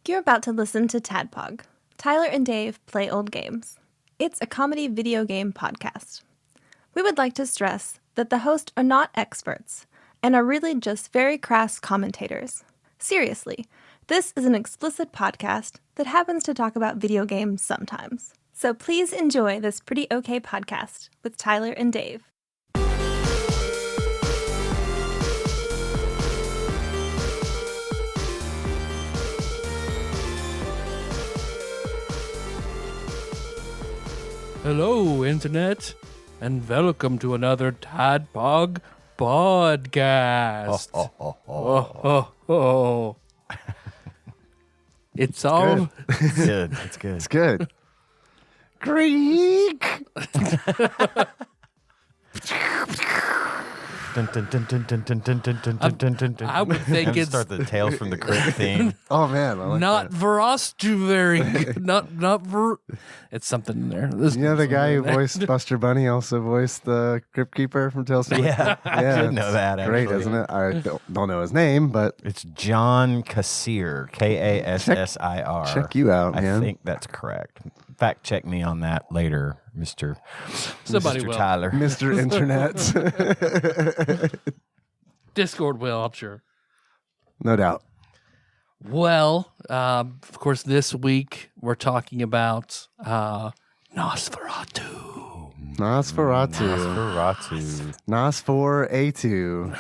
You're about to listen to TADPOG. Tyler and Dave play old games. It's a comedy video game podcast. We would like to stress that the hosts are not experts and are really just very crass commentators. Seriously, this is an explicit podcast that happens to talk about video games sometimes. So please enjoy this pretty okay podcast with Tyler and Dave. Hello, Internet, and welcome to another TADPOG podcast. It's all It's good. It's good. It's good. Greek. Dun, dun, dun, dun, dun, dun, dun, dun, dun, dun, dun, dun. I would think it's Start the Tales from the Crypt theme. Oh man, I like not that. Verostuary. It's something in there. This You know the guy who voiced Buster Bunny also voiced the Crypt Keeper from Tales from the Yeah, I did it's know that. Great, actually. isn't it? I don't know his name, but It's John Kassir, Kassir. check you out, I man. think that's correct. Fact check me on that later, Mr. Somebody Mr. will. Tyler. Mr. Internet. Discord will, I'm sure. No doubt. Well, of course, this week we're talking about Nosferatu. Nosferatu. Nosferatu.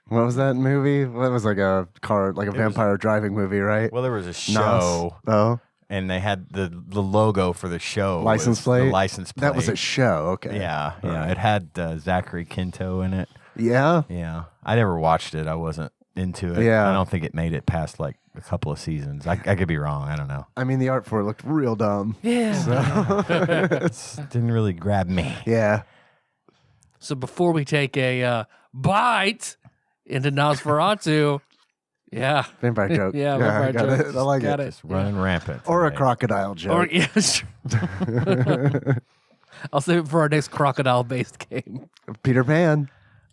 What was that movie? What was like a car, like a vampire driving movie, right? Well, there was a show, Oh, and they had the logo for the show. license was plate. The license plate. That was a show. Okay. Yeah, yeah. Right. It had Zachary Quinto in it. Yeah. Yeah, I never watched it. I wasn't into it. Yeah. I don't think it made it past like a couple of seasons. I could be wrong. I don't know. I mean, the art for it looked real dumb. Yeah. It didn't really grab me. Yeah. So before we take a bite into Nosferatu, yeah. Vampire joke. Yeah, I vampire got joke. it. I like Got it. it. Running rampant. Or a today. crocodile joke. Or yes. I'll save it for our next crocodile-based game. Peter Pan.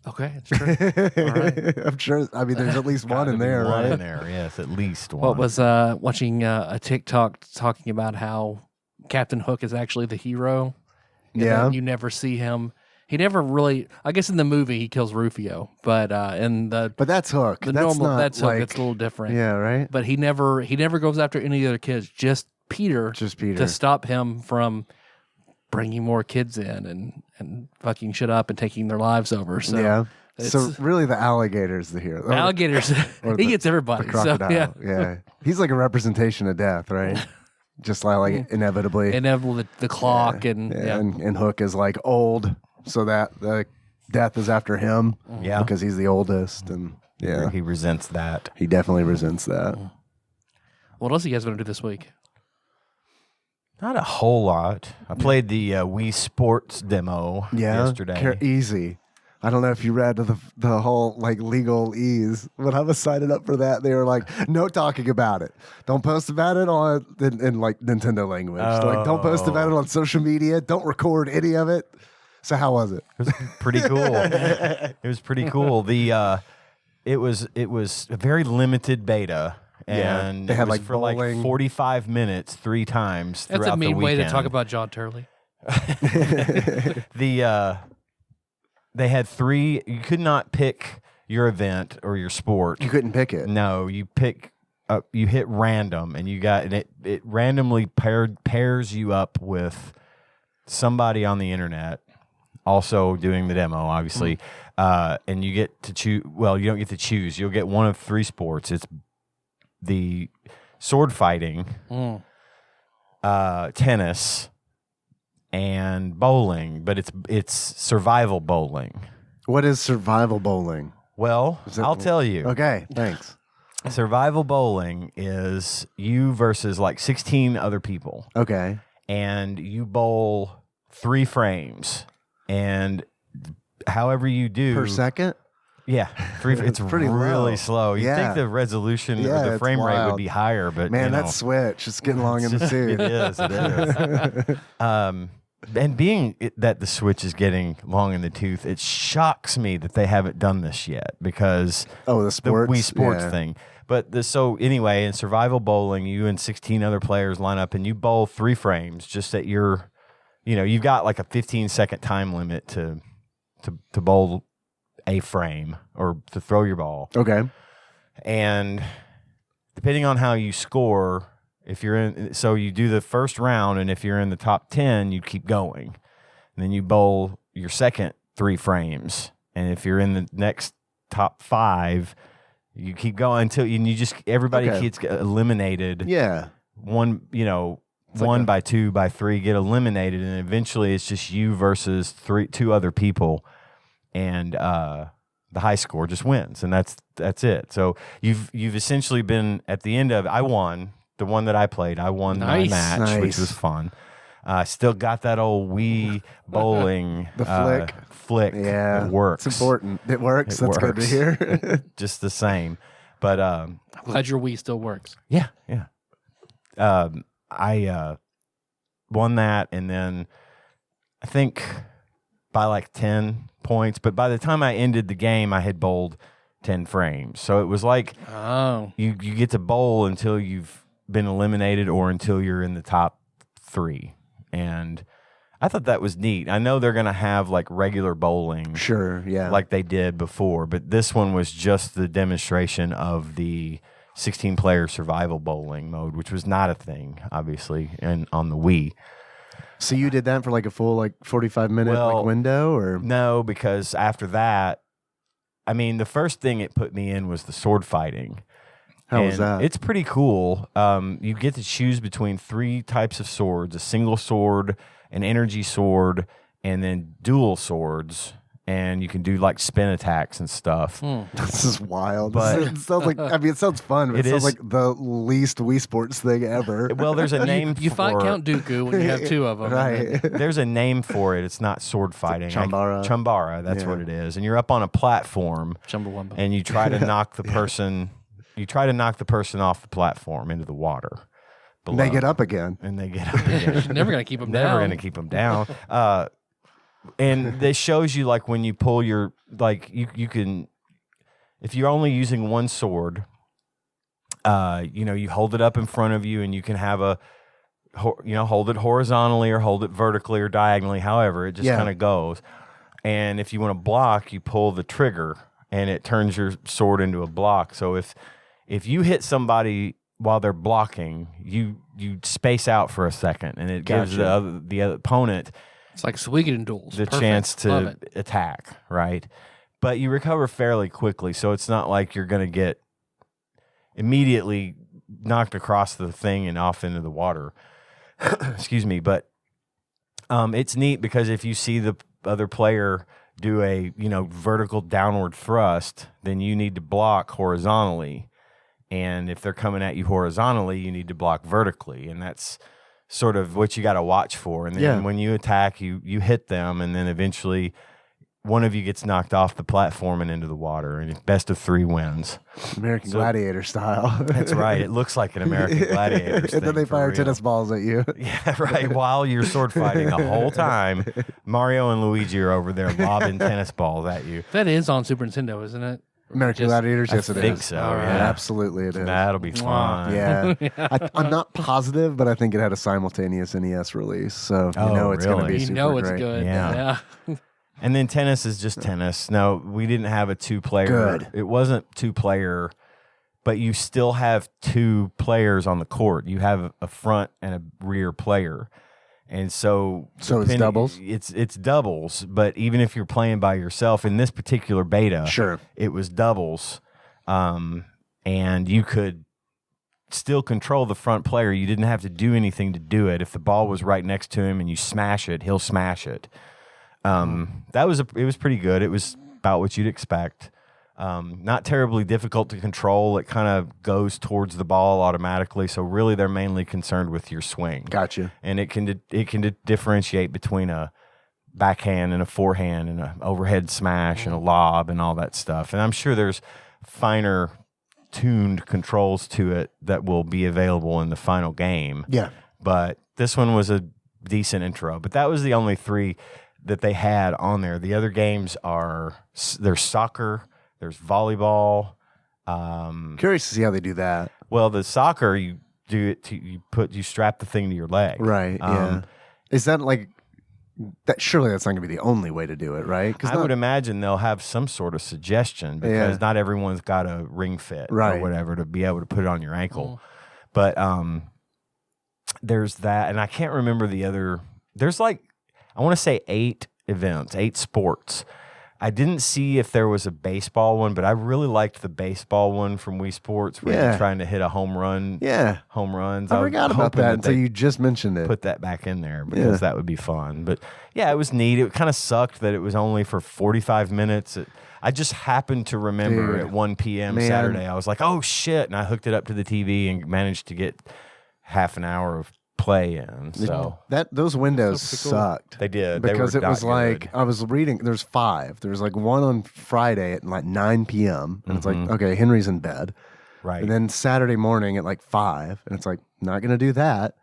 Okay, it's true. All right. I'm sure. I mean, there's at least one Gotta in be there, one right? in there, yes, at least one. What was watching a TikTok talking about how Captain Hook is actually the hero. And Yeah. then you never see him. He never really. I guess in the movie he kills Rufio, but in the But that's Hook. the that's normal not that's Hook. like, It's a little different. yeah, right? But he never goes after any of the other kids. Just Peter. Just Peter. To stop him from bringing more kids in and fucking shit up and taking their lives over. So yeah. it's- So really, the alligator's the hero. the alligators. or he the- gets everybody. The crocodile. So, yeah. He's like a representation of death, right? Just like inevitably. Inevitable the clock and Yeah, yeah. and Hook is like old, so that the death is after him. Yeah. Because he's the oldest, and yeah, He resents that. he definitely resents that. What else are you guys going to do this week? Not a whole lot. I played the Wii Sports demo Yeah, yesterday. easy. I don't know if you read the whole like legal ease. When I was signing up for that, they were like, no talking about it. Don't post about it on in like Nintendo language. Like, don't post about it on social media. Don't record any of it. So how was it? It was pretty cool. It was pretty cool. It was a very limited beta. Yeah. And They it had, was like, for like bowling. 45 minutes, 3 times throughout That's a mean the way to weekend. talk about John Turley. They had 3. You could not pick your event or your sport. You couldn't pick it. No, you pick. You hit random, and it randomly pairs you up with somebody on the internet, also doing the demo, obviously, and you get to choose. Well, you don't get to choose. You'll get one of 3 sports. It's the sword fighting, tennis, and bowling. But it's survival bowling. What is survival bowling? Well, Is that- I'll tell you. Okay, thanks. Survival bowling is you versus like 16 other people, Okay. and you bowl 3 frames, and however you do Per second? yeah, 3. It's pretty really low. slow. You would Yeah. think the resolution Yeah, or the it's frame rate would wild. be higher, but Man, you know, that switch is getting long in the it tooth. is. It is. And that the Switch is getting long in the tooth, it shocks me that they haven't done this yet because the sports, the Wii Sports thing. But so anyway, in survival bowling, you and 16 other players line up and you bowl 3 frames just at your, you've got like a 15-second time limit to bowl a frame or to throw your ball. Okay. And depending on how you score, if you're in, so you do the first round, and if you're in the top 10, you keep going. And then you bowl your second 3 frames. And if you're in the next top 5, you keep going until everybody gets eliminated. Yeah. One by 2 by 3 get eliminated, and eventually it's just you versus 2 other people, and the high score just wins, and that's it. So you've essentially been at the end of. I won the one that I played. I won my match, which was fun. Still got that old Wii bowling flick. Yeah, it works. It's important. It works. That's good to hear. Just the same, but I'm glad your Wii still works. Yeah. I won that, and then I think by like 10 points. But by the time I ended the game, I had bowled 10 frames. So it was like you get to bowl until you've been eliminated or until you're in the top 3. And I thought that was neat. I know they're going to have like regular bowling. Sure, yeah. Like they did before. But this one was just the demonstration of the 16-player survival bowling mode, which was not a thing, obviously, and on the Wii. So you did that for like a full 45-minute window, or no? Because after that, I mean, the first thing it put me in was the sword fighting. How was that? It's pretty cool. You get to choose between 3 types of swords: a single sword, an energy sword, and then dual swords. And you can do like spin attacks and stuff. This is wild. But it sounds like, it sounds fun, but it sounds like the least Wii Sports thing ever. Well, there's a name You for fight Count Dooku when you have 2 of them. Right. There's a name for it. It's not sword fighting. Chumbara. Chumbara, that's what it is. And you're up on a platform. Chumbawamba. And you try to knock the person off the platform into the water. Below. They get up again. And they get up again. You're never going to keep them down. Never going to keep them down. And this shows you like when you pull your you can, if you're only using one sword, you hold it up in front of you, and you can have hold it horizontally or hold it vertically or diagonally, however it just kind of goes. And if you want to block, you pull the trigger, and it turns your sword into a block. So if you hit somebody while they're blocking, you space out for a second, and it gives the other opponent. It's like Suikoden duels. The Perfect. chance Love to it. attack, right? But you recover fairly quickly, so it's not like you're going to get immediately knocked across the thing and off into the water. Excuse me, but it's neat because if you see the other player do a vertical downward thrust, then you need to block horizontally, and if they're coming at you horizontally, you need to block vertically, and that's sort of what you got to watch for. And then when you attack, you hit them, and then eventually one of you gets knocked off the platform and into the water, and best of 3 wins. American Gladiator style. That's right. It looks like an American Gladiator. And then they fire tennis balls at you. Yeah, right. While you're sword fighting the whole time, Mario and Luigi are over there lobbing tennis balls at you. That is on Super Nintendo, isn't it? American Gladiators, yes, it is. I think so. All right. Yeah, absolutely, it is. That'll be fun. Yeah, I'm not positive, but I think it had a simultaneous NES release, so it's going to be super it's great. good. Yeah. And then tennis is just tennis. No, we didn't have a 2-player. Good. It wasn't 2-player, but you still have 2 players on the court. You have a front and a rear player. And so it's doubles? It's doubles, but even if you're playing by yourself in this particular beta, sure, it was doubles. And you could still control the front player. You didn't have to do anything to do it. If the ball was right next to him and you smash it, he'll smash it. It was pretty good. It was about what you'd expect. Not terribly difficult to control. It kind of goes towards the ball automatically. So really, they're mainly concerned with your swing. Gotcha. And it can differentiate between a backhand and a forehand and an overhead smash and a lob and all that stuff. And I'm sure there's finer tuned controls to it that will be available in the final game. Yeah. But this one was a decent intro. But that was the only 3 that they had on there. The other games there's soccer, there's volleyball. Curious to see how they do that. Well, the soccer, you do it you strap the thing to your leg. Right. Yeah. Is that like that? Surely that's not going to be the only way to do it, right? I would imagine they'll have some sort of suggestion because not everyone's got a ring fit or whatever to be able to put it on your ankle. But there's that, and I can't remember the other. There's like, I want to say 8 events, 8 sports. I didn't see if there was a baseball one, but I really liked the baseball one from Wii Sports where you're trying to hit a home run. Yeah. Home runs. I forgot about that until you just mentioned it. Put that back in there because that would be fun. But yeah, it was neat. It kind of sucked that it was only for 45 minutes. I just happened to remember at 1 p.m. Saturday, I was like, oh shit. And I hooked it up to the TV and managed to get half an hour of play in. So those windows sucked. They did. Because it was like, I was reading, there's 5. There's like one on Friday at like 9 p.m. And it's like, okay, Henry's in bed. Right. And then Saturday morning at like 5. And it's like, not going to do that.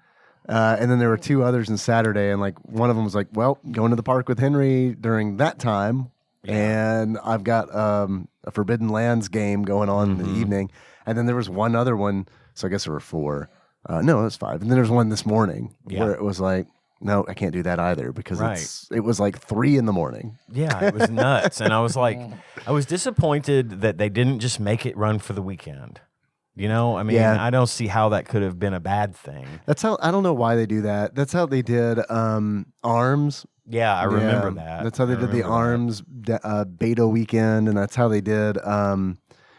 And then there were 2 others on Saturday. And like one of them was like, well, going to the park with Henry during that time. Yeah. And I've got a Forbidden Lands game going on in the evening. And then there was one other one. So I guess there were 4. No, it was 5. And then there's one this morning where it was like, no, I can't do that either because it was like 3 in the morning. Yeah, it was nuts. And I was like, I was disappointed that they didn't just make it run for the weekend. You know, I mean, I don't see how that could have been a bad thing. That's how, I don't know why they do that. That's how they did ARMS. Yeah, I remember that. That's how they did the ARMS beta weekend. And that's how they did...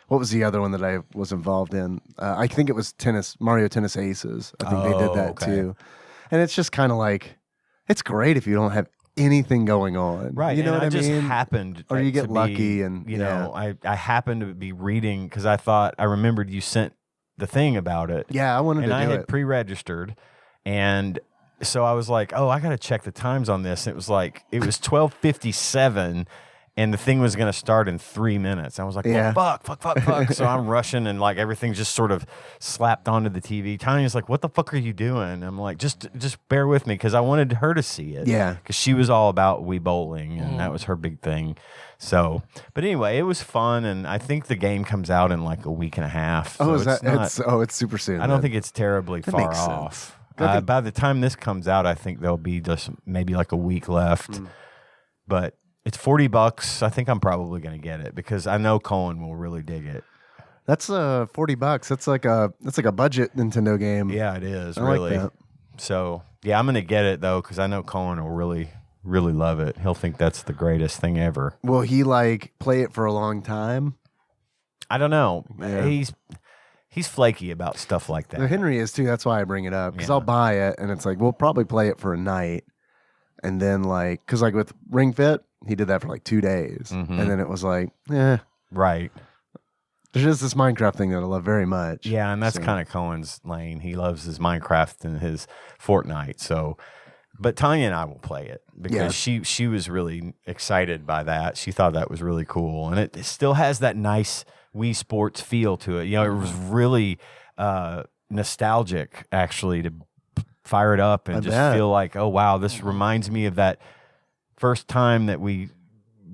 what was the other one that I was involved in? I think it was Mario Tennis Aces. I think they did that too. And it's just kind of like, it's great if you don't have anything going on. Right. You know what I mean? just happened. Or you get lucky and, you know, I happened to be reading because I remembered you sent the thing about it. Yeah, I wanted to do it. And I had pre-registered. And so I was like, oh, I got to check the times on this. And it was like, it was 12:57. And the thing was going to start in 3 minutes. I was like, well, fuck. So I'm rushing and like everything just sort of slapped onto the TV. Tanya's like, what the fuck are you doing? I'm like, just bear with me because I wanted her to see it. Yeah. Because she was all about Wii bowling and that was her big thing. So, but anyway, it was fun. And I think the game comes out in like a week and a half. Oh, so it's super soon. I don't think it's terribly far off. By the time this comes out, I think there'll be just maybe like a week left. But it's $40. I think I'm probably going to get it because I know Cohen will really dig it. That's $40. That's like a budget Nintendo game. Yeah, it is. I really. like that. So yeah, I'm going to get it though because I know Cohen will really, really love it. He'll think that's the greatest thing ever. Will he like play it for a long time? I don't know. Yeah. He's flaky about stuff like that. Henry is too. That's why I bring it up because I'll buy it and it's like we'll probably play it for a night, and then like because like with Ring Fit. He did that for like 2 days. And then it was like, Right. There's just this Minecraft thing that I love very much. Yeah, and that's kind of Cohen's lane. He loves his Minecraft and his Fortnite. So, but Tanya and I will play it because she was really excited by that. She thought that was really cool. And it still has that nice Wii Sports feel to it. You know, it was really nostalgic, actually, to fire it up and feel like, oh, wow, this reminds me of that first time that we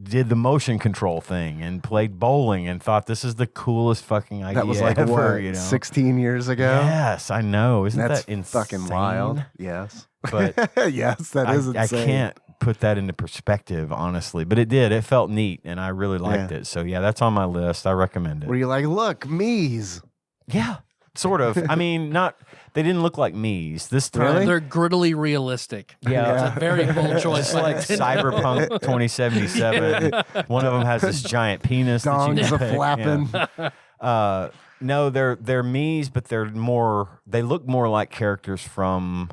did the motion control thing and played bowling and thought this is the coolest fucking idea that was like ever, what, you know? 16 years ago? Yes, I know. Isn't That's that insane? fucking wild. Yes. But yes, that is insane. I can't put that into perspective, honestly. But it did. It felt neat and I really liked it. So yeah, that's on my list. I recommend it. Were you like, look, me's? Yeah. Sort of. I mean, they didn't look like me's this time. Really? They're grittily realistic. Yeah. It's a very bold choice. It's like Cyberpunk 2077. One of them has this giant penis. Dongs are flapping. Yeah. No, they're me's, but they look more like characters from...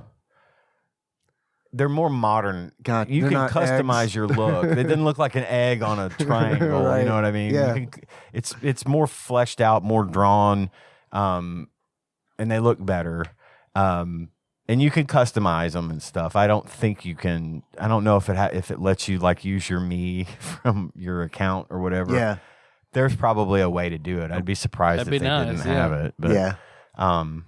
They're more modern. God, you can customize eggs. your look. They didn't look like an egg on a triangle. Right. You know what I mean? Yeah. It's more fleshed out, more drawn. And they look better. And you can customize them and stuff. I don't think you can. I don't know if it lets you like use your Me from your account or whatever. Yeah. There's probably a way to do it. I'd be surprised if they didn't have it. But, yeah. And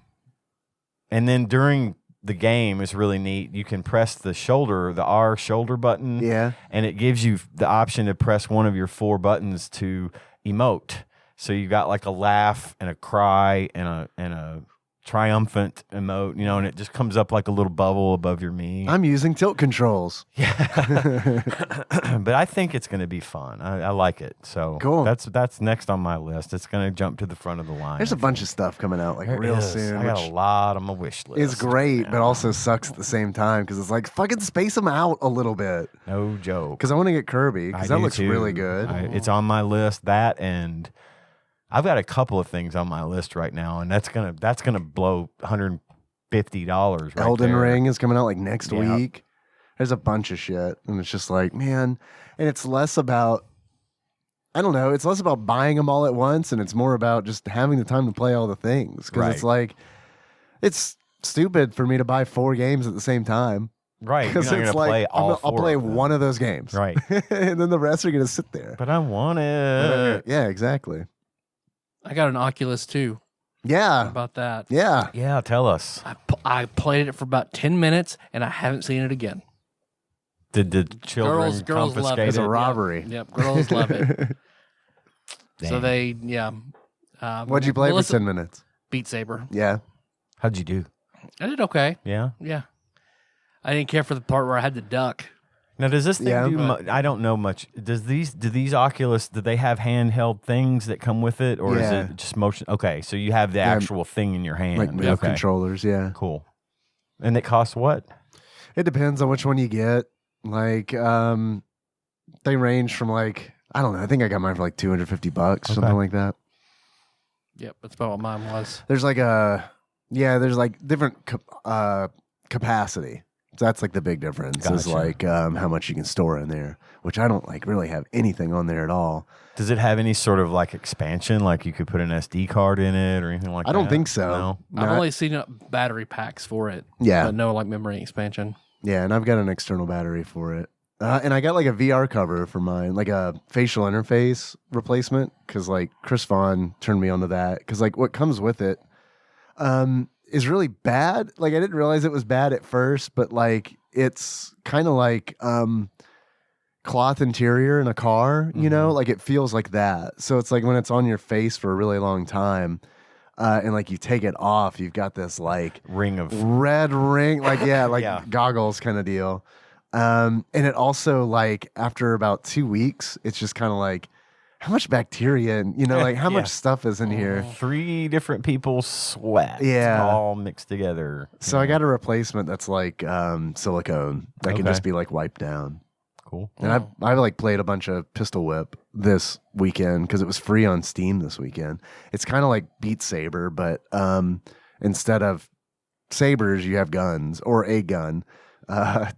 then during the game is really neat. You can press the R shoulder button. Yeah. And it gives you the option to press one of your 4 buttons to emote. So you got like a laugh and a cry and a triumphant emote, and it just comes up like a little bubble above your me. I'm using tilt controls. But I think it's going to be fun. I like it. So cool. That's next on my list. It's going to jump to the front of the line. There's a bunch of stuff coming out like There real is. soon. I got which a lot on my wish list. is great, but also sucks at the same time because it's like fucking space them out a little bit. No joke. Because I want to get Kirby because that do looks too. really good. It's on my list. That, and I've got a couple of things on my list right now, and that's gonna blow $150 right Elden there. Ring is coming out like next Yeah. week. There's a bunch of shit, and it's just like, man, and it's less about, I don't know, it's less about buying them all at once, and it's more about just having the time to play all the things. Because it's like, it's stupid for me to buy 4 games at the same time. Right. You're Because not it's gonna like, play all I'll 4 play of them. one of those games. Right. And then the rest are going to sit there. But I want it. Yeah, exactly. I got an Oculus too. How Yeah. about that? Yeah. Yeah, tell us. I played it for about 10 minutes and I haven't seen it again. Did the children Girls love confiscate it. It's a it? robbery. Yep, girls love it. So Dang. they, What'd you play Melissa- for 10 minutes? Beat Saber. Yeah. How'd you do? I did okay. Yeah. Yeah. I didn't care for the part where I had to duck. Now, does this thing Yeah. do? I don't know much. Do these Oculus? Do they have handheld things that come with it, or is Yeah. it just motion? Okay, so you have the actual thing in your hand, Like move okay. controllers. Yeah. Cool. And it costs what? It depends on which one you get. Like, they range from like, I don't know. I think I got mine for like $250, something Okay. like that. Yep, that's about what mine was. There's like there's like different capacity. So that's like the big difference is Gotcha. like how much you can store in there, which I don't like really have anything on there at all. Does it have any sort of like expansion, like you could put an SD card in it or anything like that? I don't think so. No. I've Not- only seen battery packs for it. Yeah. But no like memory expansion. Yeah, and I've got an external battery for it. And I got like a VR cover for mine, like a facial interface replacement, because like Chris Vaughn turned me onto that. Because like what comes with it is really bad. Like I didn't realize it was bad at first, but like it's kind of like cloth interior in a car, you know, like it feels like that. So it's like when it's on your face for a really long time, and like you take it off, you've got this like Ring of red ring, like like Yeah. goggles kind of deal. And it also like after about 2 weeks, it's just kind of like how much bacteria and like how Yeah. much stuff is in here. 3 different people's sweat, Yeah. all mixed together. So I got a replacement that's like silicone that can Okay. just be like wiped down. Cool. And I've like played a bunch of Pistol Whip this weekend because it was free on Steam this weekend. It's kind of like Beat Saber, but instead of sabers, you have guns or a gun,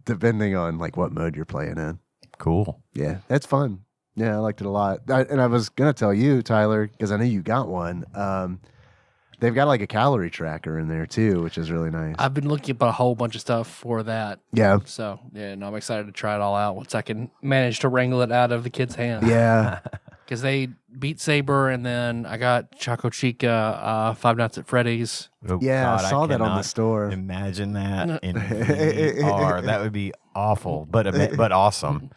depending on like what mode you're playing in. Cool. Yeah, it's fun. Yeah, I liked it a lot. And I was gonna tell you, Tyler, because I know you got one. They've got like a calorie tracker in there too, which is really nice. I've been looking up a whole bunch of stuff for that. Yeah, So, no, I'm excited to try it all out once I can manage to wrangle it out of the kids' hands. yeah. Because they beat Saber, and then I got Choco Chica, Five Nights at Freddy's. Oh, Yeah, God, I saw that on the cannot store. Imagine that in VR. That would be awful, but awesome.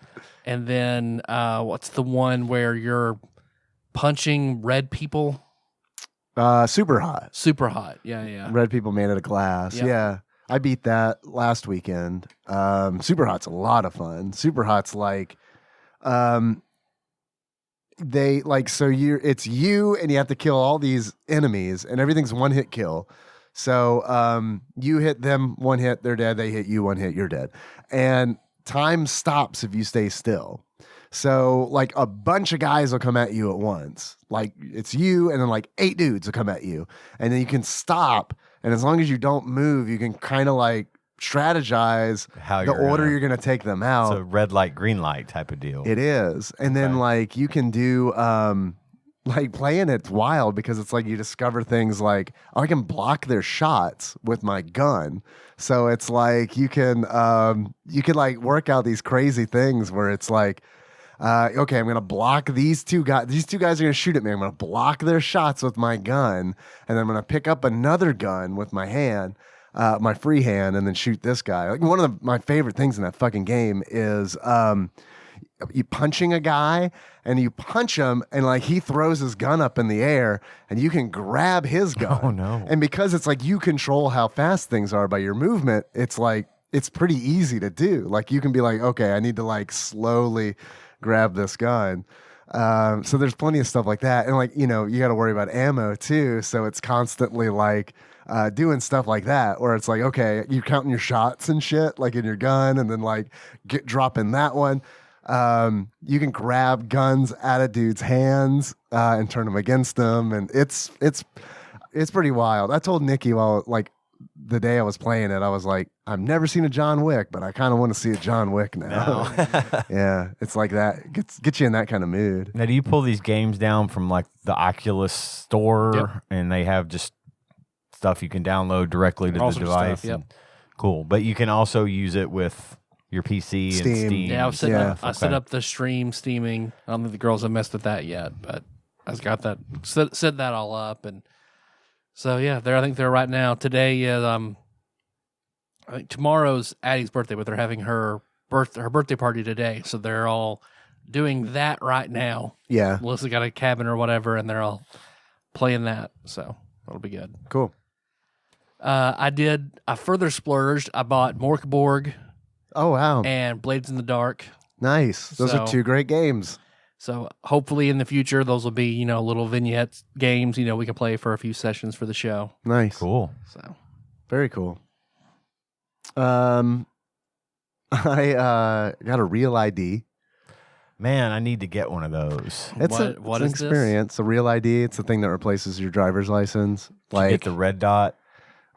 And then what's the one where you're punching red people? Super hot. Super hot. Yeah. Red people made out of glass. Yep. Yeah. I beat that last weekend. Super Hot's a lot of fun. Super Hot's like they like so it's you and you have to kill all these enemies and everything's one hit kill. So you hit them one hit, they're dead, they hit you one hit, you're dead. And time stops if you stay still. So like a bunch of guys will come at you at once. Like it's you and then like 8 dudes will come at you. And then you can stop. And as long as you don't move, you can kind of like strategize How the you're order gonna- you're going to take them out. It's a red light, green light type of deal. It is. And then Okay. like you can do like playing it's wild because it's like you discover things like I can block their shots with my gun. So it's like you can like work out these crazy things where it's like okay, I'm gonna block these two guys. These two guys are gonna shoot at me. I'm gonna block their shots with my gun, and then I'm gonna pick up another gun with my hand. my free hand and then shoot this guy. Like one of my favorite things in that fucking game is you punching a guy and you punch him and like he throws his gun up in the air and you can grab his gun. Oh, no. And because it's like you control how fast things are by your movement, it's like it's pretty easy to do. Like you can be like, okay, I need to like slowly grab this gun. So there's plenty of stuff like that. And like, you know, you got to worry about ammo too. So it's constantly like doing stuff like that where it's like, okay, you're counting your shots and shit like in your gun and then like dropping that one. You can grab guns out of dudes' hands and turn them against them. And it's pretty wild. I told Nikki while like the day I was playing it, I was like, I've never seen a John Wick, but I kind of want to see a John Wick now. Yeah, it's like that. Gets you in that kind of mood. Now, do you pull these games down from like the Oculus store and they have just stuff you can download directly to the device? Cool. But you can also use it with your PC and Steam. Yeah, I set up the stream steaming. I don't think the girls have messed with that yet, but I've got that set that all up, and so yeah, I think they're right now. Today is I think tomorrow's Addie's birthday, but they're having her birthday party today, so they're all doing that right now. Yeah, Melissa got a cabin or whatever, and they're all playing that, so that'll be good. Cool. I further splurged. I bought Morkborg. Oh, wow. And Blades in the Dark. Nice. Those are two great games. So hopefully in the future, those will be, little vignette games, we can play for a few sessions for the show. Nice. Cool. So very cool. I got a Real ID. Man, I need to get one of those. It's an experience. This? A Real ID. It's the thing that replaces your driver's license. Like get the red dot.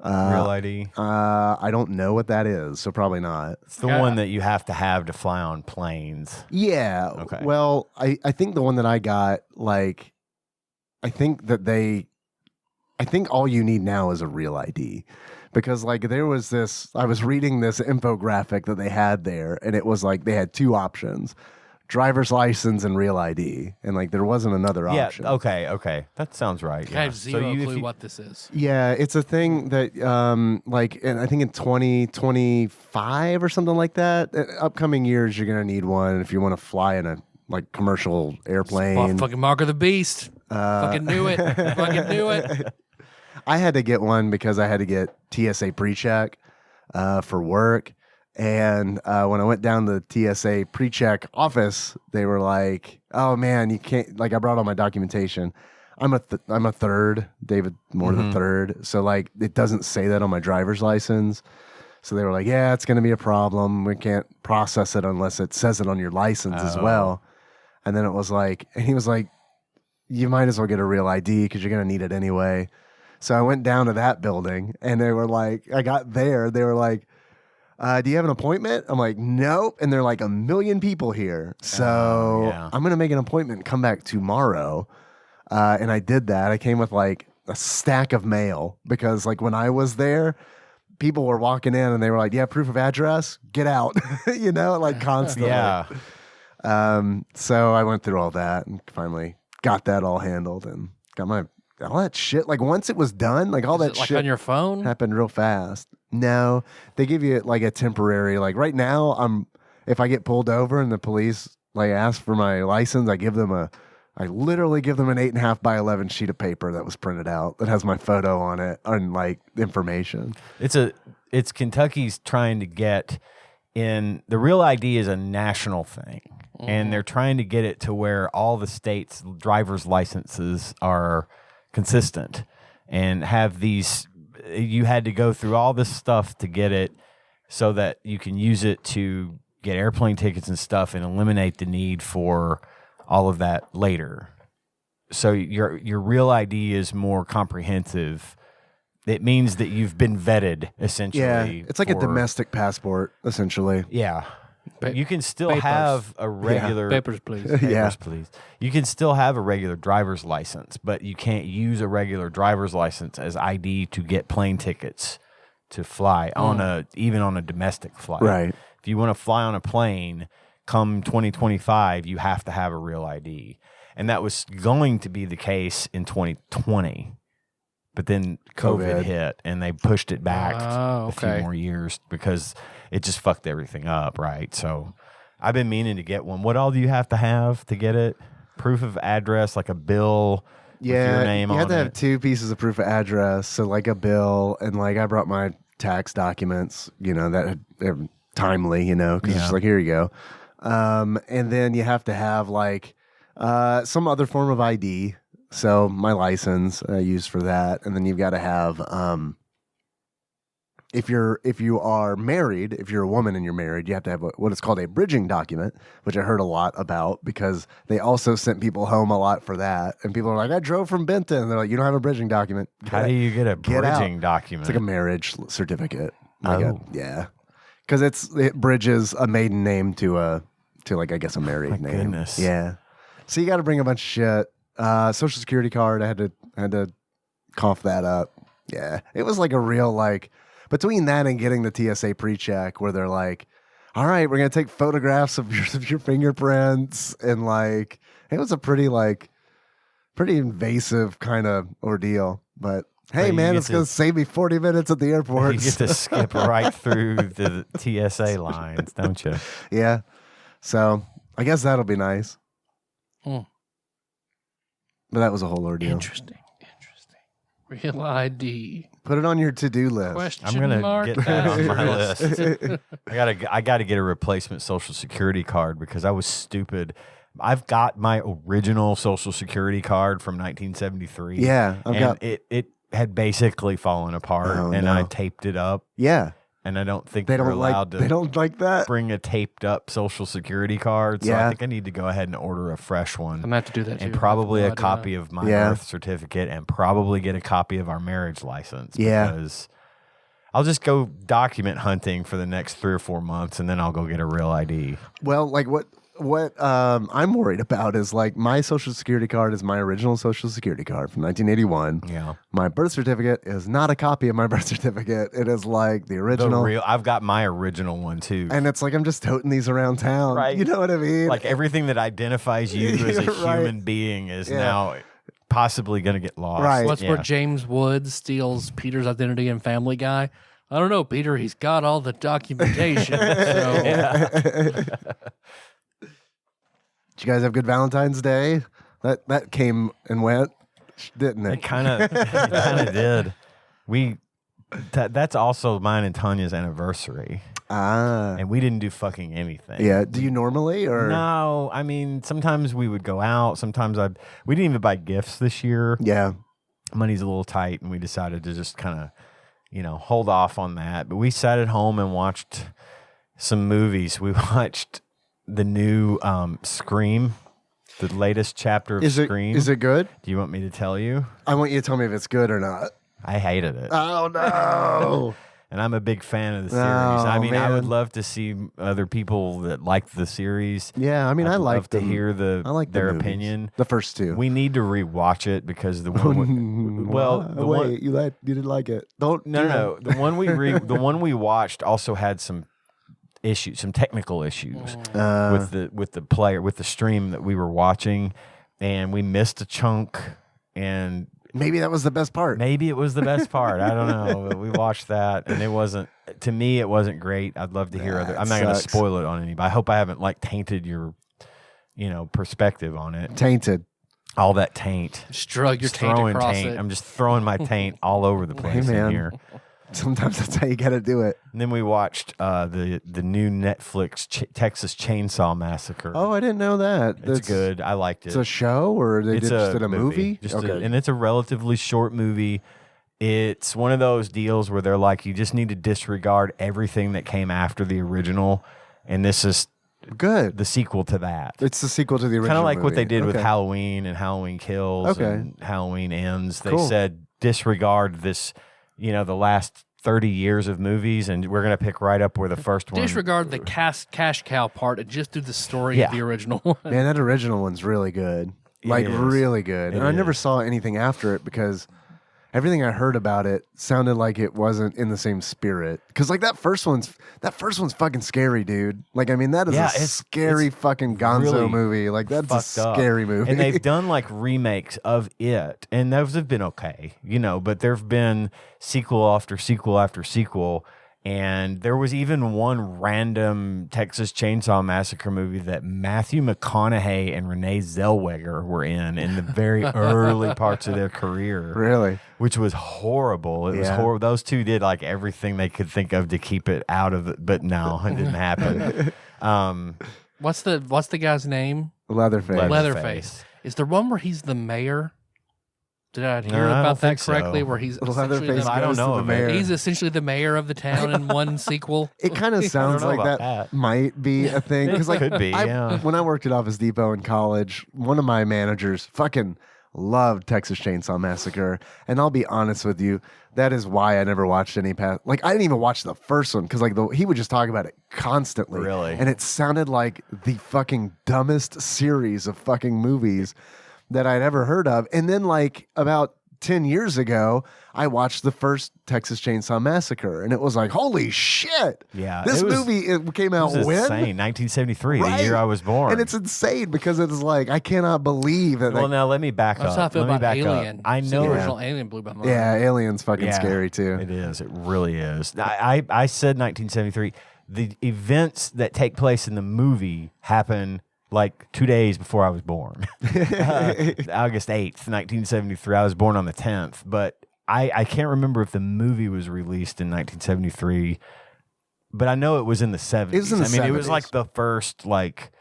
Real ID? I don't know what that is, so probably not. It's the one that you have to fly on planes. Yeah. Okay. Well, I think the one that I got, like, I think all you need now is a Real ID. Because, like, there was this, I was reading this infographic that they had there, and it was like they had two options. Driver's license and Real ID, and like there wasn't another option. Yeah, okay, that sounds right. I have zero clue what this is. Yeah, it's a thing that and I think in 2025 or something like that, upcoming years you're gonna need one if you want to fly in a like commercial airplane. Fucking Mark of the Beast. Fucking knew it. Fucking knew it. I had to get one because I had to get TSA pre-check for work. And when I went down to the TSA pre-check office, they were like, "Oh man, you can't." Like I brought all my documentation. I'm a third, David Moore the third. So like it doesn't say that on my driver's license. So they were like, "Yeah, it's going to be a problem. We can't process it unless it says it on your license as well." And then it was like, and he was like, "You might as well get a Real ID because you're going to need it anyway." So I went down to that building, and they were like, I got there, they were like, do you have an appointment? I'm like, nope. And they're like 1 million people here. So I'm going to make an appointment and come back tomorrow. And I did that. I came with like a stack of mail because like when I was there, people were walking in and they were like, yeah, proof of address, get out, like constantly. Yeah. So I went through all that and finally got that all handled and got all that shit. Like once it was done, like all that shit on your phone happened real fast. No, they give you like a temporary, like right now if I get pulled over and the police like ask for my license, I literally give them an 8.5 by 11 sheet of paper that was printed out that has my photo on it and like information. It's Kentucky's trying to get in, the Real ID is a national thing. And they're trying to get it to where all the states' driver's licenses are consistent and have these. You had to go through all this stuff to get it so that you can use it to get airplane tickets and stuff and eliminate the need for all of that later. So your Real ID is more comprehensive. It means that you've been vetted, essentially. Yeah, it's like a domestic passport, essentially. Yeah. You can still have a regular... Papers, please. Papers, please. You can still have a regular driver's license, but you can't use a regular driver's license as ID to get plane tickets to fly, even on a domestic flight. Right. If you want to fly on a plane, come 2025, you have to have a Real ID. And that was going to be the case in 2020. but then COVID COVID. hit and they pushed it back Oh, a few okay. more years because it just fucked everything up, right? So I've been meaning to get one. What all do you have to get it? Proof of address, like a bill with your name you on have to have it. 2 pieces of proof of address, so like a bill, and like I brought my tax documents, that are timely, because it's just like, here you go. And then you have to have like some other form of ID. So my license I use for that, and then you've got to have if you are married, if you're a woman and you're married, you have to have what is called a bridging document, which I heard a lot about because they also sent people home a lot for that. And people are like, I drove from Benton. They're like, you don't have a bridging document. How do you get a Get out. bridging document? It's like a marriage certificate. Oh. Yeah. Because it bridges a maiden name to like, I guess, a married name. Goodness. Yeah. So you got to bring a bunch of shit. Social security card. I had to cough that up. Yeah. It was like a real between that and getting the TSA pre-check where they're like, all right, we're going to take photographs of your fingerprints. And it was a pretty invasive kind of ordeal. But hey, you man, get it's going to save me 40 minutes at the airport. You get to skip right through the TSA lines, don't you? Yeah. So I guess that'll be nice. Hmm. But that was a whole ordeal. Interesting. Real ID. Put it on your to-do list. Question I'm gonna mark get that on my asterisk. list. I gotta get a replacement Social Security card because I was stupid. I've got my original Social Security card from 1973. Yeah, it had basically fallen apart, Oh, and no. I taped it up. Yeah. And I don't think They you're don't allowed to they don't like that. bring a taped up Social Security card. So I Yeah. think I need to go ahead and order a fresh one. I'm gonna have to do that too. And probably I a have no idea. copy of my Yeah. birth certificate and probably get a copy of our marriage license. Yeah. Because I'll just go document hunting for the next 3 or 4 months and then I'll go get a real ID. Well, what I'm worried about is my Social Security card is my original Social Security card from 1981. Yeah. My birth certificate is not a copy of my birth certificate. It is the original. I've got my original one too. And it's I'm just toting these around town. Right. You know what I mean? Like everything that identifies you as a Right. human being is Yeah. now possibly going to get lost. Right. What's where James Woods steals Peter's identity in Family Guy? I don't know, Peter. He's got all the documentation. So Did you guys have good Valentine's Day? That came and went, didn't It it? kind of did. That's also mine and Tanya's anniversary, Ah. and we didn't do fucking anything. Yeah. Do you normally or? No, I mean sometimes we would go out. Sometimes we didn't even buy gifts this year. Yeah. Money's a little tight, and we decided to just kind of, hold off on that. But we sat at home and watched some movies. We watched the new Scream, the latest chapter of Scream. Is it good? Do you want me to tell you? I want you to tell me if it's good or not. I hated it. Oh no. And I'm a big fan of the series. Oh, I mean, I would man. love to see other people that like the series. Yeah, I mean, I'd I like love to hear their movies. opinion. The first two. We need to rewatch it because the one, Wait, you didn't like it? Don't. no, the one the one we watched also had some issues, some technical issues with the stream that we were watching, and we missed a chunk, and Maybe that was the best part. maybe it was the best part. I don't know. But we watched that, and it wasn't. To me, it wasn't great. I'd love to hear other. I'm not going to sucks. spoil it on anybody. I hope I haven't tainted your, perspective on it. Tainted. All that taint. just drug your Just taint throwing across taint. it. I'm just throwing my taint all over the place in man. here. Sometimes that's how you got to do it. And then we watched the new Netflix Texas Chainsaw Massacre. Oh, I didn't know that. it's good. I liked it. It's a show, or they It's just did a movie? and it's a relatively short movie. It's one of those deals where they're like, you just need to disregard everything that came after the original, and this is Good. the sequel to that. It's the sequel to the original. Kind of like what movie. they did with Okay. Halloween and Halloween Kills Okay. and Halloween Ends. They Cool. said disregard this, the last 30 years of movies, and we're going to pick right up where the first one. Disregard the cash cow part and just do the story Yeah. of the original one. Man, that original one's really good. It Like is. really good. It And I never is. saw anything after it because everything I heard about it sounded like it wasn't in the same spirit. Because like that first one's fucking scary, dude. Like I mean that is a scary fucking Gonzo really movie. Like that's a fucked scary up. movie. And they've done like remakes of it, and those have been okay, you know. But there've been sequel after sequel after sequel. And there was even one random Texas Chainsaw Massacre movie that Matthew McConaughey and Renee Zellweger were in the very early parts of their career. Really? Which was horrible. It was horrible. Those two did like everything they could think of to keep it out of it, but no, it didn't happen. What's the guy's name? Leatherface. Leatherface. Is there one where he's the mayor? Did I hear about that correctly? So. Where he's Leatherface I don't know the mayor. He's essentially the mayor of the town in one sequel. It kind of sounds know like about that might be a thing. Because like Could be, yeah. when I worked at Office Depot in college, one of my managers fucking loved Texas Chainsaw Massacre. And I'll be honest with you, that is why I never watched any past. Like I didn't even watch the first one because like he would just talk about it constantly. Really? And it sounded like the fucking dumbest series of fucking movies that I'd ever heard of. And then like about 10 years ago, I watched the first Texas Chainsaw Massacre, and it was like, holy shit! Yeah, this movie came out It was when? insane. 1973, Right. the year I was born. And it's insane because it's like I cannot believe that. Well, now let me back That's how I up. feel Let me about back Alien. up. I See, know. the original Alien blew my mind. yeah, Alien's fucking scary too. It is. It really is. I said 1973. The events that take place in the movie happen like 2 days before I was born. August 8th, 1973. I was born on the 10th, but I can't remember if the movie was released in 1973, but I know it was in the 70s. It was in the 70s. It was like the first like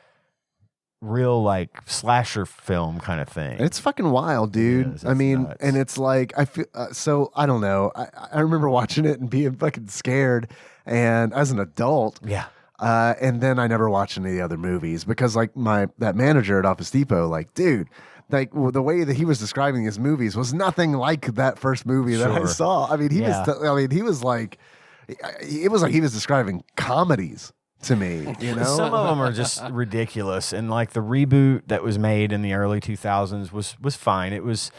real like slasher film kind of thing. It's fucking wild, dude. is. I It's mean, nuts. and it's like I feel so. I don't know. I remember watching it and being fucking scared, and as an adult, Yeah. and then I never watched any of the other movies because like that manager at Office Depot, like, dude, like the way that he was describing his movies was nothing like that first movie that I Sure. saw. I mean, he Yeah. was like, it was like he was describing comedies to me, you know? Some of them are just ridiculous, and like the reboot that was made in the early 2000s was fine. It was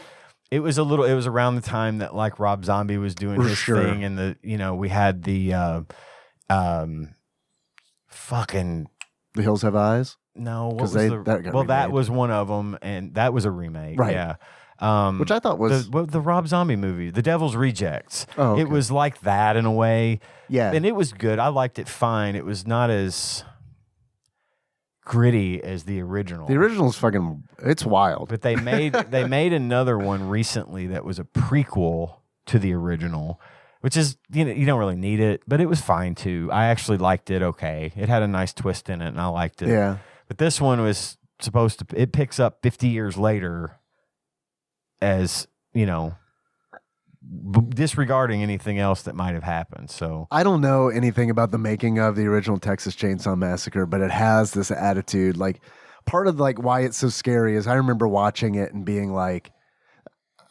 around the time that like Rob Zombie was doing For his sure. thing, and we had the fucking The Hills Have Eyes. no, what 'Cause was that got that remade. was one of them, and that was a remake, Right. Yeah. Which I thought was the Rob Zombie movie, The Devil's Rejects. Oh, okay. It was like that in a way. yeah. And it was good. I liked it fine. It was not as gritty as the original. The original's fucking. It's wild. But they made another one recently that was a prequel to the original, which is you don't really need it, but it was fine too. I actually liked it. Okay, it had a nice twist in it, and I liked it. Yeah. But this one was supposed to. It picks up 50 years later, as disregarding anything else that might have happened. So I don't know anything about the making of the original Texas Chainsaw Massacre, but it has this attitude. Like part of like why it's so scary is I remember watching it and being like,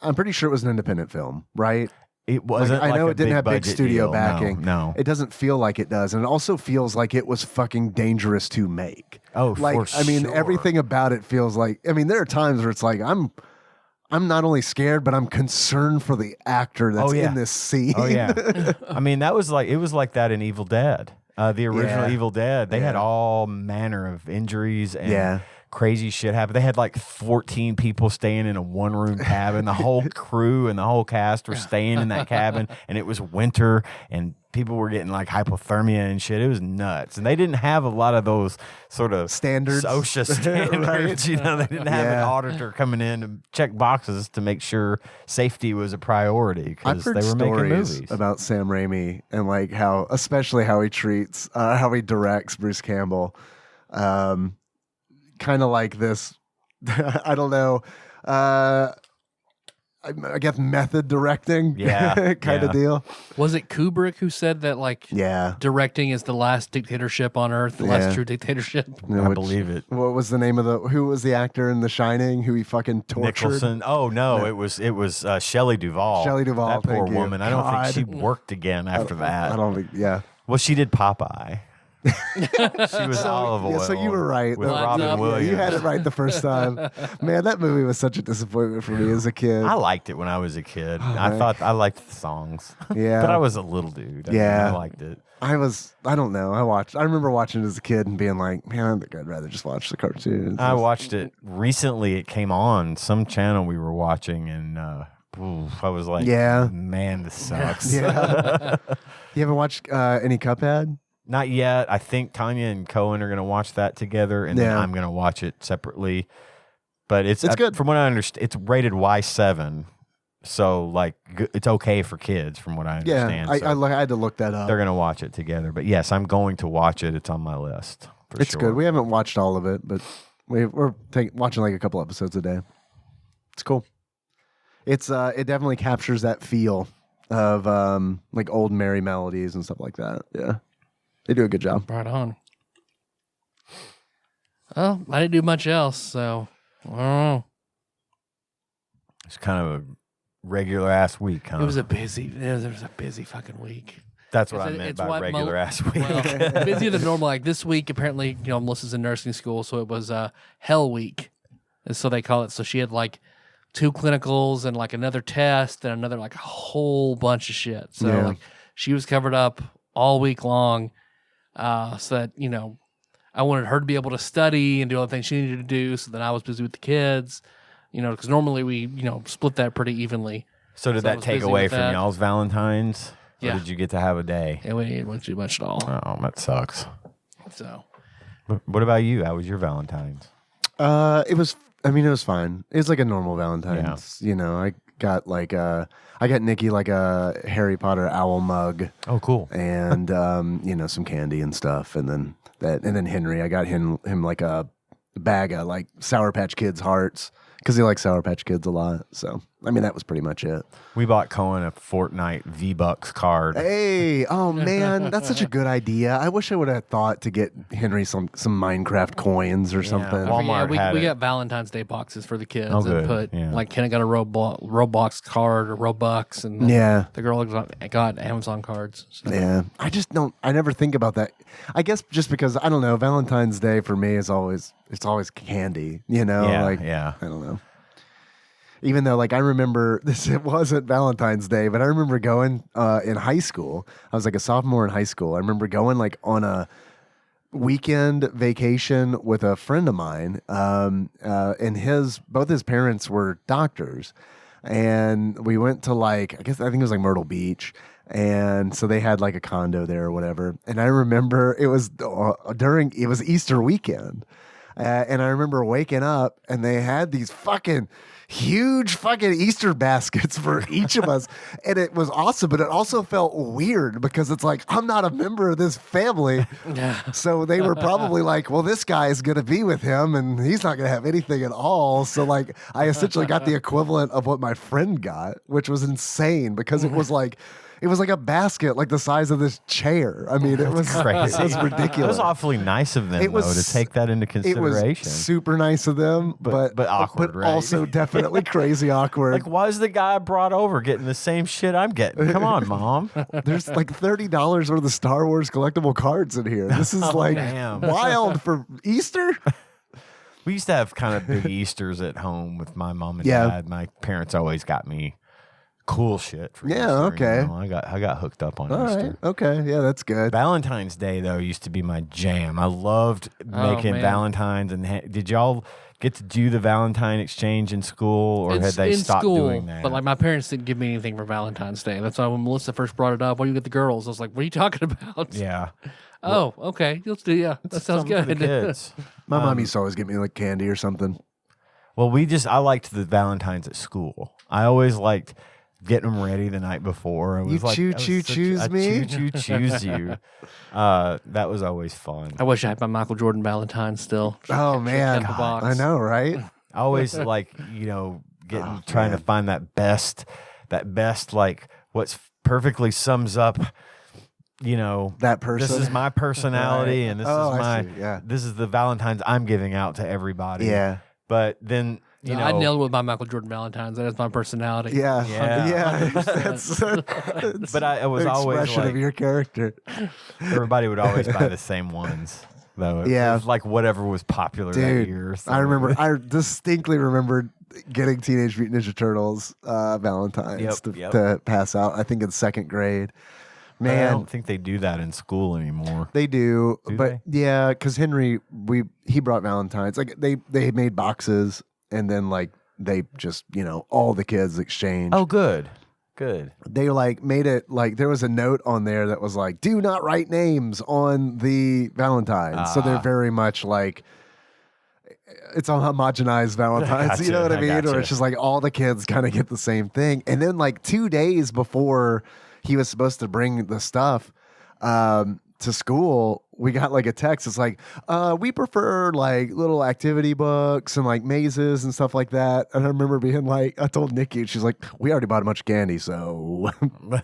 I'm pretty sure it was an independent film, right? it wasn't. I know like it didn't have big budget studio deal. backing. No. It doesn't feel like it does, and it also feels like it was fucking dangerous to make. Oh, Like for I mean, sure. everything about it feels like. I mean, there are times where it's like I'm not only scared, but I'm concerned for the actor that's Oh, yeah. in this scene. Oh yeah. I mean, it was like that in Evil Dead. The original Yeah. Evil Dead. They had Yeah. all manner of injuries and Yeah. crazy shit happen. They had like 14 people staying in a one-room cabin. The whole crew and the whole cast were staying in that cabin, and it was winter, and people were getting like hypothermia and shit. It was nuts. And they didn't have a lot of those sort of Standards. OSHA standards. Right. They didn't have an Yeah. auditor coming in to check boxes to make sure safety was a priority I've because heard they were making stories movies. about Sam Raimi and like especially how he treats, how he directs Bruce Campbell. Kind of like this, I don't know, I guess method directing, Yeah, kind yeah. of deal. Was it Kubrick who said that like Yeah. directing is the last dictatorship on earth, the Yeah. last true dictatorship? I believe it. What was the name of who was the actor in The Shining who he fucking tortured? Nicholson. Oh no, it was Shelley Duvall. Shelley Duvall, That poor thank you. woman. I don't God. think she worked again after that. I don't think, yeah. Well, she did Popeye. She was olive oil. Yeah, so you were right. with Lots Robin of- Williams. You had it right the first time. Man, that movie was such a disappointment for me as a kid. I liked it when I was a kid. Oh, I right. thought I liked the songs. Yeah. But I was a little dude. I mean, Yeah. I liked it. I don't know. I remember watching it as a kid and being like, man, I think I'd rather just watch the cartoons. I watched it recently. It came on some channel we were watching, and I was like, Yeah. man, this sucks. Yeah. You haven't watched any Cuphead? Not yet. I think Tanya and Cohen are going to watch that together, and then Yeah. I'm going to watch it separately. But it's good. From what I understand, it's rated Y7. So, like, it's okay for kids, from what I Yeah. understand. I had to look that up. They're going to watch it together. But yes, I'm going to watch it. It's on my list. For It's sure. good. We haven't watched all of it, but we're watching like a couple episodes a day. It's cool. It definitely captures that feel of like old merry melodies and stuff like that. Yeah, they do a good job. Right on. Well, I didn't do much else, so I don't know. It's kind of a regular ass week, huh? It was a busy fucking week. That's what I It's- meant it's by what regular ass week. Well, busier than normal. Like this week, apparently, Melissa's in nursing school, so it was hell week, and so they call it. So she had like 2 clinicals and like another test and another like a whole bunch of shit. So Yeah. like she was covered up all week long, so that I wanted her to be able to study and do all the things she needed to do. So then I was busy with the kids, because normally we split that pretty evenly. So did So I that was take busy away with from that. y'all's Valentine's? Or Yeah. did you get to have a day? And we didn't do much at all. Oh, that sucks. So What about you? How was your Valentine's? It was fine. It was like a normal Valentine's. I got I got Nikki like a Harry Potter owl mug Oh, cool. and some candy and stuff, and then Henry, I got him like a bag of like Sour Patch Kids hearts because he likes Sour Patch Kids a lot. So that was pretty much it. We bought Cohen a Fortnite V-Bucks card. Hey, oh man, that's such a good idea. I wish I would have thought to get Henry some Minecraft coins or something. Walmart we had it. got Valentine's Day boxes for the kids Oh, and good. put Yeah. like Ken got a Roblox card or Robux and Yeah. the girl got Amazon cards. So. Yeah, I never think about that. I guess just because I don't know, Valentine's Day for me is always candy. Yeah, like yeah. I don't know. Even though, like, I remember it wasn't Valentine's Day, but I remember going in high school. I was like a sophomore in high school. I remember going like on a weekend vacation with a friend of mine, and both his parents were doctors, and we went to I think it was like Myrtle Beach. And so they had like a condo there or whatever. And I remember it was Easter weekend. And I remember waking up and they had these fucking huge fucking Easter baskets for each of us. And it was awesome, but it also felt weird because it's like, I'm not a member of this family. So they were probably like, well, this guy is going to be with him and he's not going to have anything at all. So like I essentially got the equivalent of what my friend got, which was insane because it was like a basket like the size of this chair. I mean, it was Crazy. It was ridiculous. It was awfully nice of them, It was- though, to take that into It consideration. was super nice of them, but awkward, right? also definitely crazy awkward. Like, why is the guy I brought over getting the same shit I'm getting? Come on, Mom. There's like $30 worth of Star Wars collectible cards in here. This is like damn. wild for Easter. We used to have kind of big Easters at home with my mom and Yeah. dad. My parents always got me cool shit for Yeah, Easter. okay. I got hooked up on All Easter. right. Okay. Yeah, that's good. Valentine's Day, though, used to be my jam. I loved making man. Valentines. And did y'all get to do the Valentine exchange in school, or had It's they in stopped school, doing that? but like my parents didn't give me anything for Valentine's Day. That's why when Melissa first brought it up, what do you get the girls? I was like, what are you talking about? yeah, Oh, okay. Let's do, yeah. That sounds something for good. the kids. My mom used to always give me like candy or something. Well, I liked the Valentines at school. I always liked getting them ready the night before. It was choose me? choose you. That was always fun. I wish I had my Michael Jordan Valentine still. Oh man, kept the box. I know, right? I always trying to find that best like what's perfectly sums up. That person. This is my personality, Right. and this Oh, is I my see, yeah. this is the Valentines I'm giving out to everybody. Yeah. But then you know, I nailed it with my Michael Jordan Valentine's. That is my personality. Yeah, Yeah. That's but I was an always expression like, of your character. everybody would always buy the same ones. Though, Yeah. it was like whatever was popular that Dude, year. So I distinctly remember getting Teenage Mutant Ninja Turtles Valentine's to pass out. I think in second grade. I Man, don't think they do that in school anymore. they do, Do but yeah, because Henry, he brought Valentine's. Like they made boxes, and then like they just all the kids exchanged. Oh, good. They like made it like there was a note on there that was like, "Do not write names on the Valentine's." So they're very much like it's a homogenized Valentine's. Gotcha, You know what I mean? gotcha. Or it's just like all the kids kind of get the same thing. And then like 2 days before he was supposed to bring the stuff to school, we got like a text. It's like, we prefer like little activity books and like mazes and stuff like that. And I remember being like, I told Nikki, and she's like, we already bought a bunch of candy, so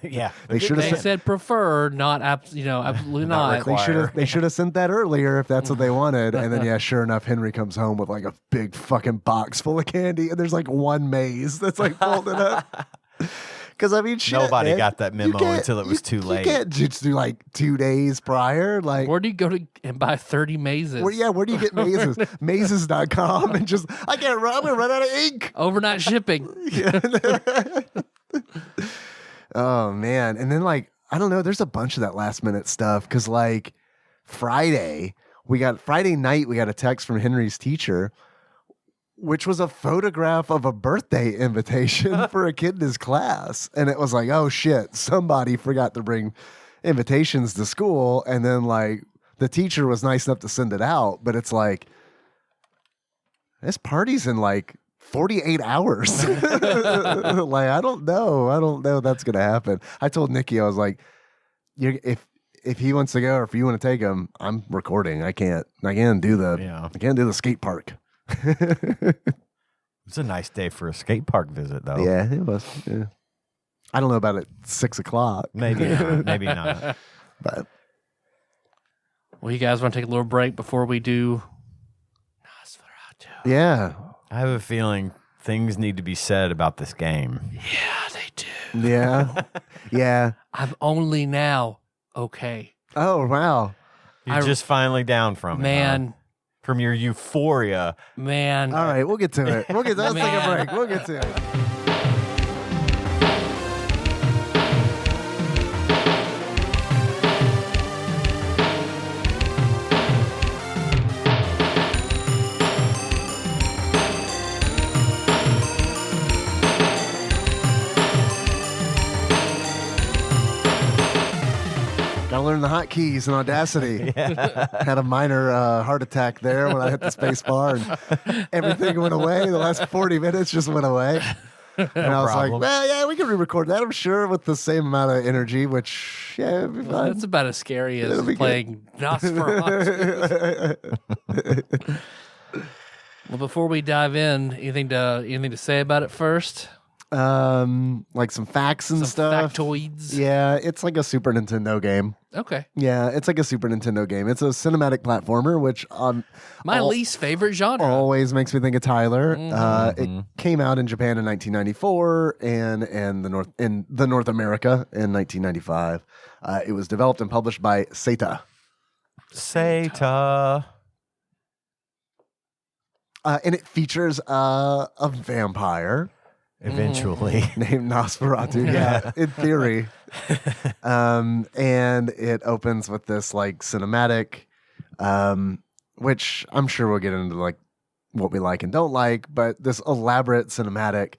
Yeah, They should have They said prefer, not absolutely not. they should have sent that earlier if that's what they wanted. And then yeah, sure enough, Henry comes home with like a big fucking box full of candy, and there's like one maze that's like folded up. Because I mean, shit, Nobody man, got that you memo can't- until it was too late. You can't just do like 2 days prior. Like, Where do you go to and buy 30 mazes? where do you get mazes? Mazes.com and just, I can't run, I'm going to run out of ink. Overnight shipping. Oh, man. And then, like, I don't know, there's a bunch of that last minute stuff. Because, like, Friday night, we got a text from Henry's teacher, which was a photograph of a birthday invitation for a kid in his class. And it was like, oh shit, somebody forgot to bring invitations to school. And then like the teacher was nice enough to send it out, but it's like, this party's in like 48 hours. Like, I don't know that's going to happen. I told Nikki, I was like, if he wants to go or if you want to take him, I'm recording. I can't do the skate park. It's a nice day for a skate park visit, though. Yeah, it was. Yeah. I don't know about at 6 o'clock, Maybe not. Maybe not. but Well, you guys want to take a little break before we do Nosferatu? yeah, I have a feeling things need to be said about this game. Yeah, they do. yeah, yeah. I'm only now okay. Oh wow, You're just finally down from it, Man, huh? From your euphoria. man. all right, we'll get to it. Let's take a Man. break. We'll get to it. Gotta learn the hotkeys in Audacity. Had a minor heart attack there when I hit the space bar and everything went away. The last 40 minutes just went away. And I was like, problem. well, yeah, we can re-record that, I'm sure, with the same amount of energy, which, yeah, it'd be Well, fine. that's about as scary as It'll be playing Nosferatu. Well, before we dive in, anything to say about it first? Like some facts and Some stuff. factoids? Yeah, it's like a Super Nintendo game. Okay. Yeah, it's like a Super Nintendo game. It's a cinematic platformer, which My least favorite genre. always makes me think of Tyler. It came out in Japan in 1994 and the North America in 1995. It was developed and published by Seta. Seta. And it features a vampire Eventually. named Nosferatu. Yeah, in theory. And it opens with this like cinematic, which I'm sure we'll get into like what we like and don't like, but this elaborate cinematic,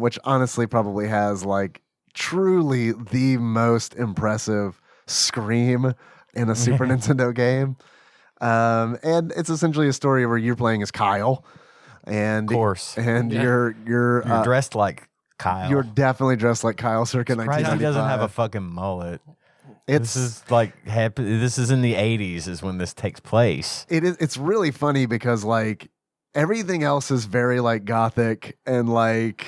which honestly probably has like truly the most impressive scream in a Super Nintendo game. And it's essentially a story where you're playing as Kyle. And Of course. and Yeah. you're You're dressed like Kyle. you're definitely dressed like Kyle circa Surprised 1995. he doesn't have a fucking mullet. It's This is like this is in the 80s is when this takes place. it's really funny because like everything else is very like gothic and like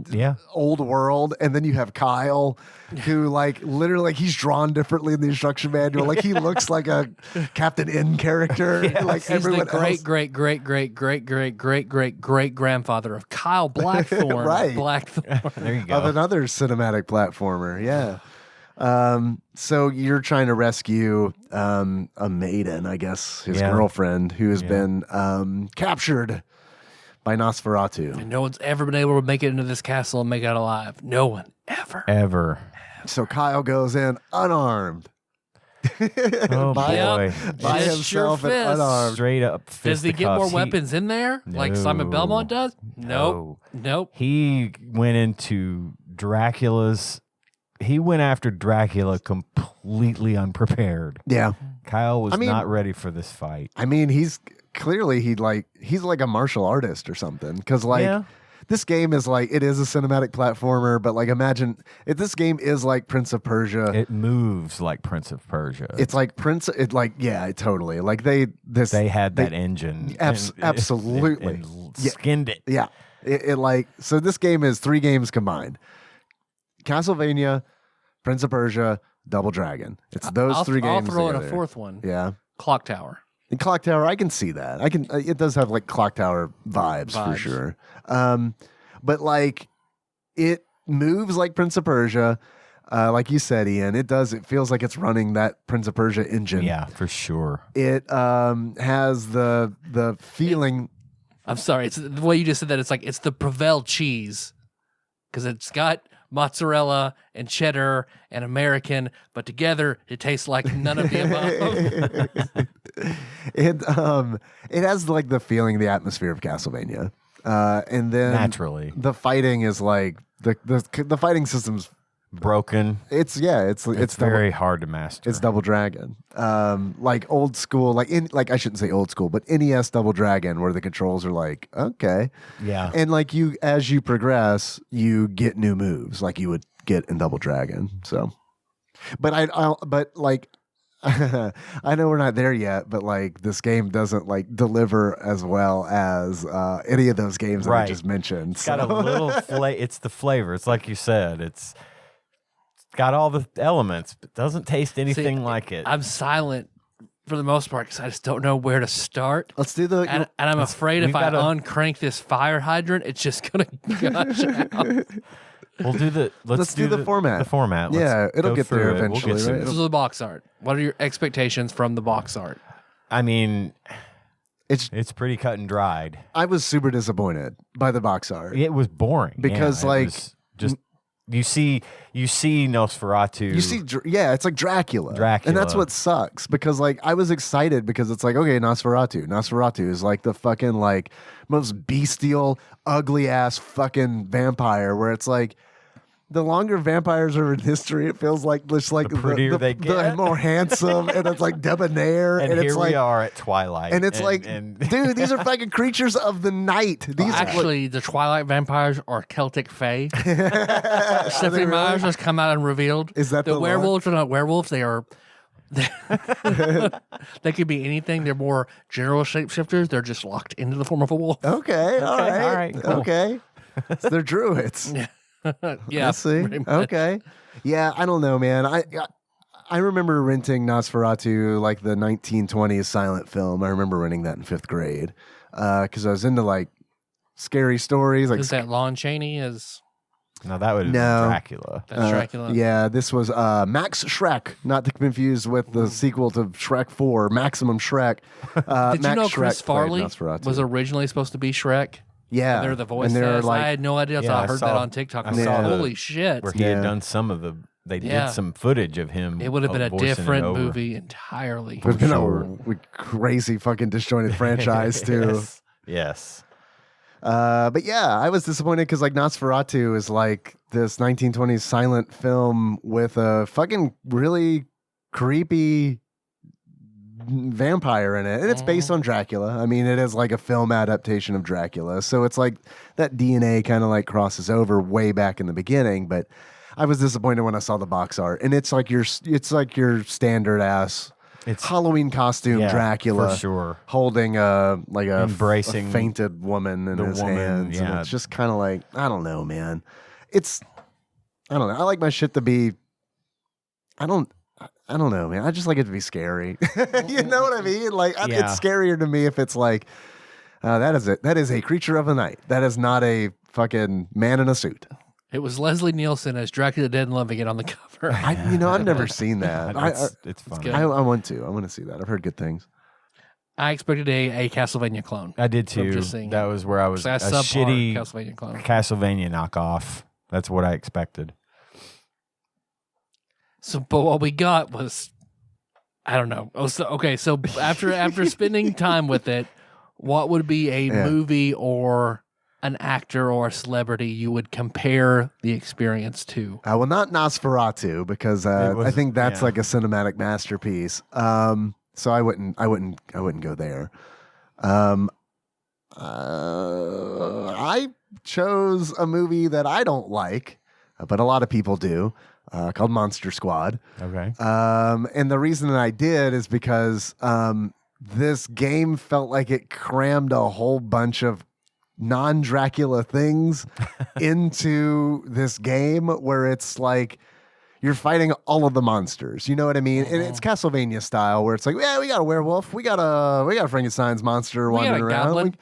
Yeah. old world, and then you have Kyle, who like literally like he's drawn differently in the instruction manual. Like he looks like a Captain N character. Like He's everyone the great, else. great grandfather of Kyle Blackthorne. Right. Blackthorne. There you Of go. another cinematic platformer. Yeah. So you're trying to rescue a maiden, I guess, his Yeah. girlfriend, who has been captured by Nosferatu. And no one's ever been able to make it into this castle and make it out alive. No one ever. Ever. So Kyle goes in unarmed. Oh, By- boy. by Just your himself and fist. unarmed. Straight up Does he get more fisticuffs. weapons in there like Simon No. Belmont does? No. Nope. He went into Dracula's. He went after Dracula completely unprepared. Yeah. Kyle was I mean- not ready for this fight. I mean, he's clearly he's like a martial artist or something. Because like Yeah. this game is like it is a cinematic platformer, but like imagine if this game is like Prince of Persia. It moves like Prince of Persia. It's like totally. Like they had that engine. absolutely. and Yeah. skinned it. Yeah. It like so this game is 3 games combined. Castlevania, Prince of Persia, Double Dragon. It's those I'll 3 games. I'll throw in a together. 4th one. Yeah. Clock Tower. And Clock Tower, I can see that. It does have like Clock Tower vibes. For sure. But like it moves like Prince of Persia. Like you said, Ian, it feels like it's running that Prince of Persia engine. Yeah, for sure. It has the feeling. I'm sorry. It's the way you just said that. It's like it's the Provel cheese because it's got mozzarella and cheddar and American, but together it tastes like none of the above. It has like the feeling, the atmosphere of Castlevania, and then Naturally. the fighting is like the fighting system's Broken. it's It's very hard to master. It's Double Dragon, like old school, like I shouldn't say old school, but NES Double Dragon, where the controls are like okay, Yeah. and like as you progress, you get new moves like you would get in Double Dragon. So, but but like I know we're not there yet, but like this game doesn't like deliver as well as any of those games that I Right. just mentioned. It's got a little it's the flavor. It's like you said. It's got all the elements, but doesn't taste anything like it. I'm silent for the most part because I just don't know where to start. Let's do the. And I'm afraid if we've I gotta- uncrank this fire hydrant, it's just going to gush out. We'll do the Let's do the format. The format. Yeah, Let's it'll go get there through it. eventually, We'll get right? This to is the box art. What are your expectations from the box art? I mean, It's. pretty cut and dried. I was super disappointed by the box art. It was boring Because, Yeah, it like, was just you see Nosferatu. You see, it's like Dracula. Dracula. And that's what sucks because, like, I was excited because it's like, okay, Nosferatu. Nosferatu is like the fucking, like, most bestial, ugly ass fucking vampire where it's like, the longer vampires are in history, it feels like just like The prettier they the get. more handsome, and it's like debonair, and it's here like, we are at Twilight, and it's like, and dude, these are fucking creatures of the night. These Actually, the Twilight vampires are Celtic Fae. are Stephanie Myers has come out and revealed Is that the lore? werewolves are not werewolves. They are. They could be anything. They're more general shapeshifters. They're just locked into the form of a wolf. okay, all right, all right, cool. okay. So they're druids. Yeah, I see. pretty much. Okay. Yeah, I don't know, man. I remember renting Nosferatu, like the 1920s silent film. I remember renting that in 5th grade because I was into like scary stories. Like Is that Lon Chaney? Is no, that would have No. been Dracula. that's Dracula? Yeah, this was Max Shrek, not to be confused with the sequel to Shrek 4, Maximum Shrek. Did Max you know Shrek Chris played Farley Nosferatu. was originally supposed to be Shrek? Yeah, They're the voice. and they're test. like, I had no idea. Yeah, I I heard saw- that on TikTok. I I was saw like, the- holy shit! Where he Yeah. had done some of the. They Yeah. did some footage of him. It would have been a voicing it different over. movie entirely. it's been sure. a crazy fucking disjointed franchise too. Yes. Yes. But yeah, I was disappointed because like Nosferatu is like this 1920s silent film with a fucking really creepy vampire in it, and it's based on Dracula. I mean, it is like a film adaptation of Dracula, so it's like that DNA kind of like crosses over way back in the beginning. But I was disappointed when I saw the box art, and it's like your standard ass It's Halloween costume Dracula for sure, holding embracing a fainted woman in his hands. Yeah. And it's just kind of like, I don't know, man. I don't know. I like my shit to be. I don't know, man. I just like it to be scary. You know what I mean? Like it's scarier to me if it's like that is it. That is a creature of the night. That is not a fucking man in a suit. It was Leslie Nielsen as Dracula Dead and Loving It on the cover. I've never seen that. It's fun. good. I want to see that. I've heard good things. I expected a Castlevania clone. I did too. Just seeing That was where I was a a subpar shitty Castlevania clone. Castlevania knockoff. That's what I expected. So, but what we got was, I don't know. Oh, so after spending time with it, what would be a movie or an actor or a celebrity you would compare the experience to? Well, not Nosferatu because I think that's like a cinematic masterpiece. So I wouldn't go there. I chose a movie that I don't like, but a lot of people do, called Monster Squad. Okay. And the reason that I did is because this game felt like it crammed a whole bunch of non-Dracula things into this game where it's like you're fighting all of the monsters. You know what I mean? And it's Castlevania style where it's like, yeah, we got a werewolf, we got a Frankenstein's monster wandering around.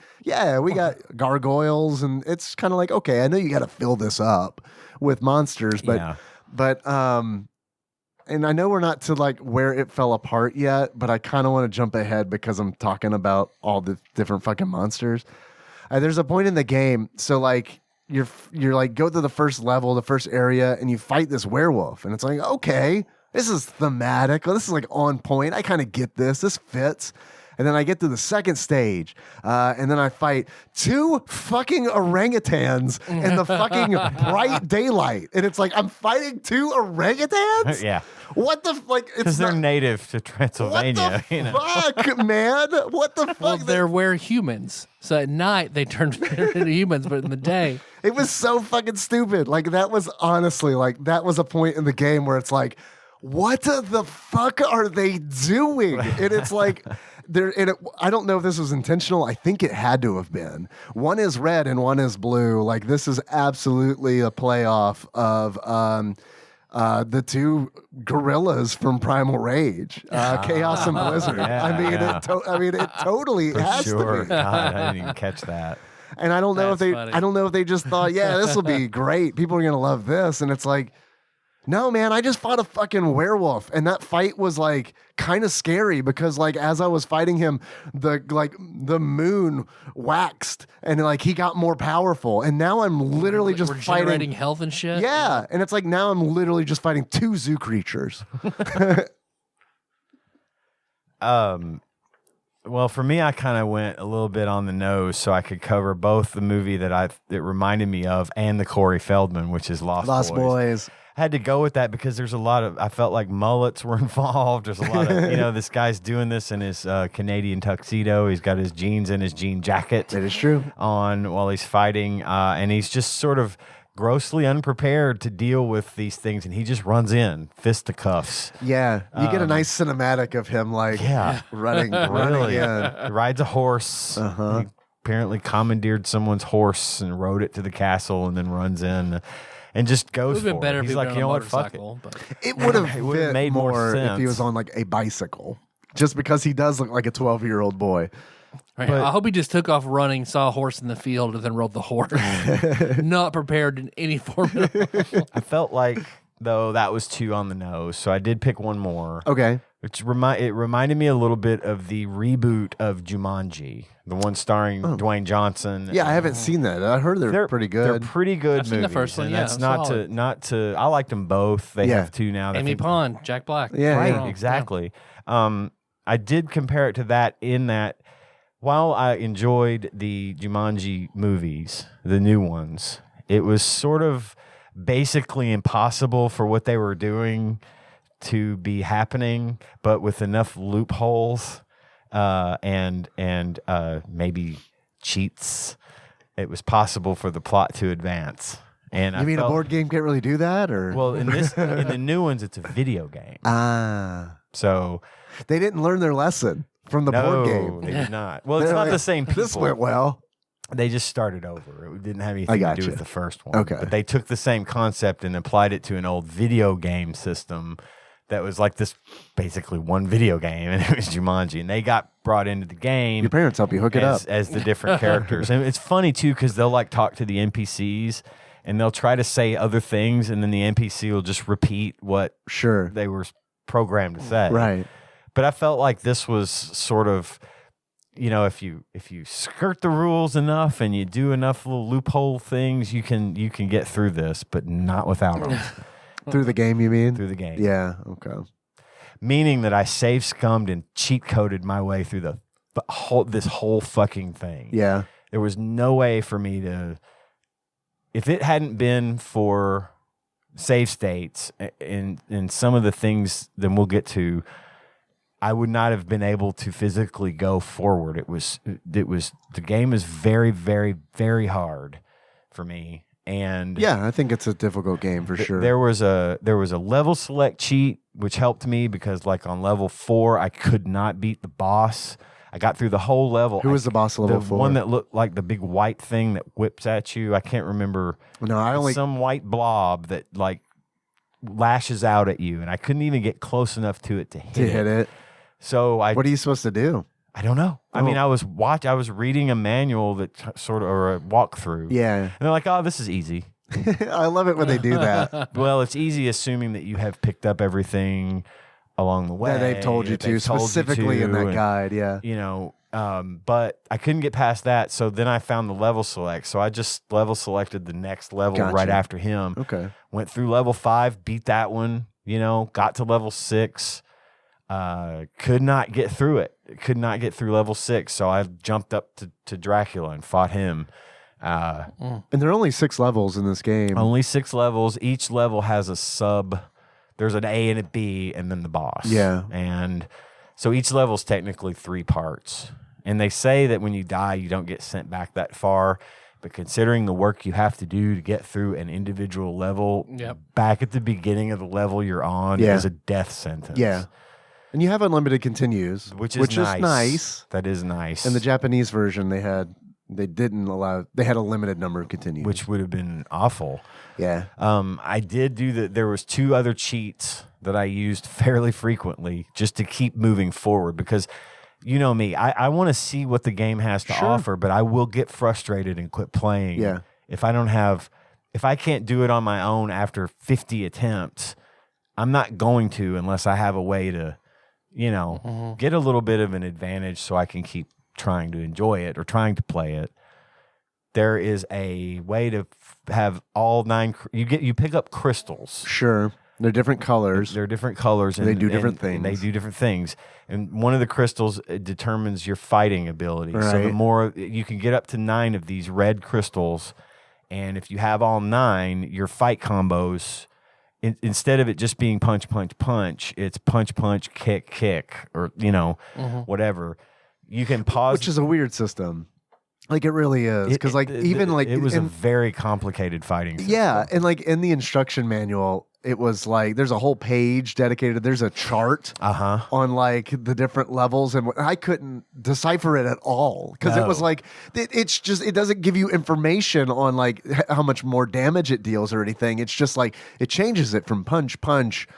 We got gargoyles, and it's kind of like, okay, I know you got to fill this up with monsters, but and I know we're not to like where it fell apart yet, but I kind of want to jump ahead because I'm talking about all the different fucking monsters. There's a point in the game, so like you're like go to the first level, the first area, and you fight this werewolf, and it's like, okay, this is thematic. Well, this is like on point. I kind of get this. This fits. And then I get to the second stage, and then I fight 2 fucking orangutans in the fucking bright daylight, and it's like I'm fighting 2 orangutans. Yeah. What the like? Because they're native to Transylvania. What the fuck, man? What the fuck? Well, they're werehumans. So at night they turn into humans, but in the day, it was so fucking stupid. Like that was honestly like that was a point in the game where it's like, what the fuck are they doing? And it's like. I don't know if this was intentional. I think it had to have been. One is red and one is blue. Like this is absolutely a playoff of the 2 gorillas from Primal Rage, Chaos and Blizzard. I mean, it totally has to be. God, I didn't even catch that. And I don't know if they just thought, yeah, this will be great. People are gonna love this, and it's like. No, man, I just fought a fucking werewolf, and that fight was like kind of scary because like as I was fighting him, the moon waxed and like he got more powerful, and now I'm literally just fighting health and shit. Yeah, and it's like now I'm literally just fighting 2 zoo creatures. Well, for me, I kind of went a little bit on the nose so I could cover both the movie that it reminded me of and the Corey Feldman, which is Lost Boys. Had to go with that because there's a lot of, I felt like mullets were involved. There's a lot of, this guy's doing this in his Canadian tuxedo. He's got his jeans and his jean jacket. That is true. On while he's fighting. And he's just sort of grossly unprepared to deal with these things. And he just runs in, fisticuffs. Yeah. You get a nice cinematic of him like running in. He rides a horse. Uh-huh. He apparently commandeered someone's horse and rode it to the castle and then runs in. And just goes for better it. If he's like, you know what, fuck it. It would have made more sense if he was on like a bicycle, just because he does look like a 12-year-old boy. Right. I hope he just took off running, saw a horse in the field, and then rode the horse. Not prepared in any form. I felt like, though, that was 2 on the nose, so I did pick one more. Okay. Which it reminded me a little bit of the reboot of Jumanji, the one starring Dwayne Johnson. Yeah, I haven't seen that. I heard they're pretty good. They're pretty good I've movies. seen the first one. And Yeah, that's not to. I liked them both. They have 2 now. Amy Pond, Jack Black. Yeah, right. Exactly. Yeah. I did compare it to that in that while I enjoyed the Jumanji movies, the new ones, it was sort of basically impossible for what they were doing to be happening, but with enough loopholes and maybe cheats, it was possible for the plot to advance. And you mean a board game can't really do that, or well, in the new ones, it's a video game. So They didn't learn their lesson from the board game. they did not. Well, it's They're not like, the same people. This went well. They just started over. It didn't have anything to do gotcha. with the first one. Okay. But they took the same concept and applied it to an old video game system that was like this basically one video game, and it was Jumanji. And they got brought into the game. Your parents help you hook it up. As the different characters. And it's funny, too, because they'll like talk to the NPCs and they'll try to say other things, and then the NPC will just repeat what Sure. they were programmed to say. Right. But I felt like this was sort of, you know, if you skirt the rules enough and you do enough little loophole things, you can get through this, but not without them. Through the game, you mean? Through the game. Yeah. Okay. Meaning that I save scummed and cheat coded my way through this whole fucking thing. Yeah. There was no way for me to, if it hadn't been for save states and some of the things then we'll get to, I would not have been able to physically go forward. It was the game is very, very, very hard for me. And Yeah, I think it's a difficult game for sure. there was a level select cheat which helped me because like on level 4 I could not beat the boss. I got through the whole level. Who was the boss of level 4? The one that looked like the big white thing that whips at you. I can't remember. No, I only some white blob that like lashes out at you, and I couldn't even get close enough to it to hit it. So What are you supposed to do? I don't know. I mean, Oh. I was reading a manual that sort of, or a walkthrough. Yeah. And they're like, oh, this is easy. I love it when they do that. Well, it's easy assuming that you have picked up everything along the way. That they've told you that to, they've told you specifically in to, that and, guide. Yeah. You know, but I couldn't get past that. So then I found the level select. So I just level selected the next level Gotcha. right after him. Okay. Went through level 5, beat that one, you know, got to level 6. Could not get through it. Could not get through level 6. So I jumped up to Dracula and fought him. And there are only 6 levels in this game. Only 6 levels. Each level has a sub. There's an A and a B, and then the boss. Yeah. And so each level's technically 3 parts. And they say that when you die, you don't get sent back that far. But considering the work you have to do to get through an individual level, Yep. back at the beginning of the level you're on Yeah. is a death sentence. Yeah. And you have unlimited continues, Which is nice. nice. That is nice. In the Japanese version, they had a limited number of continues. which would have been awful. yeah. I did do that. There was 2 other cheats that I used fairly frequently just to keep moving forward because you know me, I want to see what the game has to Sure. offer, but I will get frustrated and quit playing. Yeah. If I can't do it on my own after 50 attempts, I'm not going to unless I have a way to, you know, get a little bit of an advantage so I can keep trying to enjoy it or trying to play it. There is a way to have all 9. You pick up crystals. Sure. They're different colors. They're different colors. They do different and they things. do different things. And one of the crystals determines your fighting ability. So the Right. more you can get up to 9 of these red crystals, and if you have all 9, your fight combos, instead of it just being punch, punch, punch, it's punch, punch, kick, kick, or you know, whatever. You can pause, which is a weird system. Like it really is. Because like even like it was a in- very complicated fighting system. yeah, and like in the instruction manual, it was like there's a whole page dedicated. There's a chart on like the different levels, and I couldn't decipher it at all because it was No. like it's just it doesn't give you information on like how much more damage it deals or anything. It's just like it changes it from punch punch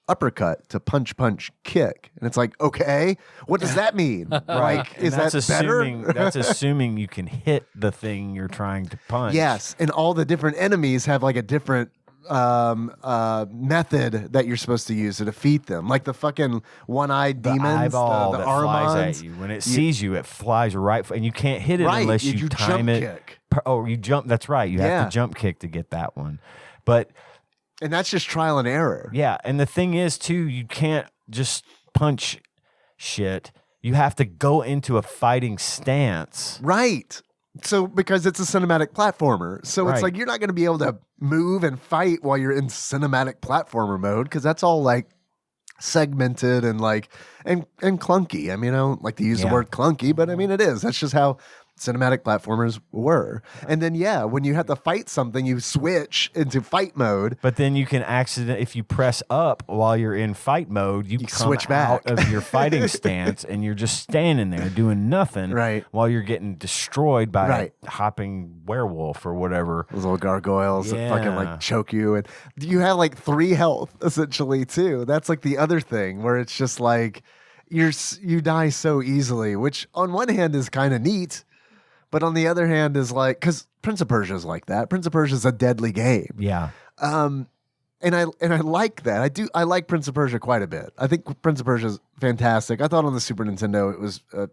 uppercut to punch punch kick, and it's like okay, what does that mean? Like And is that assuming, better? that's assuming you can hit the thing you're trying to punch. Yes, and all the different enemies have like a different method that you're supposed to use to defeat them. Like the fucking one-eyed The demons, eyeball the that flies Armands. at you. When it sees you, it flies right, and you can't hit it Right, unless you you jump time it. kick. Oh, you jump. That's right. You have Yeah. to jump kick to get that one. But And that's just trial and error. yeah, and the thing is too, you can't just punch shit. You have to go into a fighting stance. Right. So because it's a cinematic platformer. So it's Right. like you're not going to be able to move and fight while you're in cinematic platformer mode because that's all like segmented and like and clunky. I mean, I don't like to use the Yeah. word clunky, but I mean it is. That's just how cinematic platformers were. And then, when you have to fight something, you switch into fight mode. But then you can if you press up while you're in fight mode, you come switch back out of your fighting stance and you're just standing there doing nothing while you're getting destroyed by a hopping werewolf or whatever. Those little gargoyles that fucking like choke you. And you have like 3 health essentially too. That's like the other thing where it's just like you die so easily, which on one hand is kind of neat. But on the other hand is like, because Prince of Persia is like that. Prince of Persia is a deadly game. Yeah. And I like that. I like Prince of Persia quite a bit. I think Prince of Persia is fantastic. I thought on the Super Nintendo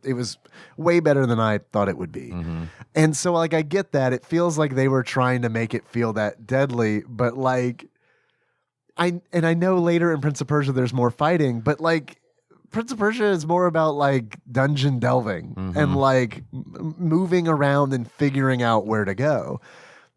it was way better than I thought it would be. Mm-hmm. And so like I get that. It feels like they were trying to make it feel that deadly, but like I know later in Prince of Persia there's more fighting, but like Prince of Persia is more about like dungeon delving and like moving around and figuring out where to go.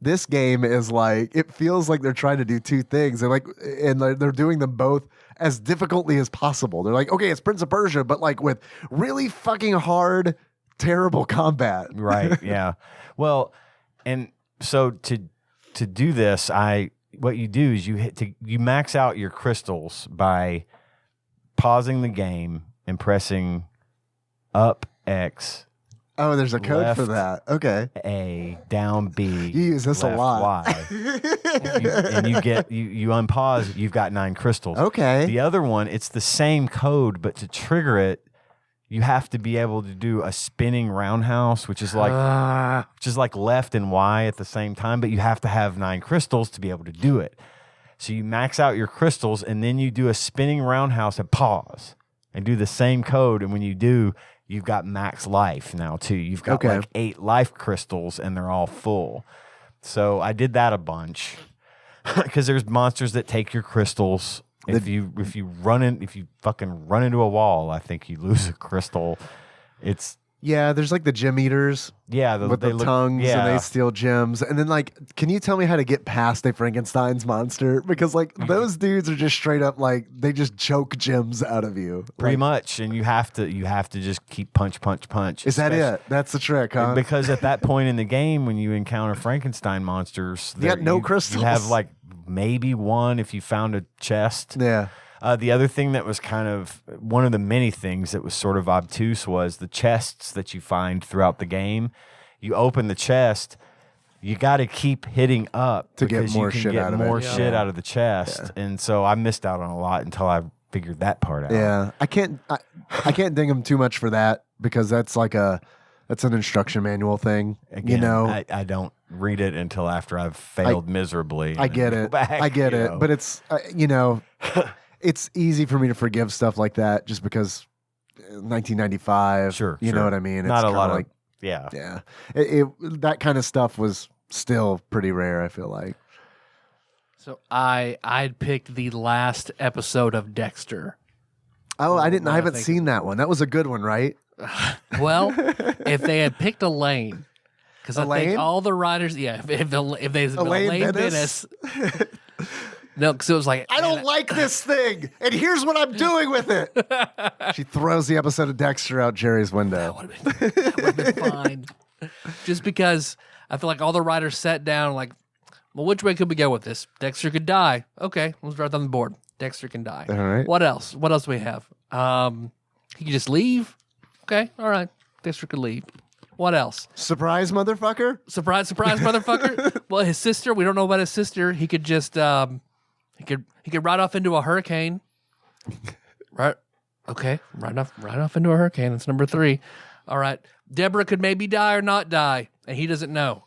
This game is like, it feels like they're trying to do 2 things and they're doing them both as difficultly as possible. They're like, okay, it's Prince of Persia, but like with really fucking hard, terrible combat. Right. Yeah. Well, and so to do this, what you do is you max out your crystals by pausing the game and pressing up X. Oh, there's a code left for that. Okay. A, down B. You use this a left lot. Y. And you unpause, you've got 9 crystals. Okay. The other one, it's the same code, but to trigger it, you have to be able to do a spinning roundhouse, which is like left and Y at the same time, but you have to have 9 crystals to be able to do it. So you max out your crystals, and then you do a spinning roundhouse and pause and do the same code. And when you do, you've got max life now, too. You've got like 8 life crystals, and they're all full. So I did that a bunch because there's monsters that take your crystals. If you fucking run into a wall, I think you lose a crystal. There's like the gem eaters. Yeah, with the tongues, and they steal gems. And then, like, can you tell me how to get past a Frankenstein's monster? Because, like, those dudes are just straight up like they just choke gems out of you, pretty much. And you have to just keep punch. Is that it? That's the trick, huh? Because at that point in the game, when you encounter Frankenstein monsters, you got no crystals. You have like maybe one if you found a chest. Yeah. The other thing that was kind of one of the many things that was sort of obtuse was the chests that you find throughout the game. You open the chest, you got to keep hitting up to get more shit out of it. More shit out of the chest, and so I missed out on a lot until I figured that part out. Yeah, I can't ding them too much for that because that's an instruction manual thing. Again, you know, I don't read it until after I've failed miserably. I get it. I get it, but it's it's easy for me to forgive stuff like that just because 1995. Sure, you know what I mean. It's not a lot like, of yeah. That kind of stuff was still pretty rare. I feel like. So I'd picked the last episode of Dexter. Oh, I haven't seen that one. That was a good one, right? Well, if they had picked Elaine, because I think all the writers, if they Elaine Bennis. No, because it was like, I don't like this thing, and here's what I'm doing with it. She throws the episode of Dexter out Jerry's window. That would have been fine. Just because I feel like all the writers sat down like, well, which way could we go with this? Dexter could die. Okay, let's write on the board. Dexter can die. All right. What else? What else do we have? He could just leave. Okay, all right. Dexter could leave. What else? Surprise, motherfucker. Surprise, motherfucker. Well, his sister, we don't know about his sister. He could just... He could ride off into a hurricane. Right. Okay. Ride off into a hurricane. That's number 3. All right. Deborah could maybe die or not die, and he doesn't know.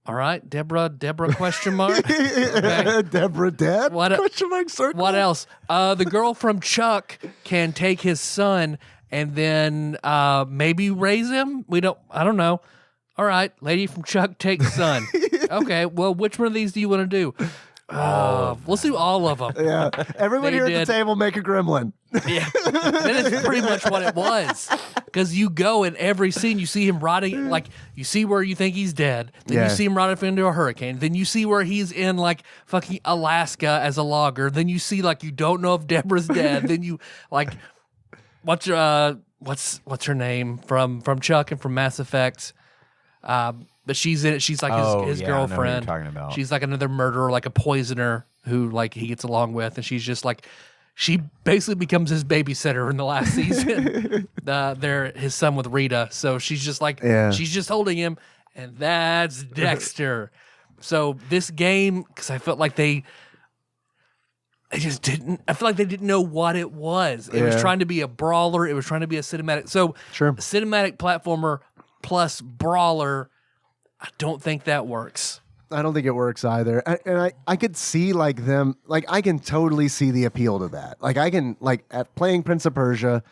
All right. Deborah question mark. Okay. Deborah dead? Question mark circle. What else? The girl from Chuck can take his son and then maybe raise him. I don't know. All right. Lady from Chuck takes son. Okay. Well, which one of these do you want to do? Let's do all of them. Yeah. Everyone here at the table make a gremlin. Yeah. That is pretty much what it was. Because you go in every scene, you see him riding, like, you see where you think he's dead. Then you see him ride off into a hurricane. Then you see where he's in, like, fucking Alaska as a logger. Then you see, like, you don't know if Deborah's dead. Then you, like, what's her name from Chuck and from Mass Effect? But she's in it. She's like his yeah, I know who you're girlfriend. talking about. She's like another murderer, like a poisoner who like he gets along with, and she's just like she basically becomes his babysitter in the last season. His son with Rita, so she's just like she's just holding him, and that's Dexter. So this game, because I felt like they just didn't. I feel like they didn't know what it was. It was trying to be a brawler. It was trying to be a cinematic. So cinematic platformer plus brawler. I don't think that works. I don't think it works either. And I could see like them, like I can totally see the appeal to that. Like I can like at playing Prince of Persia,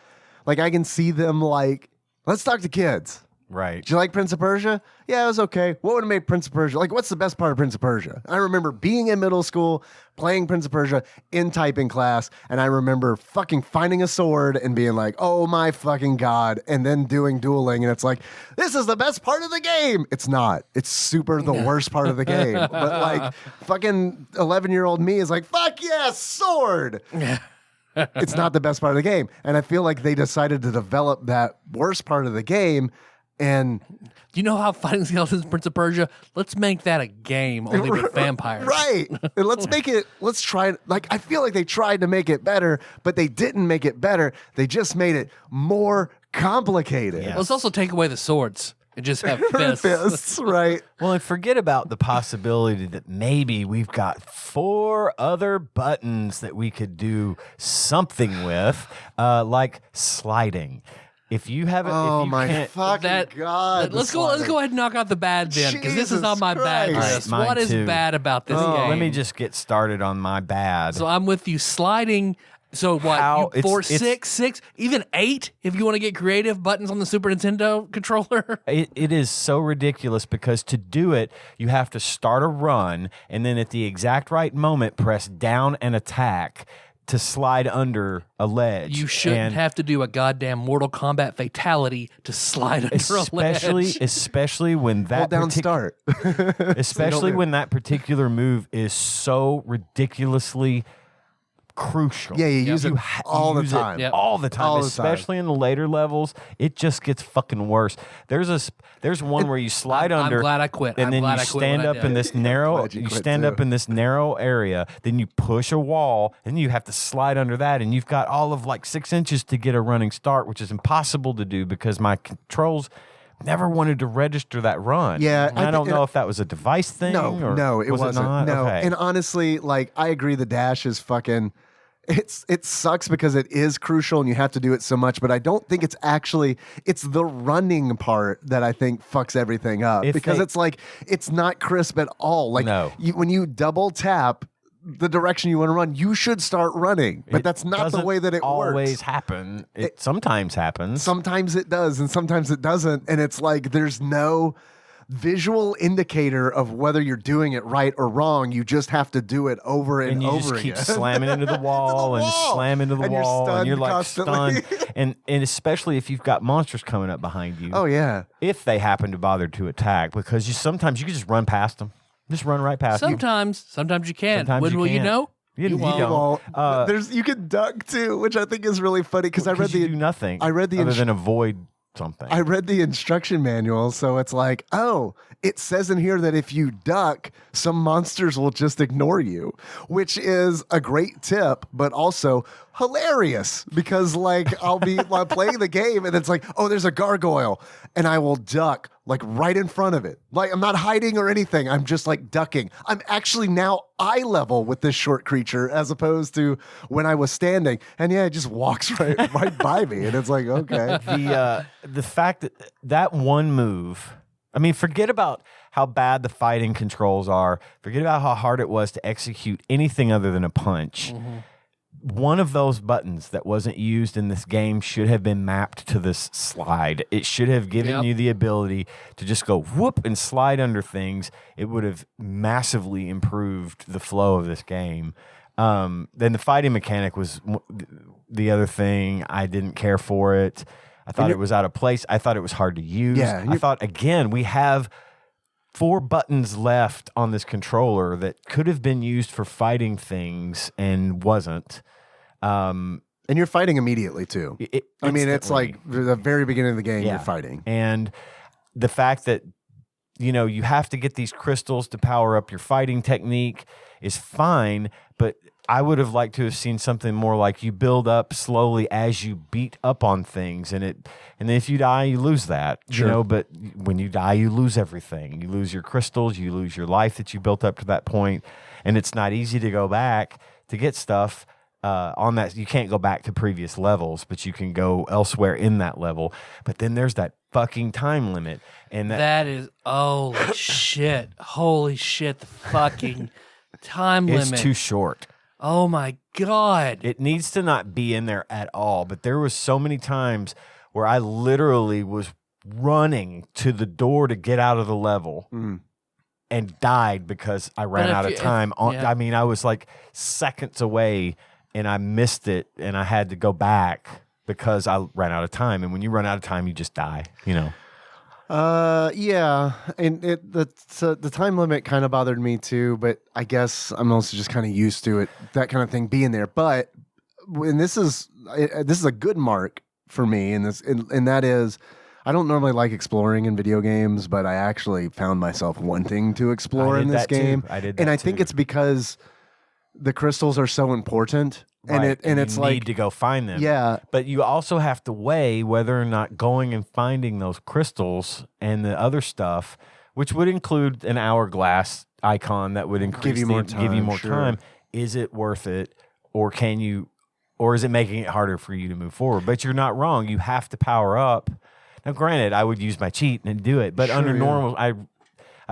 like I can see them like, let's talk to kids. Right. Did you like Prince of Persia? Yeah, it was okay. What would have made Prince of Persia? Like, what's the best part of Prince of Persia? I remember being in middle school, playing Prince of Persia in typing class, and I remember fucking finding a sword and being like, oh my fucking God, and then doing dueling, and it's like, this is the best part of the game. It's not. It's super the worst part of the game. But like, fucking 11-year-old me is like, fuck yes, sword. It's not the best part of the game. And I feel like they decided to develop that worst part of the game. And you know how fighting skeletons Prince of Persia? Let's make that a game only with vampires. Right. And let's try, like, I feel like they tried to make it better, but they didn't make it better. They just made it more complicated. Yeah. Let's also take away the swords and just have fists. Fists, right. Well, and forget about the possibility that maybe we've got 4 other buttons that we could do something with, like sliding. If you haven't, Oh if you my can't, fucking God. Let's go ahead and knock out the bad then, because this is Jesus on my bad Christ. list. Mine What is too. bad about this game? let me just get started on my bad. So I'm with you. Sliding. So what? How- You, 4, it's- 6, even 8, if you want to get creative, buttons on the Super Nintendo controller. It is so ridiculous because to do it, you have to start a run and then at the exact right moment, press down and attack to slide under a ledge. You shouldn't have to do a goddamn Mortal Kombat fatality to slide under a ledge. Especially when that Hold down start. especially when that particular move is so ridiculously crucial. Yeah, you use it all the use time. Yep. all the time, All the time. especially in the later levels. It just gets fucking worse. There's one where you slide I'm under. glad I quit. And I'm then glad you I quit stand when I up did. in this narrow. Glad you You quit stand too. up in this narrow area. Then you push a wall, and you have to slide under that, and you've got all of like 6 inches to get a running start, which is impossible to do because my controls never wanted to register that run. Yeah, And I don't know if that was a device thing. or No, it was wasn't. It not? No, Okay. and honestly, like I agree, the dash is fucking. It sucks because it is crucial and you have to do it so much, but I don't think it's actually it's the running part that I think fucks everything up because it's like it's not crisp at all. Like No. when you double tap the direction you want to run, you should start running, but that's not the doesn't way that it always works. happen. It sometimes happens. Sometimes it does, and sometimes it doesn't, and it's like there's no visual indicator of whether you're doing it right or wrong. You just have to do it over and and you over just keep again. slamming into the wall and wall. slam into the And you're wall, and stunned you're like constantly. stunned. And especially if you've got monsters coming up behind you. Oh yeah. If they happen to bother to attack, because sometimes you can just run past them, just run right past them. Sometimes you can. Sometimes When you will you can't. know? You won't. don't. Well, there's you can duck too, which I think is really funny because I read you the do nothing. I read the other ins- than avoid something. I read the instruction manual, so it's like, oh, it says in here that if you duck, some monsters will just ignore you, which is a great tip, but also hilarious because, like, I'll be while playing the game and it's like, oh, there's a gargoyle, and I will duck like right in front of it. Like, I'm not hiding or anything. I'm just like ducking. I'm actually now eye level with this short creature as opposed to when I was standing. And yeah, it just walks right by me, and it's like, okay. The fact that one move, I mean, forget about how bad the fighting controls are. Forget about how hard it was to execute anything other than a punch. Mm-hmm. One of those buttons that wasn't used in this game should have been mapped to this slide. It should have given you the ability to just go whoop and slide under things. It would have massively improved the flow of this game. Then the fighting mechanic was the other thing. I didn't care for it. I thought it was out of place. I thought it was hard to use. Yeah, I thought, again, we have 4 buttons left on this controller that could have been used for fighting things and wasn't. And you're fighting immediately too. I mean, it's instantly. like the very beginning of the game, Yeah. you're fighting. And the fact that you have to get these crystals to power up your fighting technique is fine, but I would have liked to have seen something more like you build up slowly as you beat up on things, and then if you die, you lose that. Sure. But when you die, you lose everything. You lose your crystals, you lose your life that you built up to that point, and it's not easy to go back to get stuff on that. You can't go back to previous levels, but you can go elsewhere in that level. But then there's that fucking time limit, and that is holy shit, the fucking time limit. It's too short. Oh my God. It needs to not be in there at all. But there was so many times where I literally was running to the door to get out of the level and died because I ran out of time. I mean, I was like seconds away and I missed it and I had to go back because I ran out of time. And when you run out of time, you just die, Yeah, and the time limit kind of bothered me too, but I guess I'm also just kind of used to it, that kind of thing being there. But when this is a good mark for me, and that is, I don't normally like exploring in video games, but I actually found myself wanting to explore in this game. I did that and I too. think it's because the crystals are so important. Right. And it's you like need to go find them. Yeah. But you also have to weigh whether or not going and finding those crystals and the other stuff, which would include an hourglass icon that would increase give you more time. Sure. Is it worth it, or is it making it harder for you to move forward? But you're not wrong. You have to power up. Now, granted, I would use my cheat and do it, but under normal, I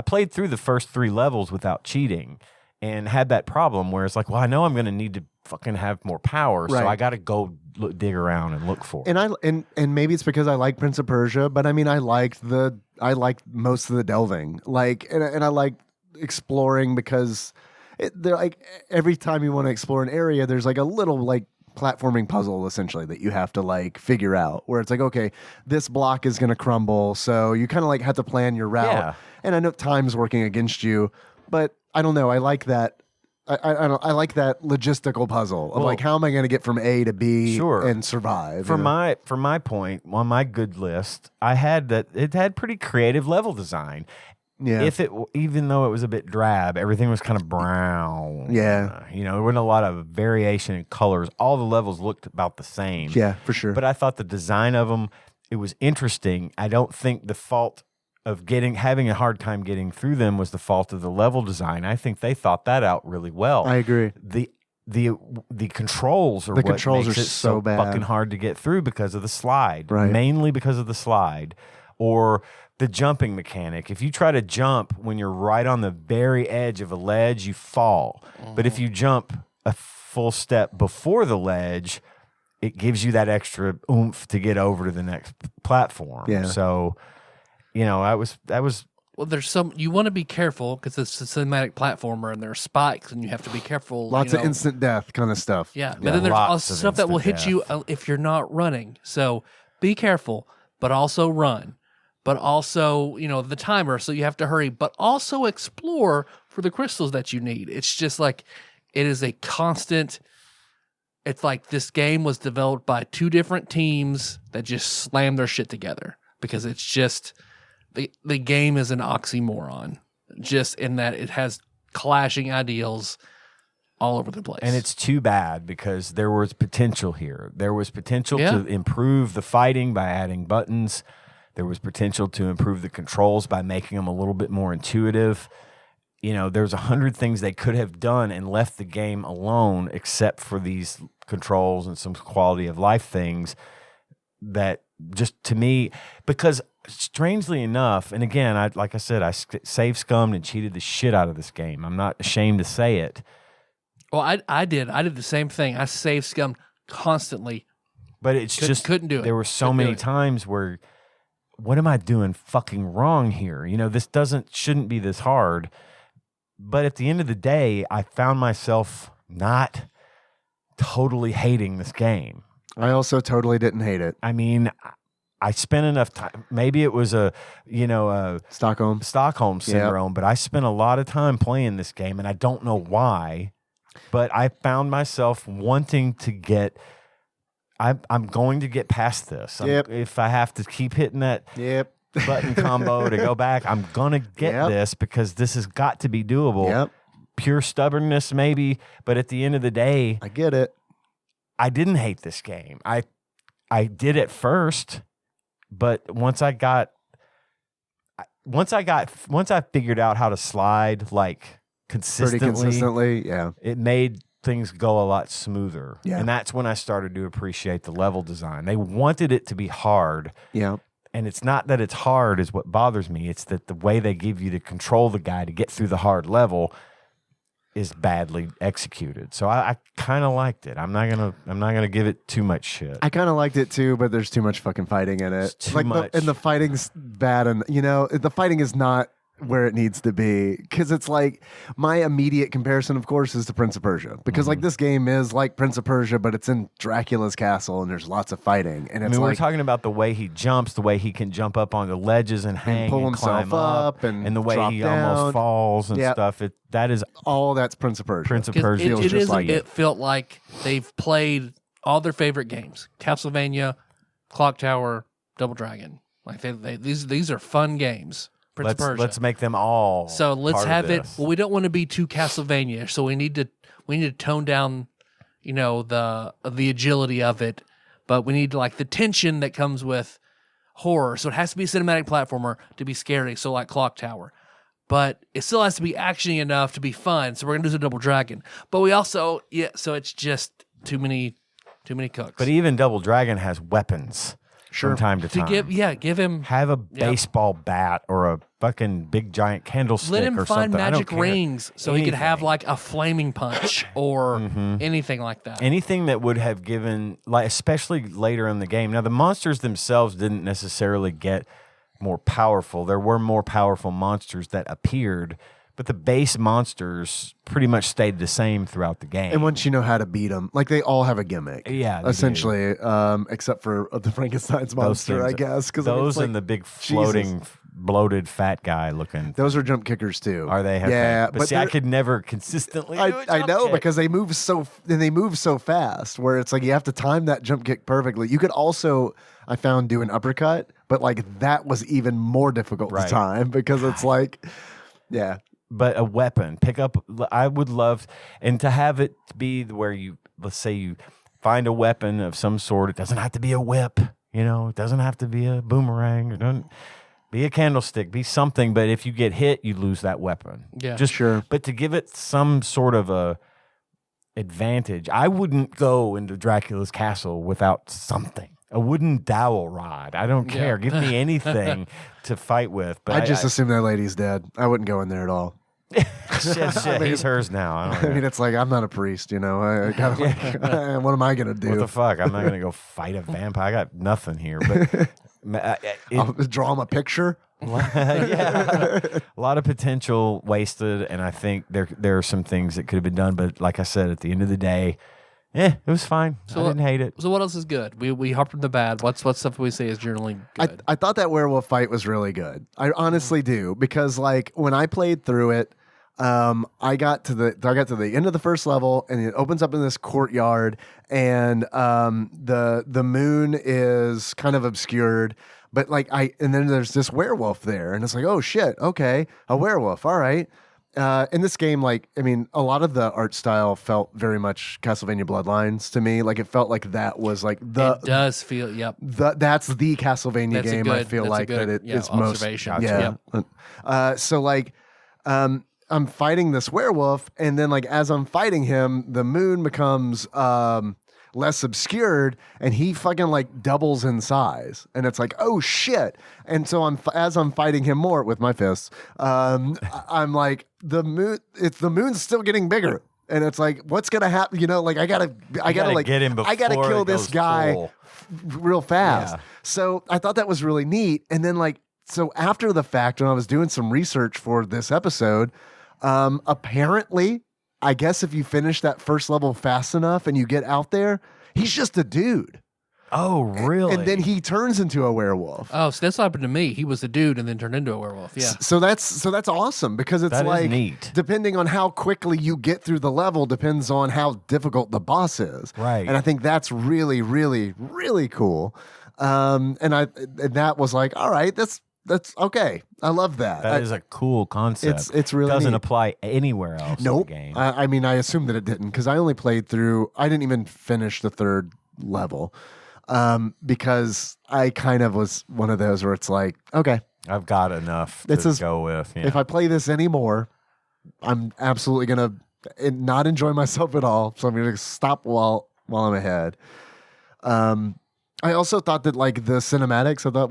played through the first 3 levels without cheating and had that problem where it's like, well, I know I'm going to need to fucking have more power, so I got to go dig around and look for it. And maybe it's because I like Prince of Persia, but I mean, I liked most of the delving, and I like exploring because they're like every time you want to explore an area, there's like a little like platforming puzzle essentially that you have to like figure out, where it's like, okay, this block is going to crumble, so you kind of like have to plan your route. Yeah. And I know time's working against you, but I don't know. I like that. I like that logistical puzzle of like, how am I going to get from A to B and survive? For my point on my good list, I had that it had pretty creative level design. Yeah. Even though it was a bit drab, everything was kind of brown. Yeah. There wasn't a lot of variation in colors. All the levels looked about the same. Yeah, for sure. But I thought the design of them, it was interesting. I don't think the fault of having a hard time getting through them was the fault of the level design. I think they thought that out really well. I agree. The controls are the what controls makes are it so bad. fucking hard to get through because of the slide. Right. Mainly because of the slide or the jumping mechanic. If you try to jump when you're right on the very edge of a ledge, you fall. But if you jump a full step before the ledge, it gives you that extra oomph to get over to the next platform. Yeah. So that was Well, there's you want to be careful because it's a cinematic platformer and there are spikes and you have to be careful. Lots of instant death kind of stuff. Yeah, but then there's lots also of stuff that will hit instant you if you're not running. So be careful, but also run. But also, the timer, so you have to hurry. But also explore for the crystals that you need. It's just like, it is a constant. It's like this game was developed by 2 different teams that just slammed their shit together because it's just. The game is an oxymoron, just in that it has clashing ideals all over the place. And it's too bad because there was potential here. There was potential to improve the fighting by adding buttons. There was potential to improve the controls by making them a little bit more intuitive. There's 100 things they could have done and left the game alone except for these controls and some quality of life things that just to me, because strangely enough, and again, like I said, I save scummed and cheated the shit out of this game. I'm not ashamed to say it. Well, I did the same thing. I save scummed constantly, but it's just couldn't do it. There were so many times where, what am I doing fucking wrong here? This shouldn't be this hard. But at the end of the day, I found myself not totally hating this game. I also totally didn't hate it. I mean, I spent enough time. Maybe it was a Stockholm syndrome, but I spent a lot of time playing this game, and I don't know why. But I found myself wanting to get. I'm going to get past this. Yep. If I have to keep hitting that. Yep. button combo to go back. I'm gonna get this because this has got to be doable. Yep. Pure stubbornness, maybe, but at the end of the day, I get it. I didn't hate this game. I did at first, but once I figured out how to slide like Pretty consistently, consistently, yeah. it made things go a lot smoother. Yeah. And that's when I started to appreciate the level design. They wanted it to be hard. Yeah. And it's not that it's hard is what bothers me. It's that the way they give you to control the guy to get through the hard level is badly executed. So I kind of liked it. I'm not gonna give it too much shit. I kind of liked it too, but there's too much fucking fighting in it. It's too much. And the fighting's bad, and the fighting is not where it needs to be, because it's like my immediate comparison, of course, is to Prince of Persia, because like this game is like Prince of Persia, but it's in Dracula's castle and there's lots of fighting, and it's we're like talking about the way he jumps, the way he can jump up on the ledges and hang pull and himself climb up, and the way drop he down. almost falls and stuff. That is all that's Prince of Persia. Prince of 'Cause Persia. it just like it felt like they've played all their favorite games: Castlevania, Clock Tower, Double Dragon. Like these are fun games. Prince of Persia. Let's make them all. So let's part of have it. this. Well, we don't want to be too Castlevania, so we need to tone down, the agility of it, but we need like the tension that comes with horror. So it has to be a cinematic platformer to be scary. So like Clock Tower, but it still has to be actiony enough to be fun. So we're gonna do the Double Dragon, but we also So it's just too many cooks. But even Double Dragon has weapons from time to time. Give him. Have a baseball bat or a fucking big giant candlestick Let him or find something. I don't magic care. rings so he could have Anything. like a flaming punch or anything like that. Anything that would have given, like, especially later in the game. Now, the monsters themselves didn't necessarily get more powerful. There were more powerful monsters that appeared, but the base monsters pretty much stayed the same throughout the game. And once you know how to beat them, like they all have a gimmick. Yeah, they essentially, except for the Frankenstein's monster, I guess. Because those and the big floating, bloated fat guy looking. Those are jump kickers too. Are they? Yeah, but see, I could never consistently. Do a I jump know kick. because they move so fast. Where it's like you have to time that jump kick perfectly. You could also, I found, do an uppercut, but like that was even more difficult to time because it's like, yeah. But a weapon, pick up. I would love, and to have it be where let's say you find a weapon of some sort. It doesn't have to be a whip, It doesn't have to be a boomerang. It doesn't be a candlestick. Be something. But if you get hit, you lose that weapon. Yeah, just sure. But to give it some sort of a advantage, I wouldn't go into Dracula's castle without something. A wooden dowel rod. I don't care. Give me anything to fight with. But I just assume that lady's dead. I wouldn't go in there at all. shit, he's hers now. I mean, it's like I'm not a priest, I gotta what am I gonna do? What the fuck? I'm not gonna go fight a vampire. I got nothing here. But I'll draw him a picture. Yeah, a lot of potential wasted, and I think there are some things that could have been done. But like I said, at the end of the day, it was fine. I didn't hate it. So what else is good? We hopped from the bad. What's stuff we say is generally good? I thought that werewolf fight was really good. I honestly do, because like when I played through it, I got to the end of the first level, and it opens up in this courtyard, and the moon is kind of obscured, but like and then there's this werewolf there, and it's like, oh shit, okay, a werewolf, all right. In this game, like, I mean, a lot of the art style felt very much Castlevania Bloodlines to me. Like, it felt like that was like it does feel, yep. That's the Castlevania game. I feel like that it's most. Yeah. So like, I'm fighting this werewolf, and then like as I'm fighting him, the moon becomes less obscured, and he fucking like doubles in size, and it's like, oh shit. And so as I'm fighting him more with my fists, I'm like, the moon's still getting bigger, and it's like, what's gonna happen? Like I gotta like get him before I gotta kill this guy full. real fast. Yeah. So I thought that was really neat. And then like, so after the fact, when I was doing some research for this episode, apparently, I guess if you finish that first level fast enough and you get out there, he's just a dude. Oh, really? And then he turns into a werewolf. Oh, so that's what happened to me. He was a dude and then turned into a werewolf. Yeah. So that's awesome, because it's That is like neat. Depending on how quickly you get through the level depends on how difficult the boss is. Right. And I think that's really, really, really cool. And that was like, all right, that's okay. I love that. That is a cool concept. It's really doesn't neat. apply anywhere else Nope. in the game. I mean, I assume that it didn't because I only played through. I didn't even finish the 3rd level because I kind of was one of those where it's like, okay, I've got enough This to is- go with. Yeah. if I play this anymore, I'm absolutely gonna not enjoy myself at all. So I'm gonna stop while I'm ahead. I also thought that like the cinematics, I thought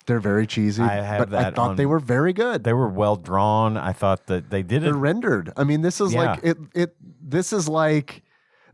they're very cheesy. I have but I that thought on- they were very good. They were well drawn. I thought that they did They're it. rendered. I mean, this is like it. This is like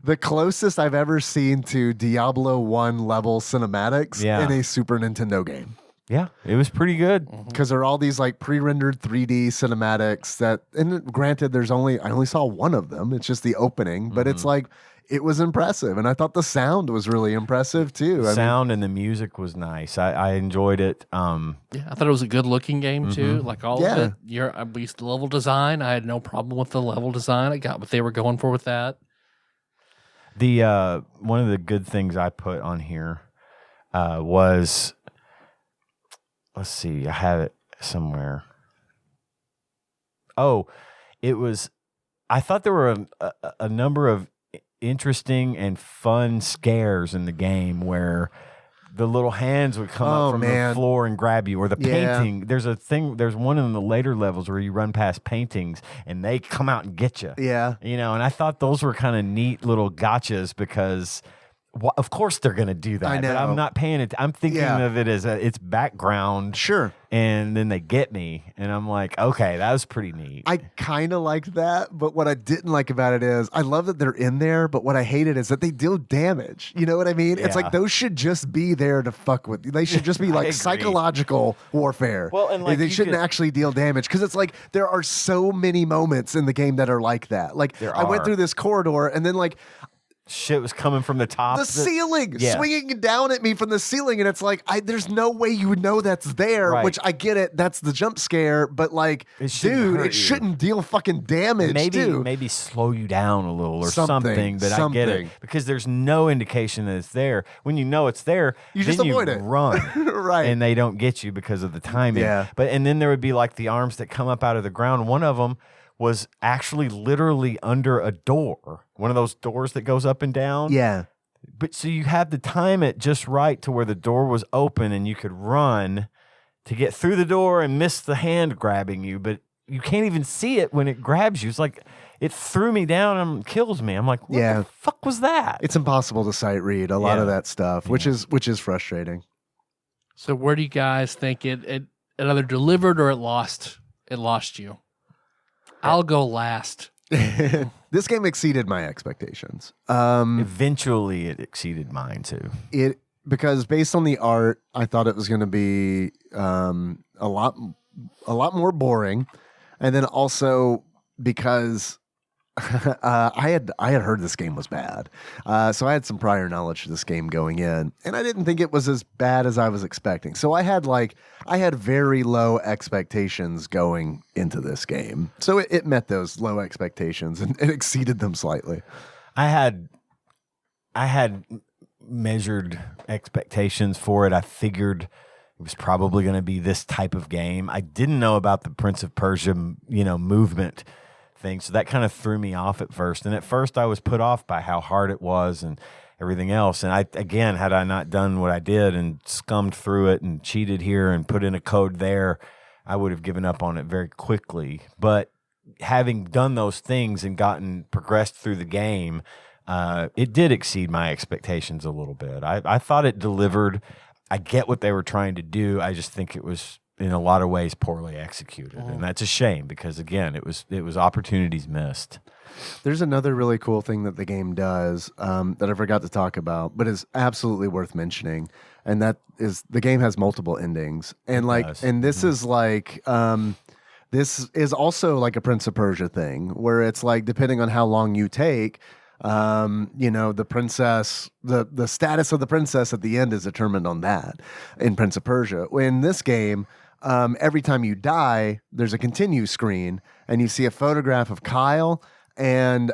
the closest I've ever seen to Diablo 1 level cinematics Yeah. in a Super Nintendo game. Yeah, it was pretty good. Because there are all these like pre-rendered 3D cinematics that, and granted, I only saw one of them. It's just the opening, but it's like it was impressive, and I thought the sound was really impressive too. The sound and the music was nice. I enjoyed it. Yeah, I thought it was a good looking game too. Like all Yeah. of it. At least the level design. I had no problem with the level design. I got what they were going for with that. The one of the good things I put on here was, let's see, I have it somewhere. Oh, it was. I thought there were a number of interesting and fun scares in the game where the little hands would come up from the floor and grab you, or the painting. There's one in the later levels where you run past paintings and they come out and get you. Yeah. You know, and I thought those were kind of neat little gotchas because, of course, they're going to do that. I know. But I'm not paying it. I'm thinking of it as its background. Sure. And then they get me, and I'm like, okay, that was pretty neat. I kind of liked that, but what I didn't like about it is I love that they're in there, but what I hated is that they deal damage. You know what I mean? It's Yeah. like those should just be there to fuck with you. They should just be I like agree. psychological warfare. Well, and, like, they you shouldn't could- actually deal damage because it's like there are so many moments in the game that are like that. Like There I went are. through this corridor and then like Shit was coming from the top. the ceiling yeah. swinging down at me from the ceiling, and it's like there's no way you would know that's there. Right. Which I get it, that's the jump scare, but like, It shouldn't dude, hurt it you. shouldn't deal fucking damage. too. Maybe slow you down a little or Something, something. But I get something. it because there's no indication that it's there. When you know it's there, You then just avoid it. run, Right. And they don't get you because of the timing. Yeah. And then there would be like the arms that come up out of the ground. One of them was actually literally under a door, one of those doors that goes up and down. Yeah. But so you had to time it just right to where the door was open and you could run to get through the door and miss the hand grabbing you, but you can't even see it when it grabs you. It's like it threw me down and kills me. I'm like, what Yeah. the fuck was that? It's impossible to sight read a lot of Yeah. that stuff, which is frustrating. So where do you guys think it either delivered or it lost you? I'll go last. This game exceeded my expectations. Eventually it exceeded mine too. Because based on the art, I thought it was going to be a lot more boring, and then also because I had heard this game was bad, so I had some prior knowledge of this game going in, and I didn't think it was as bad as I was expecting. So I had very low expectations going into this game, so it met those low expectations and it exceeded them slightly. I had measured expectations for it. I figured it was probably going to be this type of game. I didn't know about the Prince of Persia, movement thing, so that kind of threw me off at first. And at first, I was put off by how hard it was and everything else. And had I not done what I did and skimmed through it and cheated here and put in a code there, I would have given up on it very quickly. But having done those things and progressed through the game, it did exceed my expectations a little bit. I thought it delivered. I get what they were trying to do. I just think it was, in a lot of ways, poorly executed. And that's a shame because, again, it was opportunities missed. There's another really cool thing that the game does that I forgot to talk about, but is absolutely worth mentioning, and that is the game has multiple endings, and this is like this is also like a Prince of Persia thing, where it's like depending on how long you take, the princess, the status of the princess at the end is determined on that in Prince of Persia. In this game, every time you die, there's a continue screen, and you see a photograph of Kyle. and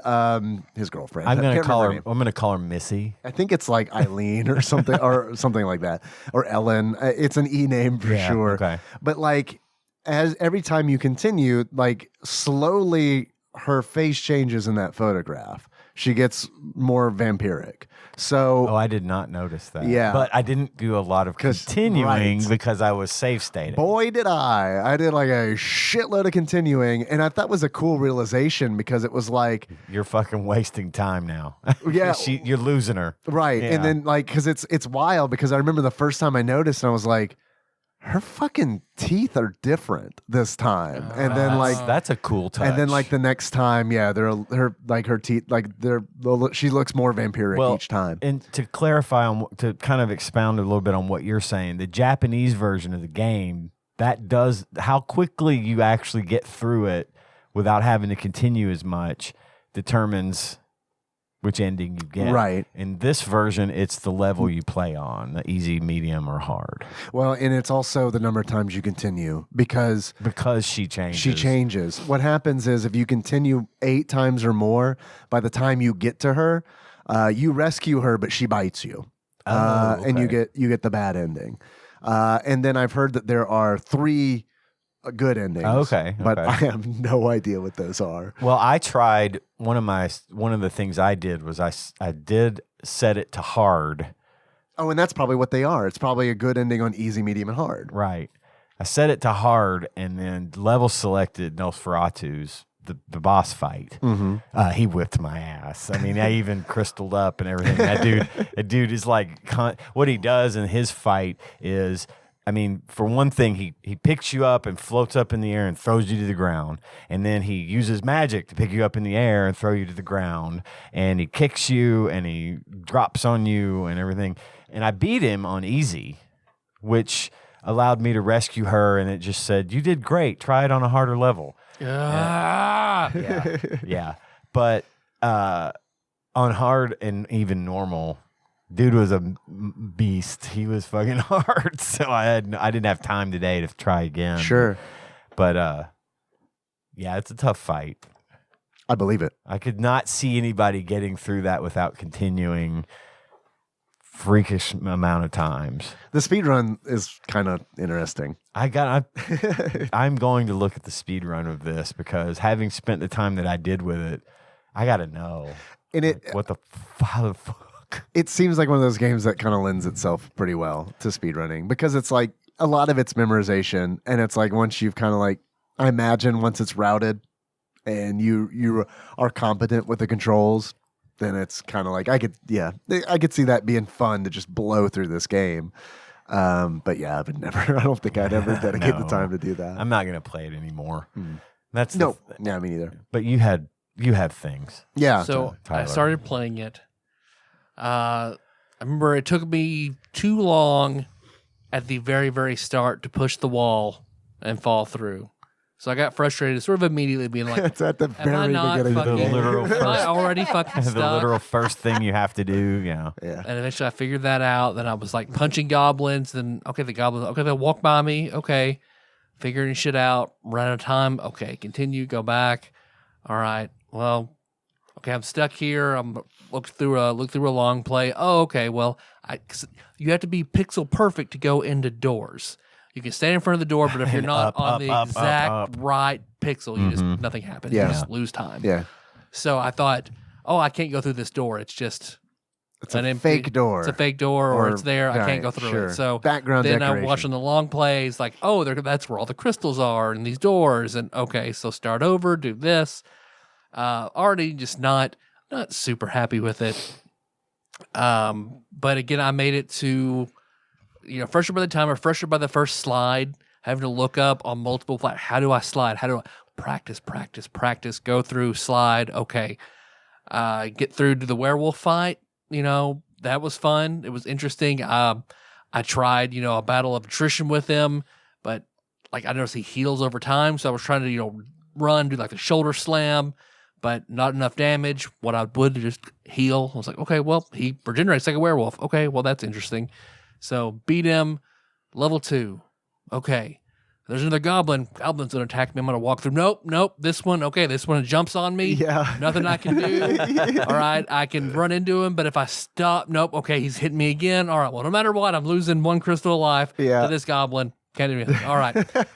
his girlfriend. I'm I gonna can't call remember her. I'm gonna call her Missy. I think it's like Eileen or something, or something like that, or Ellen. It's an E name for sure. Okay. But like, as every time you continue, like slowly, her face changes in that photograph. She gets more vampiric. So, Oh, I did not notice that. Yeah. But I didn't do a lot of 'Cause- continuing right. because I was safe stating. boy, did I did like a shitload of continuing, and I thought it was a cool realization because it was like, You're fucking wasting time now. Yeah. You're losing her. right, Yeah. and then like, because it's wild because I remember the first time I noticed, and I was like, her fucking teeth are different this time, and then like. That's a cool touch. And then, like the next time, yeah, her teeth, like she looks more vampiric each time. And to clarify to kind of expound a little bit on what you're saying, the Japanese version of the game that does how quickly you actually get through it without having to continue as much determines which ending you get. Right. In this version, it's the level you play on, the easy, medium, or hard. Well, and it's also the number of times you continue because she changes. she changes. What happens is if you continue 8 times or more, by the time you get to her, you rescue her, but she bites you, and you get the bad ending. And then I've heard that there are 3 good endings. Okay, but okay. I have no idea what those are. Well, I tried one of the things I did was I did set it to hard. Oh, and that's probably what they are. It's probably a good ending on easy, medium, and hard. Right. I set it to hard and then level selected Nosferatu's the boss fight. Mm-hmm. He whipped my ass. I mean, I even crystalled up and everything. That dude is like what he does in his fight is. I mean, for one thing, he picks you up and floats up in the air and throws you to the ground. And then he uses magic to pick you up in the air and throw you to the ground. And he kicks you and he drops on you and everything. And I beat him on easy, which allowed me to rescue her. And it just said, you did great. Try it on a harder level. Yeah. But on hard and even normal, dude was a beast. He was fucking hard. So I didn't have time today to try again. Sure. But yeah, it's a tough fight. I believe it. I could not see anybody getting through that without continuing freakish amount of times. The speed run is kind of interesting. I'm going to look at the speed run of this because having spent the time that I did with it, I got to know. And What the fuck? it seems like one of those games that kind of lends itself pretty well to speedrunning because it's like a lot of it's memorization, and it's like once you've kind of like, I imagine once it's routed and you are competent with the controls, then it's kind of like I could see that being fun to just blow through this game. But yeah, I would never. I don't think I'd ever dedicate the time to do that. I'm not going to play it anymore. That's yeah, me neither. But you have things. Yeah. So Tyler. I started playing it. I remember it took me too long at the very, very start to push the wall and fall through. So I got frustrated, sort of immediately being like, it's at the am I very not beginning of the fucking, game. literal am I first- already fucking The stuck? literal first thing you have to do, yeah. Yeah. And eventually I figured that out. Then I was like punching goblins. Then, okay, the goblins, okay, they'll walk by me. Okay. Figuring shit out. Run out of time. Okay. Continue. Go back. All right. Well, okay, I'm stuck here. I'm look through a long play. Oh, okay. Well, you have to be pixel perfect to go into doors. You can stand in front of the door, but if you're not on the exact right pixel, you just nothing happens. Yeah. You just lose time. Yeah. So I thought, oh, I can't go through this door. It's just It's an a empty, fake door. It's a fake door, or it's there. I right, can't go through sure. it. So Background then decoration. I'm watching the long plays, like, oh, that's where all the crystals are and these doors. And okay, so start over, do this. Already just not super happy with it. But again, I made it to, frustrated by the timer, frustrated by the first slide, having to look up on multiple platforms. How do I slide? How do I practice, go through, slide. Okay. Get through to the werewolf fight. That was fun. It was interesting. I tried, a battle of attrition with him, but like I noticed he heals over time. So I was trying to, run, do like the shoulder slam, but not enough damage. What I would just heal. I was like, okay, well, he regenerates like a werewolf. Okay, well, that's interesting. So beat him, level 2. Okay. there's another goblin. Goblin's gonna attack me. I'm gonna walk through. Nope. This one, okay. This one jumps on me. Yeah. Nothing I can do. All right, I can run into him, but if I stop, nope. Okay, he's hitting me again. All right. Well, no matter what, I'm losing 1 crystal of life to this goblin. Can't do anything. All right.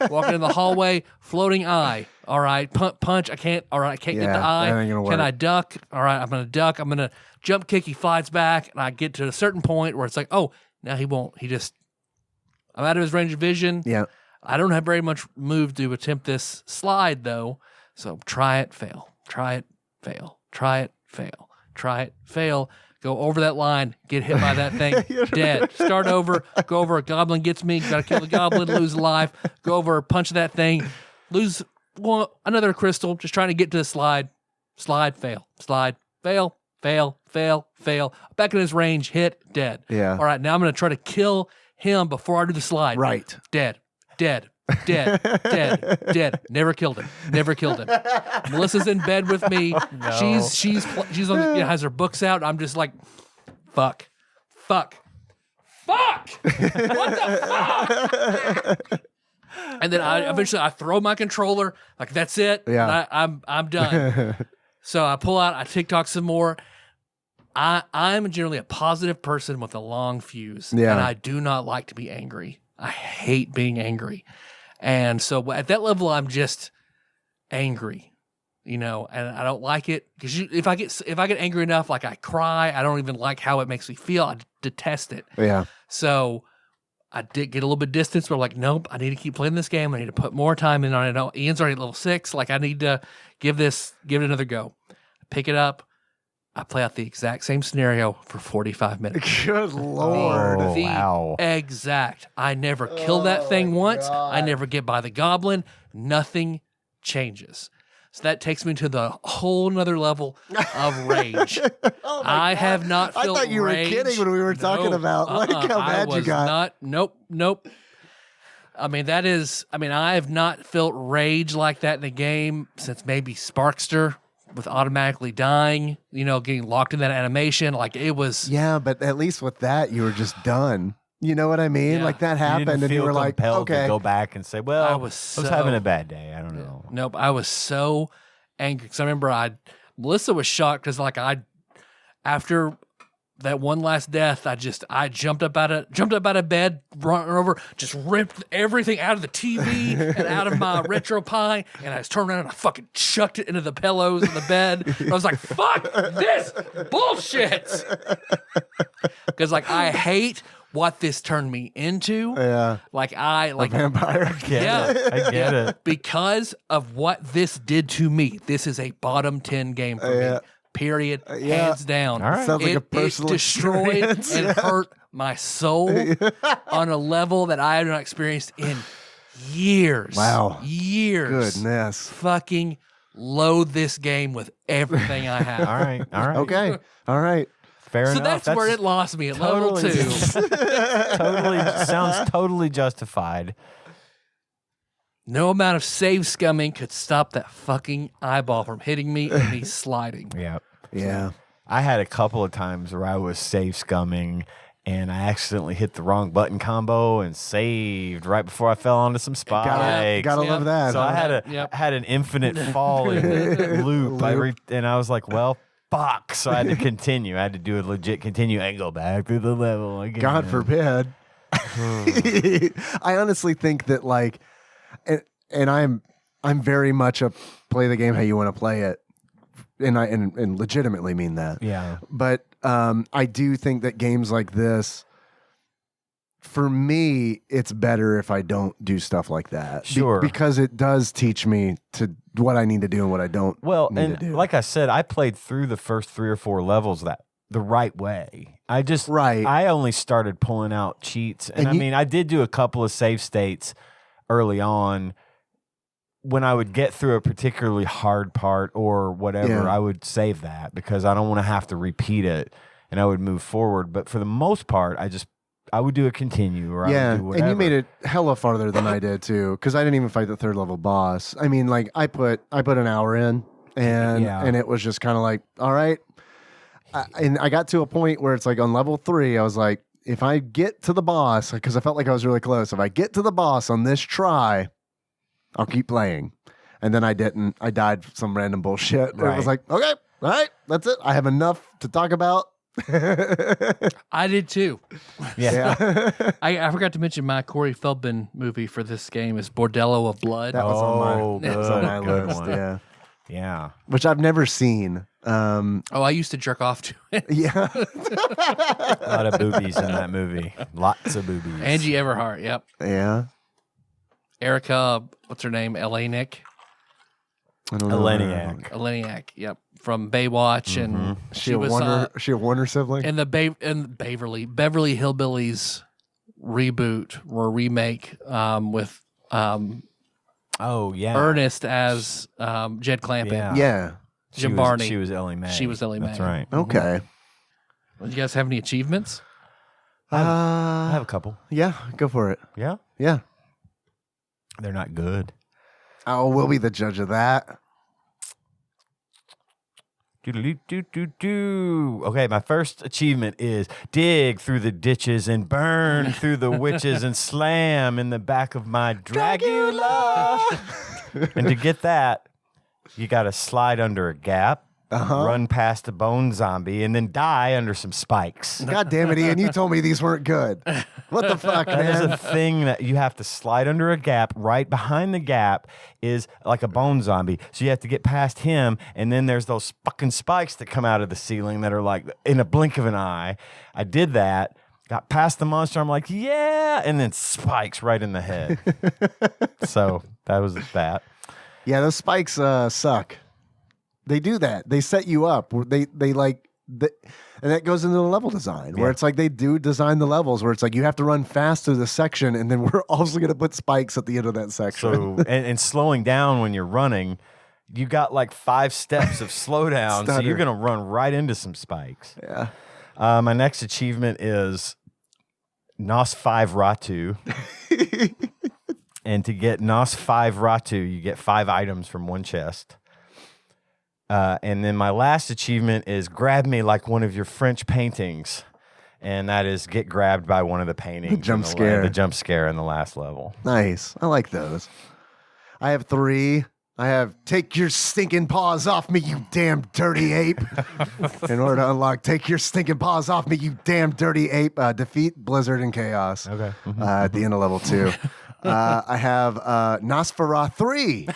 Walking in the hallway, floating eye. All right. Punch. I can't. All right. I can't get the eye. that ain't gonna work. Can I duck? All right. I'm gonna duck. I'm gonna jump kick. He flies back, and I get to a certain point where it's like, oh, now he won't. I'm out of his range of vision. Yeah. I don't have very much move to attempt this slide though. So try it, fail. Try it, fail. Try it, fail. Try it, fail. Go over that line, get hit by that thing, dead. Start over, go over, a goblin gets me, gotta kill the goblin, lose a life, go over, punch that thing, lose another crystal, just trying to get to the slide, fail, slide, fail, fail, fail, fail. Back in his range, hit, dead. Yeah. All right, now I'm gonna try to kill him before I do the slide. Right. Dead. Never killed him. Melissa's in bed with me. No. She's on has her books out. I'm just like, fuck. What the fuck? And then I throw my controller. Like, that's it. Yeah. I'm done. So I pull out. I TikTok some more. I'm generally a positive person with a long fuse, and I do not like to be angry. I hate being angry. And so at that level, I'm just angry, and I don't like it because if I get angry enough, like I cry, I don't even like how it makes me feel. I detest it. Yeah. So I did get a little bit distance, but I'm like, nope, I need to keep playing this game. I need to put more time in on it. Ian's already at level 6. Like, I need to give it another go. I pick it up. I play out the exact same scenario for 45 minutes. Good Lord. Oh, wow. Exact. I never kill that thing once. I never get by the goblin. Nothing changes. So that takes me to the whole nother level of rage. I have not felt I thought you rage. were kidding when we were talking about like how bad you got. Nope. I have not felt rage like that in the game since maybe Sparkster with automatically dying, getting locked in that animation. Like, it was. Yeah, but at least with that, you were just done. You know what I mean? Yeah. Like, that happened, didn't and you feel were like, compelled okay. to go back and say, well, I was having a bad day. I don't know. Nope. I was so angry because I remember Melissa was shocked because after that one last death, I jumped up out of bed, run over, just ripped everything out of the TV and out of my RetroPie, and I just turned around and I fucking chucked it into the pillows in the bed. I was like, "Fuck this bullshit," because I hate what this turned me into. Yeah. A vampire. I get it. Because of what this did to me. This is a bottom 10 game for me. Period. Hands down. All right. Sounds like a personal it destroyed experience. and hurt my soul on a level that I have not experienced in years. Wow. Years. Goodness. Fucking loathe this game with everything I have. All right. Okay. All right. Fair So enough. that's where it lost me at level 2. Sounds totally justified. No amount of save scumming could stop that fucking eyeball from hitting me and me sliding. Yeah. Yeah. I had a couple of times where I was save scumming and I accidentally hit the wrong button combo and saved right before I fell onto some spikes. Gotta love that. So huh? I had an infinite falling loop. And I was like, well, fuck. So I had to continue. I had to do a legit continue and go back to the level again. God forbid. I honestly think that and I'm very much a play the game how you want to play it. And I legitimately mean that. Yeah. But I do think that games like this, for me, it's better if I don't do stuff like that. Sure. Because it does teach me to what I need to do and what I don't need to do. Like I said, I played through the first 3 or 4 levels the right way. I only started pulling out cheats. And I did do a couple of save states early on. When I would get through a particularly hard part or whatever, I would save that because I don't want to have to repeat it, and I would move forward. But for the most part, I would do a continue or I would do whatever. And you made it hella farther than I did too, because I didn't even fight the 3rd level boss. I mean, I put an hour in, and it was just kind of like, all right. And I got to a point where it's like on level 3, I was like, if I get to the boss, because I felt like I was really close, if I get to the boss on this try, I'll keep playing. And then I didn't. I died from some random bullshit. And it was Right. like, okay, all right, that's it. I have enough to talk about. I did too. Yeah. I forgot to mention my Corey Feldman movie for this game is Bordello of Blood. That was on my, that was on good, my good list. one. Yeah. Yeah. Which I've never seen. Oh, I used to jerk off to it. Yeah. A lot of boobies in that movie. Lots of boobies. Angie Everhart. Yep. Yeah. Erica, what's her name? Eleniak. I don't know. Eleniak. Eleniak. Yep. From Baywatch, and She she a was she a Warner sibling? in the Beverly Hillbillies reboot or remake with Oh, yeah. Ernest as Jed Clampett. Yeah. Yeah. Jim Barney. She was Ellie Mae. She was Ellie That's Mae. right. Okay. Do you guys have any achievements? I have a couple. Yeah, go for it. Yeah. Yeah. They're not good. Oh, we'll be the judge of that. Do. Okay, my first achievement is dig through the ditches and burn through the witches and slam in the back of my Dracula. And to get that, you got to slide under a gap, run past a bone zombie, and then die under some spikes. God damn it, Ian. You told me these weren't good. What the fuck, There's man? a thing that you have to slide under a gap. Right behind the gap is like a bone zombie. So you have to get past him, and then there's those fucking spikes that come out of the ceiling that are like in a blink of an eye. I did that, got past the monster. I'm like, yeah, and then spikes right in the head. So that was that. Yeah, those spikes suck. They do that. They set you up. They like, and that goes into the level design where it's like they do design the levels where it's like you have to run fast through the section, and then we're also going to put spikes at the end of that section. So and slowing down when you're running, you got like 5 steps of slowdown, so Stutter. you're gonna run right into some spikes. Yeah. My next achievement is Nosferatu. And to get Nosferatu, you get 5 items from one chest. And then my last achievement is grab me like one of your French paintings. And that is get grabbed by one of the paintings. Jump in scare. The jump scare in the last level. Nice. I like those. I have 3. I have take your stinking paws off me, you damn dirty ape. In order to unlock take your stinking paws off me, you damn dirty ape. Defeat Blizzard and Chaos. Okay. At the end of level 2. I have Nosferatu 3.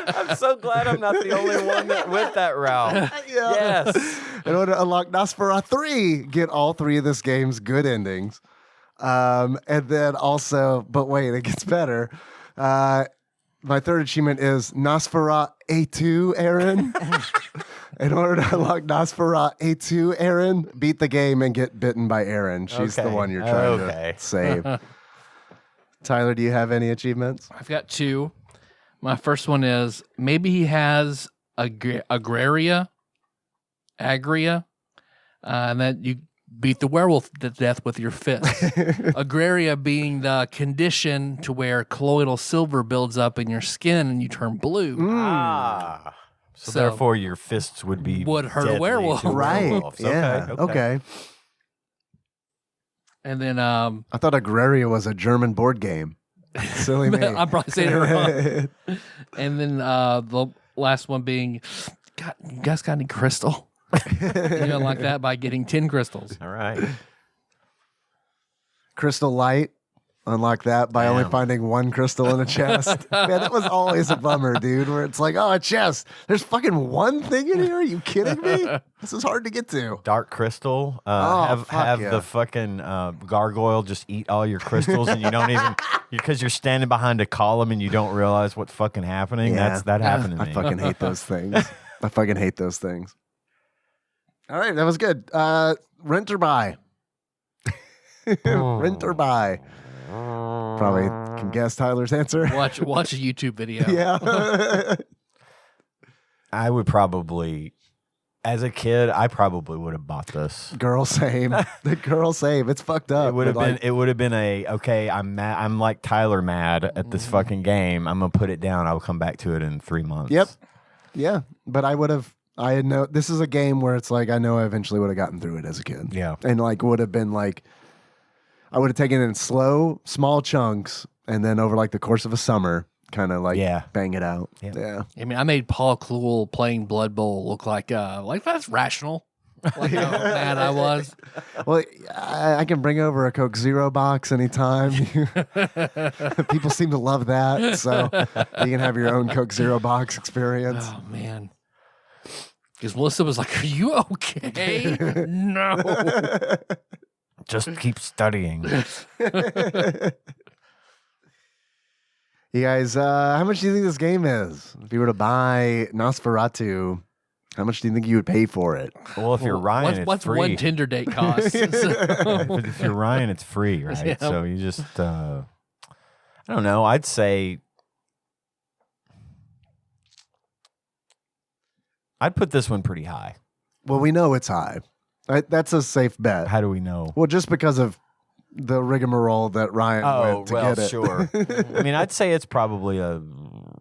I'm so glad I'm not the only one that went that route. Yes. In order to unlock Nosferatu 3, get all 3 of this game's good endings. And then also, but wait, it gets better. My third achievement is Nosferatu A2, Aaron. In order to unlock Nosferatu A2, Aaron, beat the game and get bitten by Aaron. She's the Okay. one you're trying Okay. to save. Tyler, do you have any achievements? I've got 2. My first one is maybe he has agria, and that you beat the werewolf to death with your fist. Agraria being the condition to where colloidal silver builds up in your skin and you turn blue. Ah. So, So- therefore, your fists would be Would hurt a deadly werewolf. to Right. werewolves. Yeah. Okay. And then I thought Agraria was a German board game. Silly me. I'm probably saying it wrong. And then the last one being, God, you guys got any crystal? You know, like that by getting 10 crystals. All right. Crystal Light. Unlock that by only finding 1 crystal in a chest. Man, that was always a bummer, dude, where it's like, oh, a chest. There's fucking 1 thing in here? Are you kidding me? This is hard to get to. Dark crystal. fuck have yeah. the fucking gargoyle just eat all your crystals, and you don't even because you're standing behind a column and you don't realize what's fucking happening. Yeah. That happened to I me. fucking hate those things. I fucking hate those things. All right, that was good. Rent or buy? Rent or buy? Probably can guess Tyler's answer. Watch a YouTube video. Yeah. I would probably, as a kid, I probably would have bought this. Girl same. The girl same. It's fucked up. It would have but, been. like, It would have been a okay. I'm mad. I'm like Tyler mad at this fucking game. I'm gonna put it down. I'll come back to it in 3 months. Yep. Yeah, but I would have. I had no. This is a game where it's like I know I eventually would have gotten through it as a kid. Yeah. and like would have been like, I would have taken it in slow, small chunks and then over like the course of a summer, kind of like bang it out. Yeah. Yeah. I mean, I made Paul Kluel playing Blood Bowl look like that's rational. Like how mad I was. Well, I can bring over a Coke Zero box anytime. People seem to love that, so you can have your own Coke Zero box experience. Oh man. Because Melissa was like, "Are you okay?" No. Just keep studying. You guys, how much do you think this game is? If you were to buy Nosferatu, how much do you think you would pay for it? Well, if you're Ryan, what's it's free. one Tinder date cost? If you're Ryan, it's free, right? Yeah. So you just, I don't know. I'd say, I'd put this one pretty high. Well, we know it's high. That's a safe bet. How do we know? Well, just because of the rigmarole that Ryan went to get it. Sure. I mean, I'd say it's probably $115.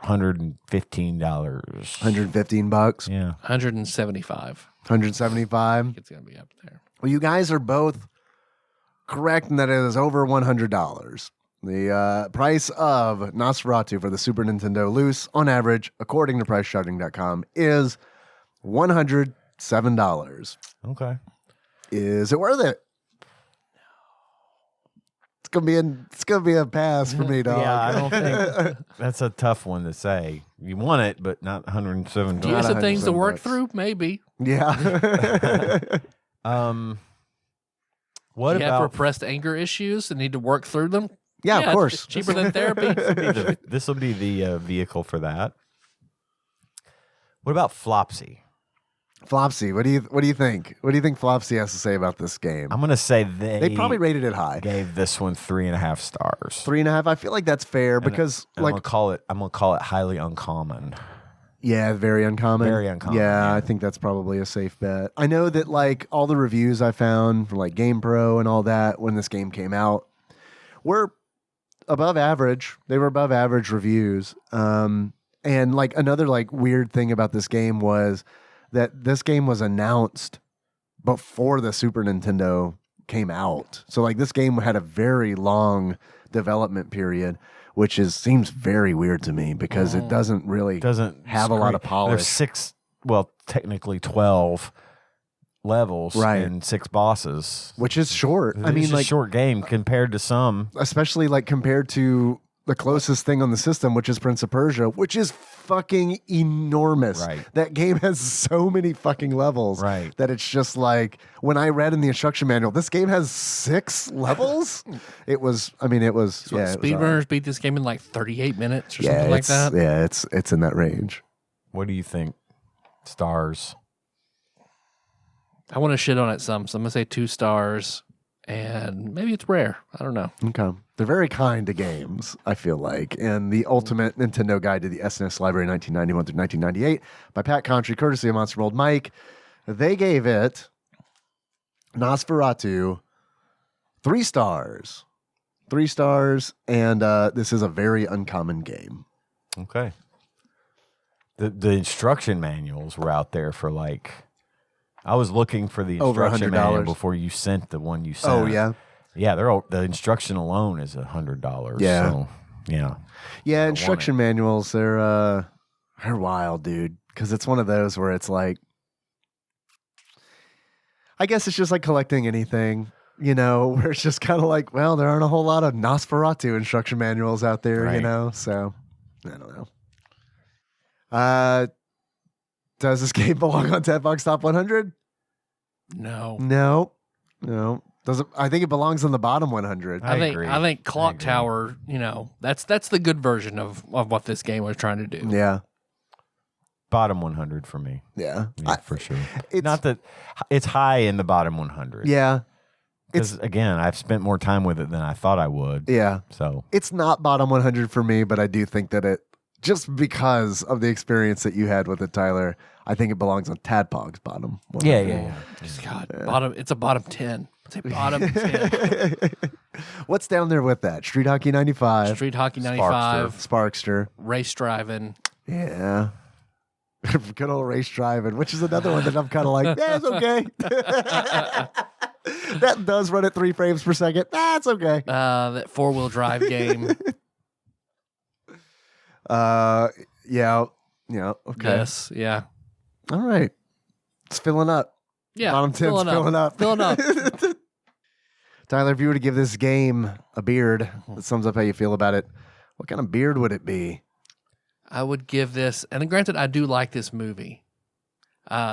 $115. Yeah. 175. 175. It's gonna be up there. Well, you guys are both correct in that it is over $100. The price of Nosferatu for the Super Nintendo loose, on average, according to PriceCharting.com, is $107. Okay. Is it worth it? It's gonna be a pass for me, dog. Yeah, I don't think that's a tough one to say. You want it, but not $107. Do you have some things to work $107. through? Maybe. Yeah. What Do you have about repressed anger issues and need to work through them? Yeah, of it's course. cheaper than therapy. this will be the vehicle for that. What about Flopsy? Flopsy, what do you think? What do you think Flopsy has to say about this game? I'm gonna say they probably rated it high. Gave this one 3.5 stars. 3.5. I feel like that's fair because And like I'm gonna call it highly uncommon. yeah, very uncommon. Very uncommon, Yeah, yeah. I think that's probably a safe bet. I know that like all the reviews I found from like GamePro and all that when this game came out were above average. They were above average reviews. And like another like weird thing about this game was that this game was announced before the Super Nintendo came out. So like this game had a very long development period, which seems very weird to me because it doesn't really have a lot of polish. There's technically 12 levels and 6 bosses. Which is short. I mean, it's a like short game compared to some. especially like compared to the closest thing on the system, which is Prince of Persia, which is fucking enormous. Right. That game has so many fucking levels Right. that it's just like when I read in the instruction manual, this game has 6 levels. It was Speedrunners beat this game in like 38 minutes or yeah, something like that. Yeah, it's in that range. What do you think? Stars. I want to shit on it some, so I'm gonna say 2 stars, and maybe it's rare. I don't know. Okay. They're very kind to games, I feel like. And the Ultimate Nintendo Guide to the SNES Library 1991 through 1998 by Pat Contry, courtesy of Monster Mold Mike. They gave it Nosferatu 3 stars. 3 stars, and this is a very uncommon game. Okay. The instruction manuals were out there for like, I was looking for the Over instruction manual $100. before you sent the one you sent. Oh, yeah? Yeah, the instruction alone is $100. Yeah. So, yeah. Yeah, instruction manuals, they're wild, dude. Because it's one of those where it's like, I guess it's just like collecting anything, you know, where it's just kind of like, well, there aren't a whole lot of Nosferatu instruction manuals out there, you Right. know? So, I don't know. Does this game belong on TADPOG's Top 100? No. No. Does it? I think it belongs on the bottom 100. I think agree. I think Clock agree. Tower, that's the good version of what this game was trying to do. Yeah. Bottom 100 for me. Yeah. Yeah, for sure. It's Not that it's high in the bottom 100. Yeah. Because again, I've spent more time with it than I thought I would. Yeah. So It's not bottom 100 for me, but I do think that it, just because of the experience that you had with it, Tyler, I think it belongs on Tadpog's bottom 100. yeah. Just God, it's a bottom 10. It's a bottom 10. What's down there with that? Street Hockey 95. Street Hockey 95, Sparkster. race driving. Yeah. Good old race driving, which is another one that I'm kind of like, yeah, it's okay. That does run at 3 frames per second. That's okay. That 4-wheel drive game. Yeah. Okay. Yes. Yeah. All right. It's filling up. Yeah. Bottom 10's filling up. Filling up. Tyler, if you were to give this game a beard that sums up how you feel about it, what kind of beard would it be? I would give this, and granted, I do like this movie.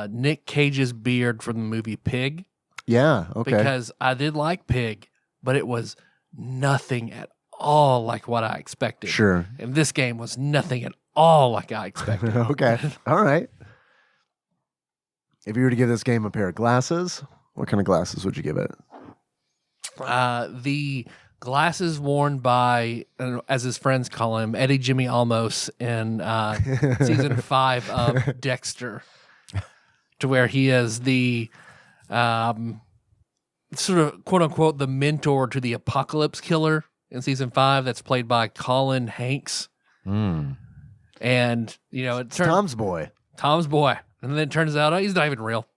Nick Cage's beard from the movie Pig. Yeah, okay. Because I did like Pig, but it was nothing at all like what I expected. Sure. And this game was nothing at all like I expected. Okay. All right. If you were to give this game a pair of glasses, what kind of glasses would you give it? The glasses worn by, as his friends call him, Eddie Jimmy Olmos in season 5 of Dexter, to where he is the sort of quote unquote the mentor to the apocalypse killer in season 5. That's played by Colin Hanks. And it's Tom's boy. Tom's boy, and then it turns out he's not even real.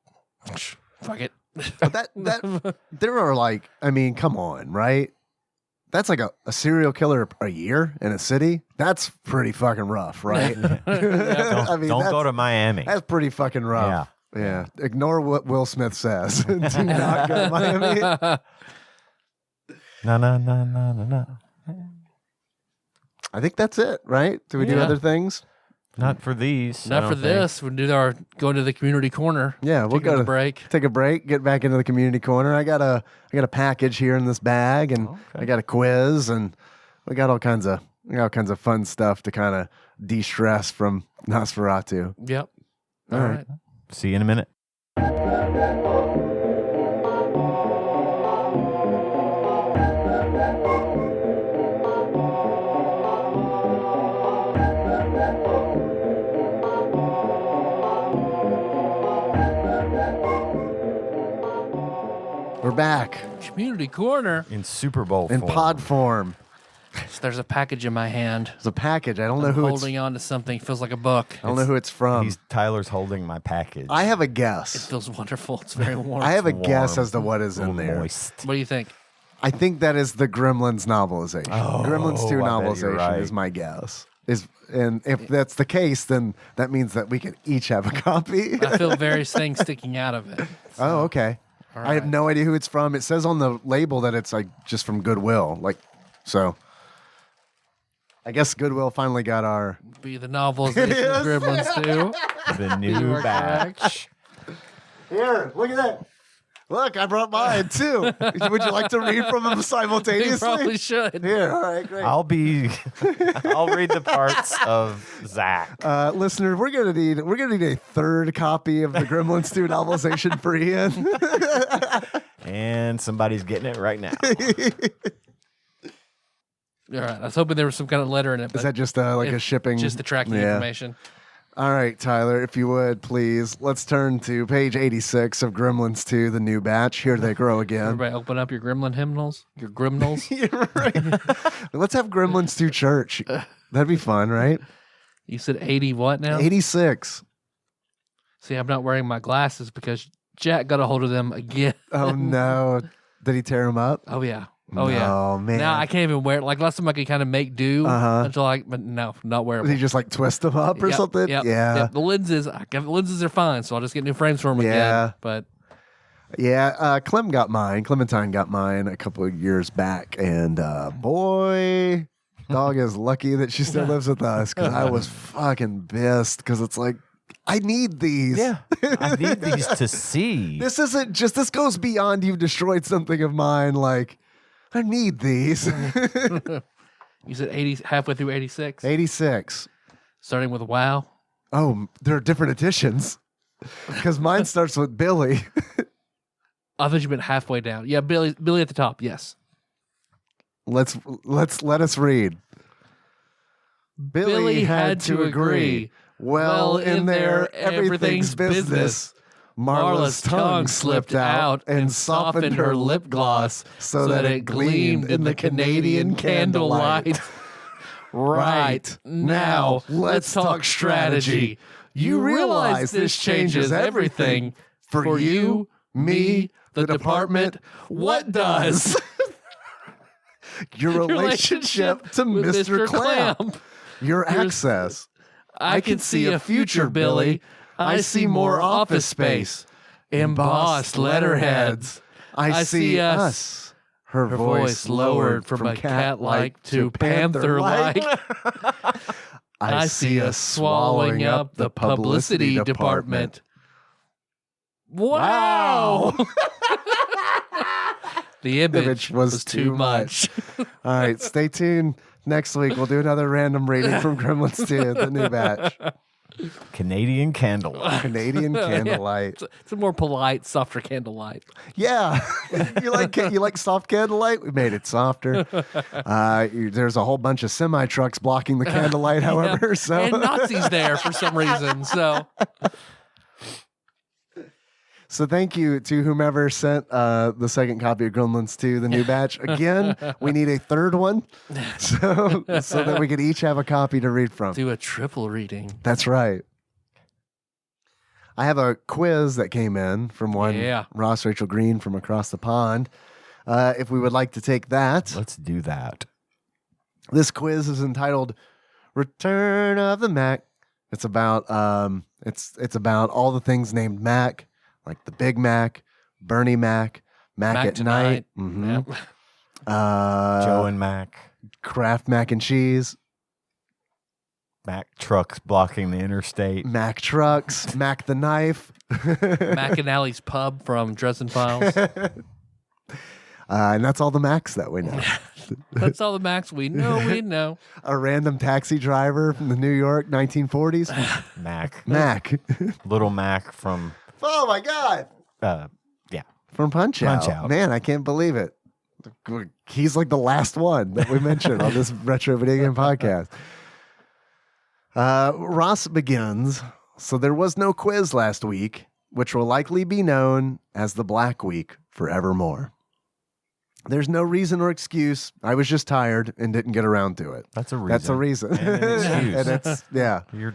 Fuck it. That there are like, I mean, come on, right? That's like a serial killer a year in a city. That's pretty fucking rough, right? Don't go to Miami. That's pretty fucking rough. Yeah. Ignore what Will Smith says. Do not go to Miami. No. I think that's it, right? Do we do other things? Not for these. Not for this. We'll do our go to the community corner. Yeah, we'll go to to break. Take a break. Get back into the community corner. I got a package here in this bag, and I got a quiz, and we got all kinds of fun stuff to kind of de-stress from Nosferatu. Yep. All right. See you in a minute. We're back Community corner. In Super Bowl in form. pod form. So there's a package in my hand. It's a package. I don't know I'm who holding on to something. Feels like a book. I don't know who it's from. Tyler's holding my package. I have a It guess. feels wonderful. It's very warm. I have a Warm. guess as to what is A in little there. moist. What do you think? I think that is the Gremlins novelization. Gremlins 2 I bet you're novelization right. is my guess. And if that's the case, then that means that we can each have a copy. I feel various things sticking out of it. Oh, okay. I have no idea who it's from. It says on the label that it's like just from Goodwill. So I guess Goodwill finally got our Be the novelization of Gremlins 2. The You new are batch. Here, look at that. Look, I brought mine too. Would you like to read from them You simultaneously? probably should. Here, all right, great. I'll read the parts of Zach. Listeners, we're gonna need a third copy of the Gremlins 2 novelization for Ian. And somebody's getting it right now. All right. I was hoping there was some kind of letter in it. Is But that just like a shipping? just the tracking Yeah. information. All right, Tyler, if you would, please, let's turn to page 86 of Gremlins 2, the new batch. Here they grow again. Everybody open up your Gremlin hymnals, your Grimnals. You're right. Let's have Gremlins 2 church. That'd be fun, right? You said 80 what now? 86. See, I'm not wearing my glasses because Jack got a hold of them again. Oh, no. Did he tear them up? Oh, yeah. Oh, yeah. Oh, man. Now I can't even wear it. Like last time I could kind of make do but no, not wearable. Did he just like twist them up or Yep, something? yep, Yeah. yep. The lenses are fine, so I'll just get new frames for them Yeah. again. But Yeah, Clementine got mine a couple of years back, and boy, dog is lucky that she still lives with us because I was fucking pissed because it's like, I need these. Yeah. I need these to see. This isn't just, this goes beyond you've destroyed something of mine. Like, I need these. you said 80, halfway through 86, 86. starting with WoW. Oh, there are different editions because mine starts with Billy. I thought you meant halfway down. Yeah, Billy at the top. Yes. Let us read. Billy had to agree. Well, in there, everything's business. Marla's tongue slipped out and softened her lip gloss so that it gleamed in the Canadian candlelight. Right. Now, let's talk strategy. You realize this changes everything for you, me, the department. What does? Your relationship to Mr. Clamp. Your access. I can see a future, Billy. I see more office space. Embossed letterheads. I see us. Her voice lowered from a cat-like to panther-like. I see us swallowing up the publicity department. Wow! The image was too much. All right, stay tuned. Next week, we'll do another random rating from Gremlins 2, the new batch. Canadian Candlelight. Canadian Candlelight. It's a more polite, softer candlelight. Yeah. you like soft candlelight? We made it softer. There's a whole bunch of semi-trucks blocking the candlelight, however. Yeah. So And Nazis there for some reason. So thank you to whomever sent the second copy of Gremlins 2, the new batch. Again, we need a third one so that we could each have a copy to read from. Do a triple reading. That's right. I have a quiz that came in from one Ross Rachel Green from across the pond. If we would like to take that. Let's do that. This quiz is entitled Return of the Mac. It's about it's about all the things named Mac. Like the Big Mac, Bernie Mac, Mac at Night, Yep. Joe and Mac, Kraft Mac and Cheese, Mac trucks blocking the interstate, Mac trucks, Mac the Knife, Mac and Allie's Pub from Dresden Files. And that's all the Macs that we know. That's all the Macs we know. A random taxi driver from the New York 1940s. Mac. Little Mac from... Oh my God. From Punch Out. Man, I can't believe it. He's like the last one that we mentioned on this retro video game podcast. Ross begins. So there was no quiz last week, which will likely be known as the Black Week forevermore. There's no reason or excuse. I was just tired and didn't get around to it. That's a reason. That's a reason. And an excuse. And it's, yeah. You're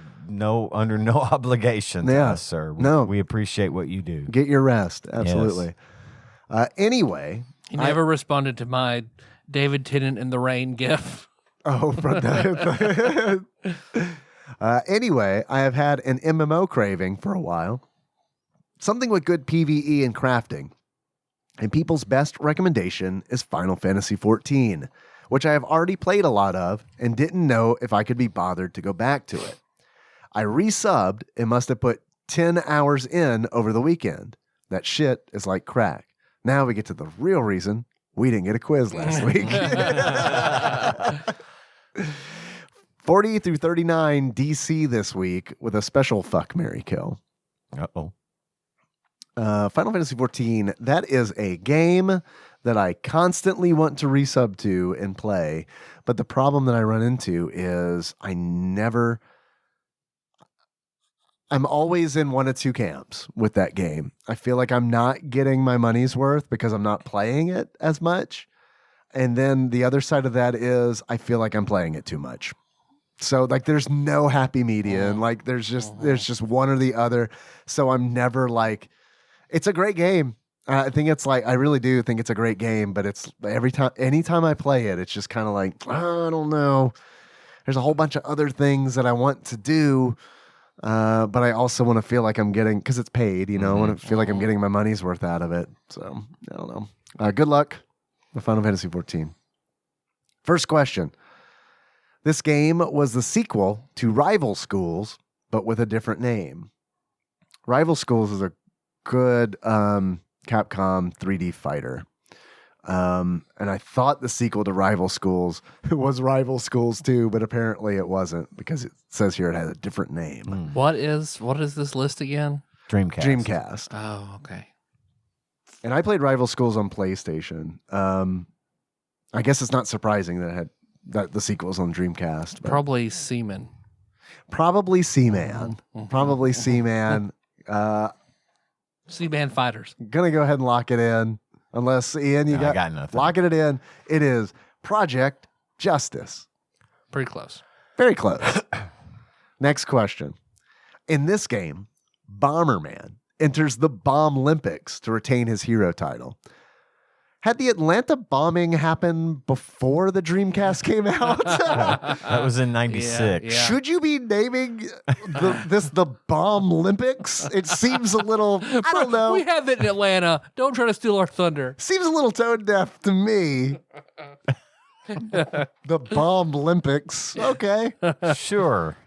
under no obligation to us, sir. No. We appreciate what you do. Get your rest. Absolutely. Yes. Anyway. He never responded to my David Tennant in the Rain gif. Oh, anyway, I have had an MMO craving for a while. Something with good PvE and crafting. And people's best recommendation is Final Fantasy XIV, which I have already played a lot of and didn't know if I could be bothered to go back to it. I resubbed and must have put 10 hours in over the weekend. That shit is like crack. Now we get to the real reason we didn't get a quiz last week. 40 through 39 DC this week with a special fuck, marry, kill. Uh-oh. Final Fantasy XIV, that is a game that I constantly want to resub to and play. But the problem that I run into is I'm always in one of two camps with that game. I feel like I'm not getting my money's worth because I'm not playing it as much. And then the other side of that is I feel like I'm playing it too much. So like there's no happy median. Like there's just one or the other. So I'm never like, it's a great game. I really do think it's a great game, but it's anytime I play it, it's just kind of like, oh, I don't know. There's a whole bunch of other things that I want to do. But I also want to feel like I'm getting, because it's paid, I want to feel like I'm getting my money's worth out of it. So I don't know. Good luck with Final Fantasy XIV. First question. This game was the sequel to Rival Schools, but with a different name. Rival Schools is a good Capcom 3D fighter. And I thought the sequel to Rival Schools was Rival Schools 2, but apparently it wasn't because it says here it had a different name. What is this list again? Dreamcast. Oh, okay. And I played Rival Schools on PlayStation. I guess it's not surprising that it had the sequels on Dreamcast. Probably Seaman. Probably Seaman. Probably Seaman. Seaman Fighters. Gonna go ahead and lock it in. Unless, Ian, I got nothing. Locking it in. It is Project Justice. Pretty close. Very close. Next question. In this game, Bomberman enters the Bomb Olympics to retain his hero title. Had the Atlanta bombing happen before the Dreamcast came out? That was in 96. Yeah. Should you be naming the Bomb Olympics? It seems a little, I don't know. We have it in Atlanta. Don't try to steal our thunder. Seems a little tone deaf to me. The Bomb Olympics. Okay. Sure.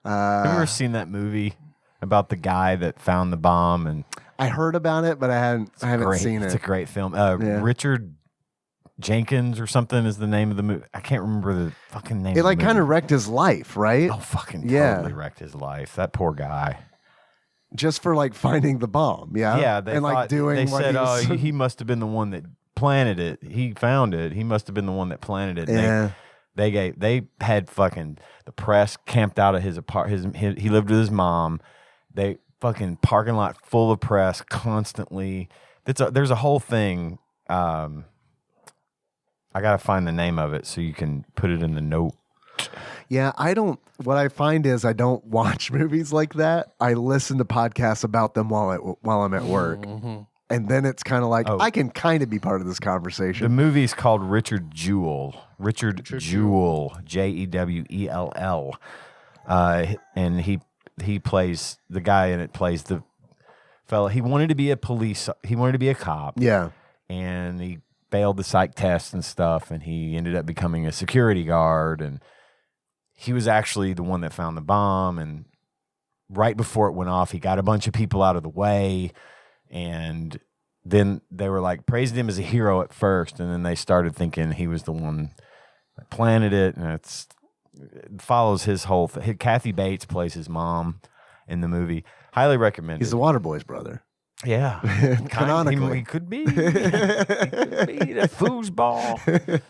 Have you ever seen that movie about the guy that found the bomb? And I heard about it, but I haven't seen It's it. a great film. Yeah. Richard Jenkins or something is the name of the movie. I can't remember the fucking name. It of the like kind movie. of wrecked his life, right? Oh, fucking Yeah. totally wrecked his life. That poor guy. Just for like finding the bomb, yeah. Yeah, they and like thought- doing They what said, he was. "Oh, he must have been the one that planted it. He found it. He must have been the one that planted it." And Yeah. They had fucking the press camped out of his apartment. He lived with his mom. They fucking parking lot full of press constantly. There's a whole thing. I gotta find the name of it so you can put it in the note. Yeah, what I find is I don't watch movies like that. I listen to podcasts about them while I'm at work. Mm-hmm. And then it's kind of like, Oh. I can kind of be part of this The movie movie's called Richard Jewell. Richard Jewell, Jewell. And he plays the guy in it. Plays the fella. He wanted to be a cop. Yeah. And he failed the psych test and stuff. And he ended up becoming a security guard. And he was actually the one that found the bomb. And right before it went off, he got a bunch of people out of the way. And then they were like praising him as a hero at first, and then they started thinking he was the one that planted it. And it follows his whole thing. Kathy Bates plays his mom in the movie. Highly recommended. He's the Waterboy's brother. Yeah, Canonically. he could be. He could be the foosball.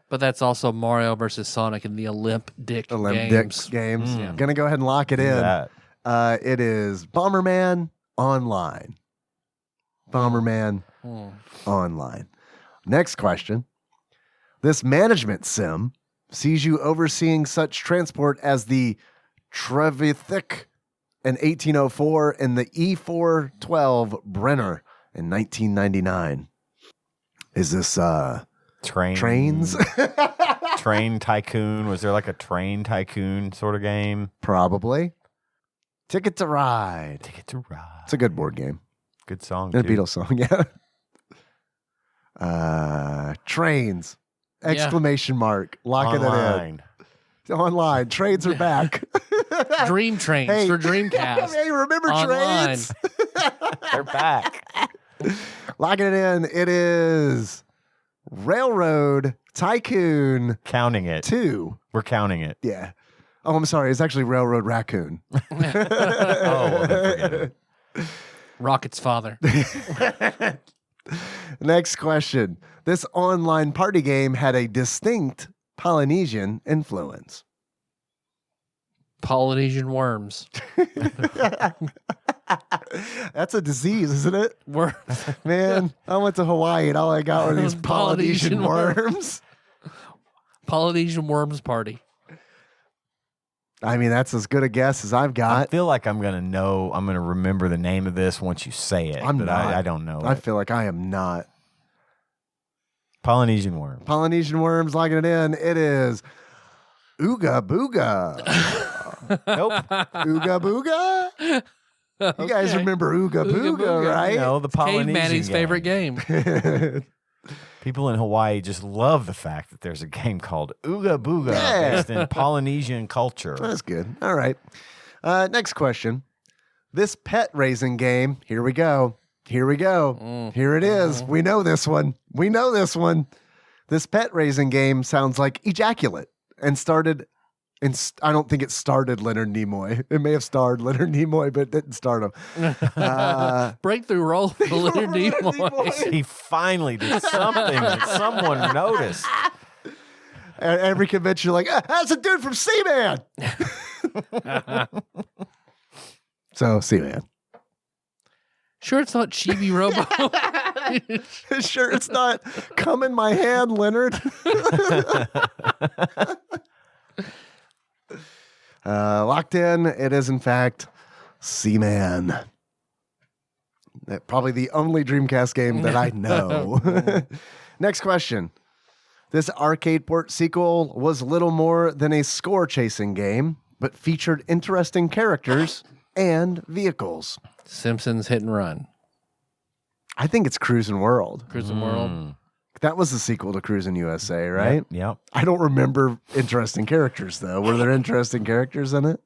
But that's also Mario versus Sonic in the Olympic Olympics games. Yeah. Gonna go ahead and lock it in. That. It is Bomberman Online. Bomberman Online. Next question. This management sim sees you overseeing such transport as the Trevithick in 1804 and the E412 Brenner in 1999. Is this trains? Train tycoon. Was there like a train tycoon sort of game? Probably. Ticket to Ride. Ticket to Ride. It's a good board game. Good song. And a too. Beatles song, yeah. Trains. Exclamation mark. Locking Online. it in. Online. Trains are back. Dream Trains Hey. for Dreamcast. Hey, remember Online. trains? They're back. Locking it in. It is Railroad Tycoon Counting it. 2. We're counting it. Yeah. Oh, I'm sorry. It's actually Railroad Raccoon. Oh, well, then forget it. Rocket's father. Next question. This online party game had a distinct Polynesian influence. Polynesian worms. That's a disease, isn't it? Worms. Man, I went to Hawaii and all I got were these Polynesian Polynesian worms. Polynesian worms party. I mean, that's as good a guess as I've I got. feel like I'm going to remember the name of this once you say it. I'm but not. I don't know. I it. feel like I am not. Polynesian worm. Polynesian worms, locking it in. It is Ooga Booga. Nope. Ooga Booga? You guys Okay. remember Ooga Booga, Booga. right? No, the Polynesian Cavemanny's game. favorite game. People in Hawaii just love the fact that there's a game called Ooga Booga Yeah. based in Polynesian culture. That's good. All right. Next question. This pet raising game, here we go. Here we go. Here it is. We know this one. We know this one. This pet raising game sounds like ejaculate and started. I don't think it started Leonard Nimoy. It may have starred Leonard Nimoy, but it didn't start him. Breakthrough role for Leonard Leonard Nimoy. Nimoy. He finally did something that someone noticed. At every convention, you're like, that's a dude from Seaman. So, Seaman. Sure, it's not Chibi Robo. Sure, it's not come in my hand, Leonard. Locked in. It is, in fact, Seaman. Probably the only Dreamcast game that I know. Next question. This arcade port sequel was little more than a score-chasing game, but featured interesting characters and vehicles. Simpsons Hit and Run. I think it's Cruisin' World. Cruising World. That was the sequel to Cruisin' USA, right? Yep. I don't remember interesting characters, though. Were there interesting characters in it?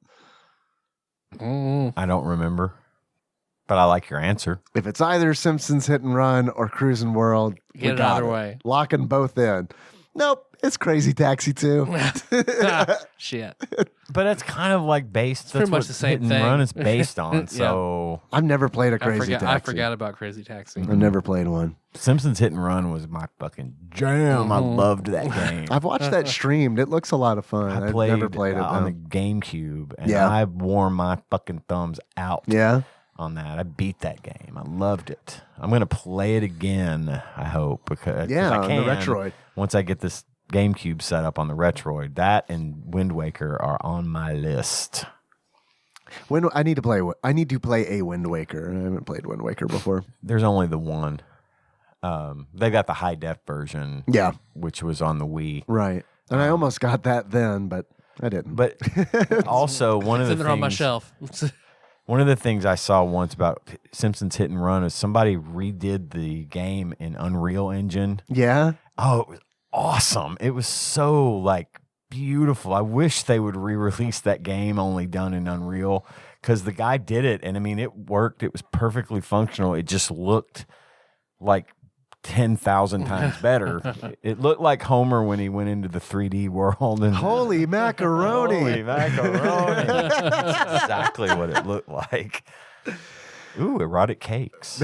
I don't remember, but I like your answer. If it's either Simpsons Hit and Run or Cruisin' World, Get we it got either it. way. Locking both in. Nope, it's Crazy Taxi 2. Shit. But it's kind of like based. That's pretty much what the same Hit and thing. Run is based on. Yeah. So I've never played a Crazy Taxi. I forgot about Crazy Taxi. I've never played one. Simpsons Hit and Run was my fucking jam. I loved that game. I've watched that streamed. It looks a lot of fun. I've never played it on though. the GameCube, and Yeah. I wore my fucking thumbs out. Yeah. On that, I beat that game. I loved it. I'm gonna play it again. I hope because Yeah, I on the can Retroid. once I get this GameCube set up on the Retroid. That and Wind Waker are on my list. I need to play a Wind Waker. I haven't played Wind Waker before. There's only the one. They got the high def version, Yeah. which was on the Wii. Right. And I almost got that then, but I didn't. But also one of It's the in there on my things, shelf. one of the things I saw once about Simpsons Hit and Run is somebody redid the game in Unreal Engine. Yeah. Oh, it was awesome. It was so like beautiful. I wish they would re-release that game only done in Unreal because the guy did it. And I mean, it worked. It was perfectly functional. It just looked like 10,000 times better. It looked like Homer when he went into the 3D world. And Holy macaroni. Holy macaroni. That's exactly what it looked like. Ooh, erotic cakes.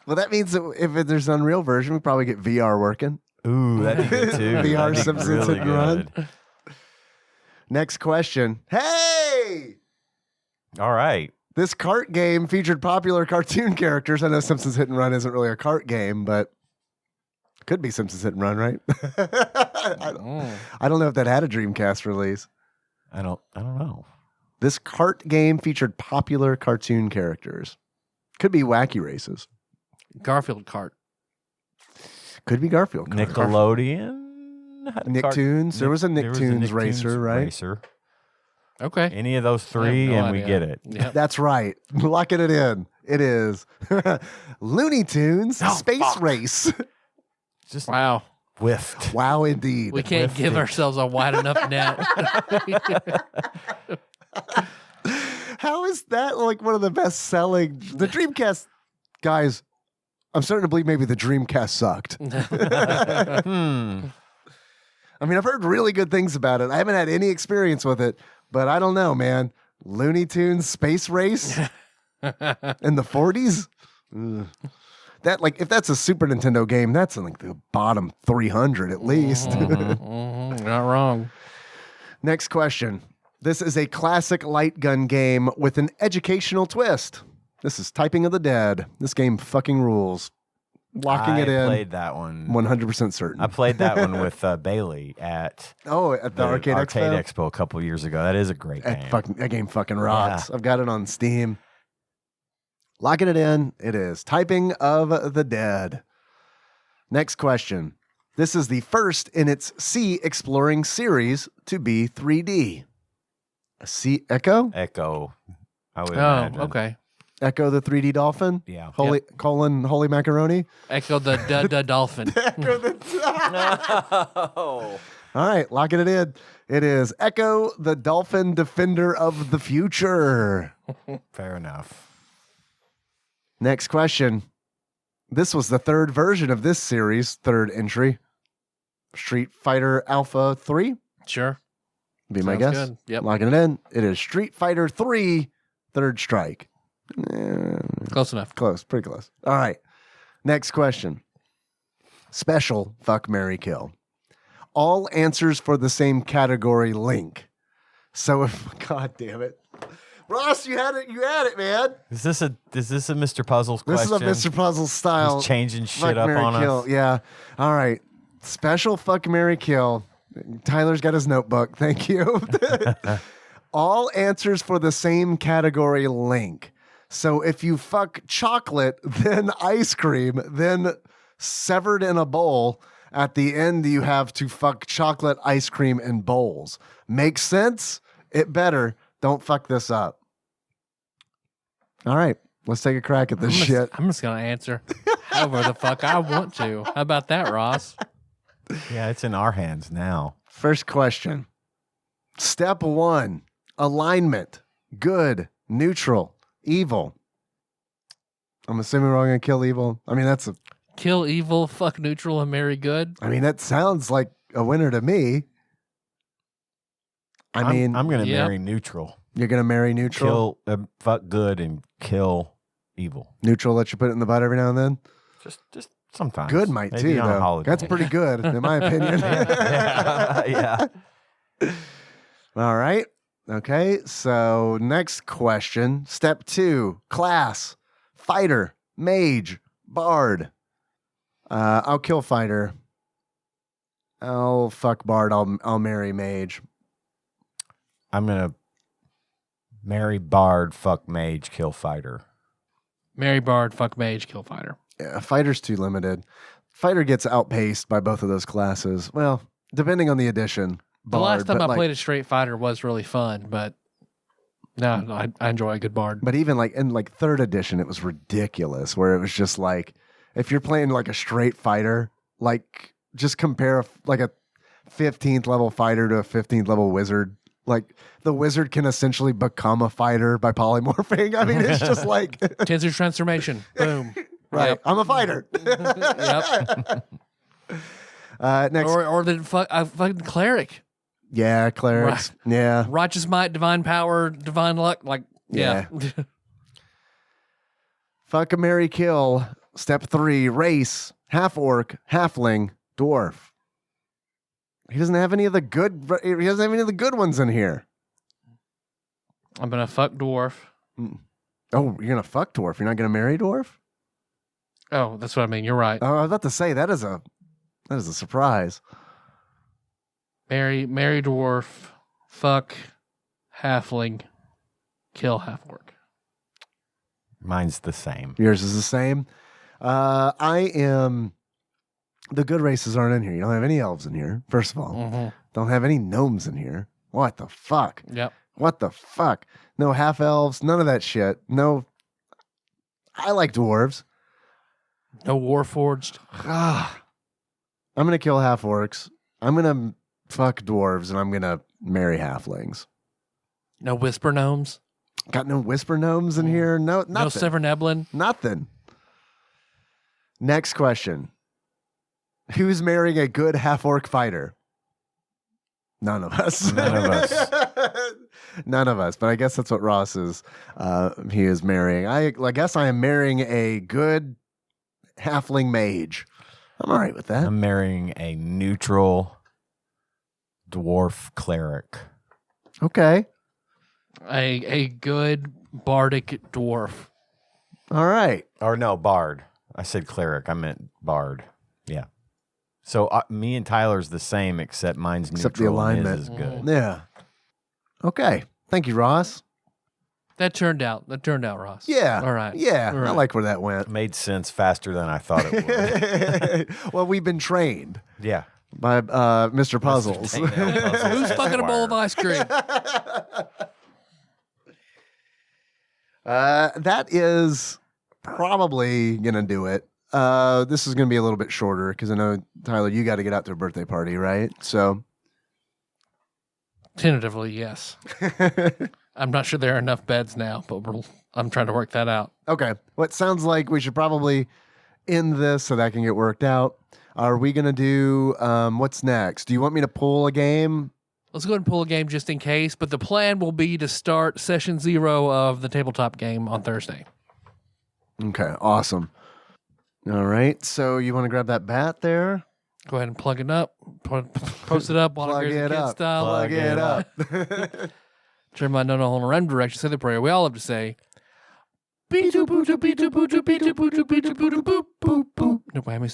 Well, that means that if there's an Unreal version, we probably get VR working. Ooh, that'd be good too. VR That'd be Simpsons Hit and Run. good. Next question. Hey! All right. This kart game featured popular cartoon characters. I know Simpsons Hit and Run isn't really a kart game, but could be Simpsons Hit and Run, right? I don't know if that had a Dreamcast release. I don't know. This kart game featured popular cartoon characters. Could be Wacky Races. Garfield Kart. Could be Garfield. Kart. Nickelodeon had a Nicktoons. There was a there was Nicktoons racer, right? Racer. Okay. Any of those three, no and we idea. get it. Yep. That's right. Locking it in. It is Looney Tunes Space Race. Just Wow. whiffed. Wow, indeed. We can't With give it. ourselves a wide enough net. How is that like one of the best selling? The Dreamcast guys, I'm starting to believe maybe the Dreamcast sucked. I mean, I've heard really good things about it. I haven't had any experience with it, but I don't know, man. Looney Tunes Space Race in the 40s? Ugh. That like if that's a Super Nintendo game, that's in like the bottom 300 at least. Not wrong. Next question. This is a classic light gun game with an educational twist. This is Typing of the Dead. This game fucking rules. Locking it I in. played that one. 100% certain. I played that one with Bailey at at the Arcade Expo? Expo a couple years ago. That is a great game. That game fucking rocks. I've got it on Steam. Locking it in. It is Typing of the Dead. Next question. This is the first in its Sea Exploring series to be 3D. A Sea Echo? Echo. I would Oh, imagine. okay. Echo the 3D dolphin? Yeah. Holy holy macaroni? Echo the dolphin. Echo the Oh. All right, locking it in. It is Echo the Dolphin Defender of the Future. Fair enough. Next question. This was the third version of this series, third entry. Street Fighter Alpha 3? Sure. Be my Sounds guess. good. Yep. Locking it in. It is Street Fighter 3 Third Strike. Close enough. Close, pretty close. All right. Next question. Special Fuck, Marry, Kill. All answers for the same category link. So if God damn it. Ross, you had it, man. Is this a Mr. Puzzles question? This is a Mr. Puzzle style. He's changing shit Fuck, up marry, on kill. us. Yeah. All right. Special Fuck, Marry, Kill. Tyler's got his notebook. Thank you. all answers for the same category link. So if you fuck chocolate, then ice cream, then severed in a bowl, at the end you have to fuck chocolate, ice cream, and bowls. Makes sense? It better. Don't fuck this up. All right, let's take a crack at this shit. I'm just going to answer however the fuck I want to. How about that, Ross? Yeah, it's in our hands now. First question. Step 1, alignment. Good, neutral, evil. I'm assuming we're all going to kill evil. I mean, Kill evil, fuck neutral, and marry good. that sounds like a winner to me. I'm going to yeah. marry neutral. You're going to marry neutral? Fuck good and kill evil. Neutral let you put it in the butt every now and then? Just sometimes. Good might Maybe too, on a though. holiday. That's pretty good, in my opinion. Yeah. All right. Okay. So next question. Step 2, class, fighter, mage, bard. I'll kill fighter. I'll fuck bard. I'll marry mage. I'm going to marry bard, fuck mage, kill fighter. Marry bard, fuck mage, kill fighter. Yeah, fighter's too limited. Fighter gets outpaced by both of those classes. Well, depending on the edition. The Bard, last time but I played a straight fighter was really fun, but no, I enjoy a good bard. But even like in like 3rd edition, it was ridiculous where it was just like, if you're playing like a straight fighter, like just compare like a 15th level fighter to a 15th level wizard. Like the wizard can essentially become a fighter by polymorphing. I mean, it's just like Tensor transformation. Boom. right. Yep. I'm a fighter. Yep. Next, Or the fucking cleric. yeah, clerics. Yeah, Righteous might, divine power, divine luck. Like, yeah. fuck a marry kill. Step 3, race, half orc, halfling, dwarf. He doesn't have any of the good. He doesn't have any of the good ones in here. I'm going to fuck dwarf. Oh, you're gonna fuck dwarf. You're not gonna marry dwarf. Oh, that's what I mean. You're right. Oh, I was about to say that is a surprise. Marry dwarf, fuck halfling, kill half orc. Mine's the same. Yours is the same. I am. The good races aren't in here. You don't have any elves in here. First of all, Mm-hmm. don't have any gnomes in here. What the fuck? Yep. What the fuck? No half elves. None of that shit. No. I like dwarves. No warforged. I'm gonna kill half orcs. I'm gonna fuck dwarves, and I'm gonna marry halflings. No whisper gnomes. Got no whisper gnomes in here. No, nothing. No Severneblin. Nothing. Next question. Who's marrying a good half orc fighter? None of us. None of us. None of us. But I guess that's what Ross is. He is marrying. I guess I am marrying a good halfling mage. I'm all right with that. I'm marrying a neutral dwarf cleric. Okay. A good bardic dwarf. All right. Or no, bard. I said cleric. I meant bard. Yeah. So me and Tyler's the same, except mine's Except the neutral and alignment. his is good. Yeah. Okay. Thank you, Ross. That turned out, Ross. Yeah. All right. Yeah. All right. I like where that went. Made sense faster than I thought it would. Well, we've been trained Yeah. by Mr. Puzzles. Who's fucking a bowl of ice cream? That is probably gonna do it. This is gonna be a little bit shorter because I know, Tyler, you got to get out to a birthday party, right? So Tentatively, yes. I'm not sure there are enough beds now, but I'm trying to work that out. okay. Well, it sounds like we should probably end this so that can get worked out. Are we gonna do what's next? Do you want me to pull a game? Let's go ahead and pull a game just in case, but the plan will be to start session 0 of the tabletop game on Thursday. Okay, awesome. All right, so you want to grab that bat there? Go ahead and plug it up. Post it up. Plug it up. Style. Plug it up. Turn my no hold around direction. Say the prayer. We all have to say. No whammies,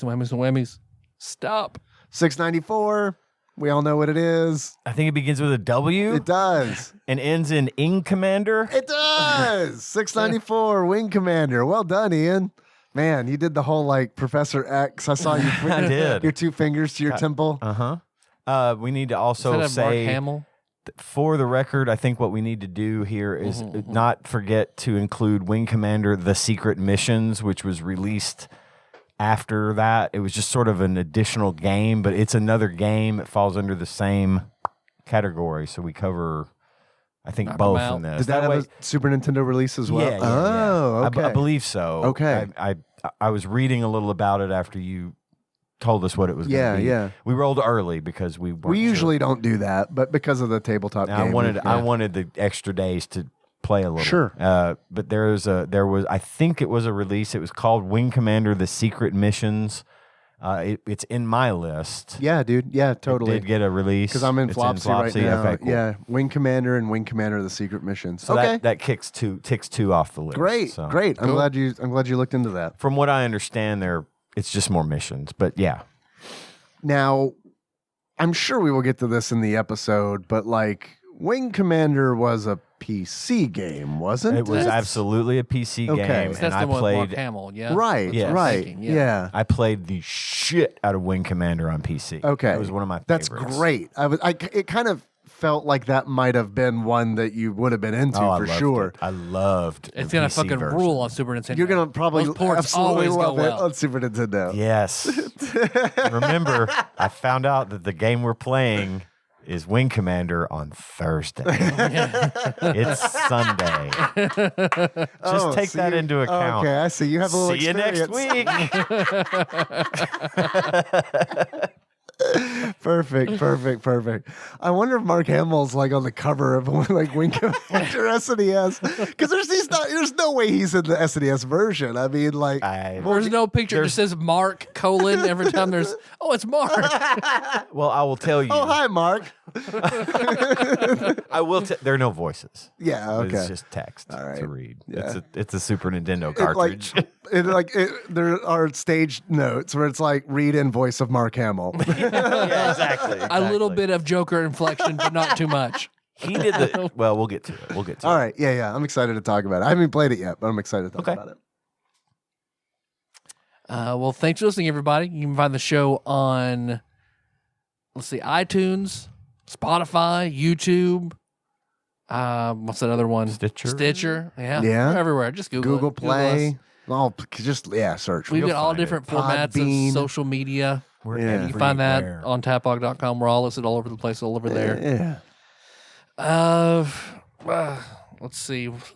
no whammies, no whammies. Stop. 694. We all know what it is. I think it begins with a W. It does. And ends in Ing Commander. It does. 694 Wing Commander. Well done, Ian. Man, you did the whole like Professor X. I saw you put I did. your 2 fingers to your temple. We need to also Is that Mark say, Hamill? for the record, I think what we need to do here is not forget to include Wing Commander: The Secret Missions, which was released after that. It was just sort of an additional game, but it's another game. It falls under the same category, so we cover, I think, Knock 'em both out. in this. Did that have way, a Super Nintendo release as well? yeah, Oh, okay. I believe so. Okay. I was reading a little about it after you told us what it was going to be. Yeah. We rolled early because we weren't We usually sure. don't do that, but because of the tabletop Now, game. I wanted the extra days to play a little. Sure. But there was I think it was a release. It was called Wing Commander: The Secret Missions. It's in my list. Yeah, dude. Yeah, totally. It did get a release Because I'm in It's Flopsy right now. Okay, cool. Yeah, Wing Commander and Wing Commander: The Secret Missions. So okay, that ticks two off the list. great, So, great. I'm Cool. glad you looked into that. From what I understand, it's just more missions. But yeah, Now, I'm sure we will get to this in the episode, but like Wing Commander was a PC game, wasn't it? it was absolutely a PC Okay. game, That's and the I one with Mark played. Hamill, yeah? Right, Yes. right. Thinking, yeah. yeah. I played the shit out of Wing Commander on PC. Okay. It was one of my That's favorites. great. It kind of felt like that might have been one that you would have been into Oh, I for loved sure. it. I loved It's the going PC to fucking version. rule on Super Nintendo. You're gonna probably Those ports absolutely always go love it well. on Super Nintendo. Yes. Remember, I found out that the game we're playing is Wing Commander on Thursday. It's Sunday. Just take that into account. Okay, I see. You have a little See you next experience. week. Perfect. I wonder if Mark Hamill's like on the cover of like Wing Commander SNES because there's no way he's in the SNES version. I mean, like There's no picture that says Mark : every time there's, it's Mark. Well, I will tell you. oh hi Mark. I will. There are no voices. Yeah, okay. It's just text All right. to read. Yeah. It's a Super Nintendo It, cartridge. there are stage notes where it's like read in voice of Mark Hamill. Yeah, exactly. A little bit of Joker inflection, but not too much. He did the. Well, we'll get to it. All right, yeah. I'm excited to talk about it. I haven't played it yet, but I'm excited to talk about it. Well, thanks for listening, everybody. You can find the show on, iTunes, Spotify, YouTube. What's that other one? Stitcher. Yeah. Yeah. We're everywhere. Just Google it. Play. Oh, just search. We've You'll got all find it. different formats Podbean. of social media. We're Yeah. You can find that everywhere. on TADPOG.com. We're all listed all over the place, all over there. Yeah. Let's see. If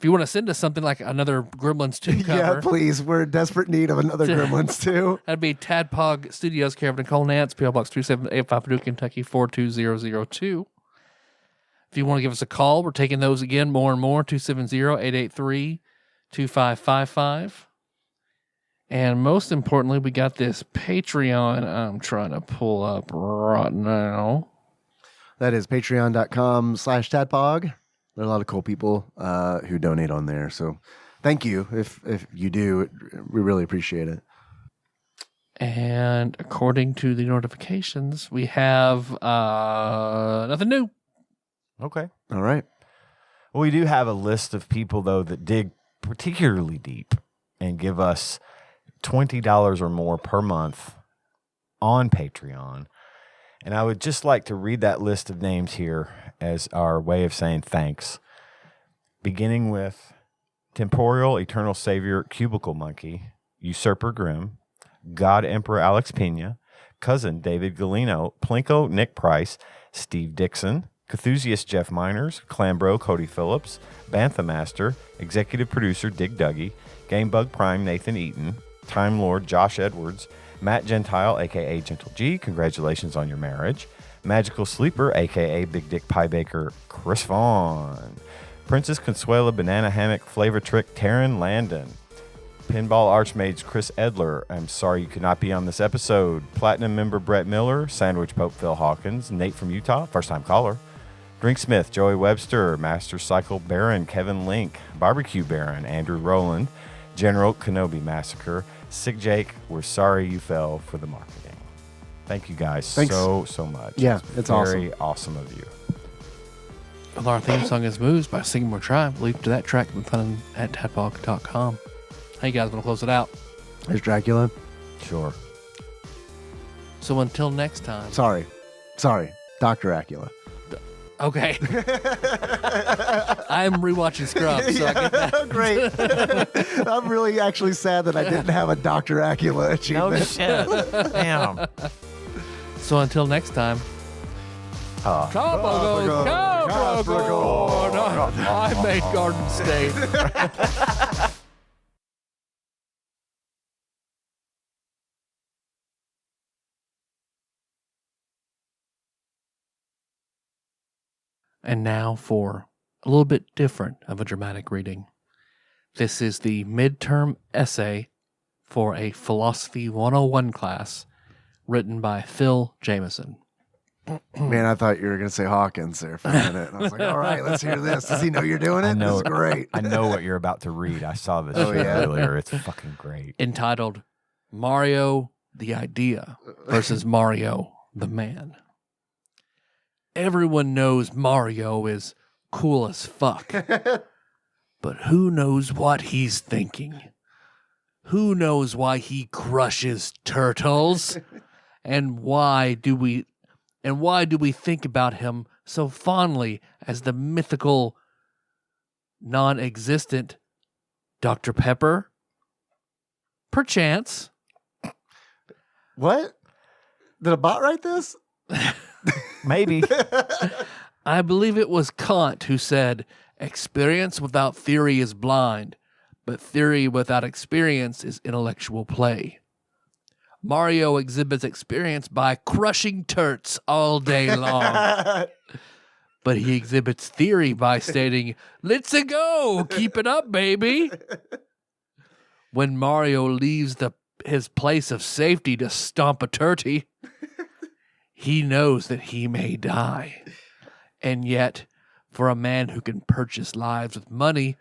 you want to send us something like another Gremlins 2 cover, Yeah, please. We're in desperate need of another Gremlins too. that'd be TADPOG Studios, care of Nicole Nance, PO Box 3785, Purdue, Kentucky 42002. If you want to give us a call, we're taking those again more and more, 270-883-2555. And most importantly, we got this Patreon I'm trying to pull up right now. That is patreon.com/tadpog. There are a lot of cool people who donate on there. So thank you. If you do, we really appreciate it. And according to the notifications, we have nothing new. Okay. All right. Well, we do have a list of people, though, that dig particularly deep and give us $20 or more per month on Patreon. And I would just like to read that list of names here as our way of saying thanks. Beginning with Temporal Eternal Savior Cubicle Monkey, Usurper Grimm, God Emperor Alex Pena, Cousin David Galino, Plinko Nick Price, Steve Dixon, Cthusiast Jeff Miners, Clambro Cody Phillips, Bantha Master, Executive Producer Dig Duggy, Gamebug Prime Nathan Eaton, Time Lord Josh Edwards, Matt Gentile, a.k.a. Gentle G, congratulations on your marriage, Magical Sleeper, a.k.a. Big Dick Pie Baker Chris Vaughn, Princess Consuela Banana Hammock Flavor Trick Taryn Landon, Pinball Archmage Chris Edler, I'm sorry you could not be on this episode, Platinum member Brett Miller, Sandwich Pope Phil Hawkins, Nate from Utah, first time caller, Drinksmith Joey Webster, Master Cycle Baron Kevin Link, Barbecue Baron Andrew Rowland, General Kenobi Massacre, Sick Jake, we're sorry you fell for the marketing. Thank you guys Thanks. so much. Yeah, it's very awesome of you. Well, our theme song is Moves by Singapore Tribe. Link to that track can be found at TADPOG.com. Hey, you guys want to close it out? There's Dracula. Sure. So until next time. Sorry, Dr. Acula. Okay. I'm rewatching Scrubs, so I get that. Great. I'm really actually sad that I didn't have a Dr. Acula achievement. No shit. Damn. So until next time. Tropical Capricorn. I made Garden State. And now for a little bit different of a dramatic reading. This is the midterm essay for a Philosophy 101 class written by Phil Jameson. Man, I thought you were going to say Hawkins there for a minute. I was like, all right, let's hear this. Does he know you're doing it? I know This is great. I know what you're about to read. I saw this shit earlier. It's fucking great. Entitled Mario the Idea versus Mario the Man. Everyone knows Mario is cool as fuck. But who knows what he's thinking? Who knows why he crushes turtles? And why do we think about him so fondly as the mythical, non-existent Dr. Pepper? Perchance. What? Did a bot write this? Maybe. I believe it was Kant who said, experience without theory is blind, but theory without experience is intellectual play. Mario exhibits experience by crushing turts all day long. But he exhibits theory by stating, let's-a go, keep it up, baby. When Mario leaves his place of safety to stomp a turkey, he knows that he may die. And yet, for a man who can purchase lives with money,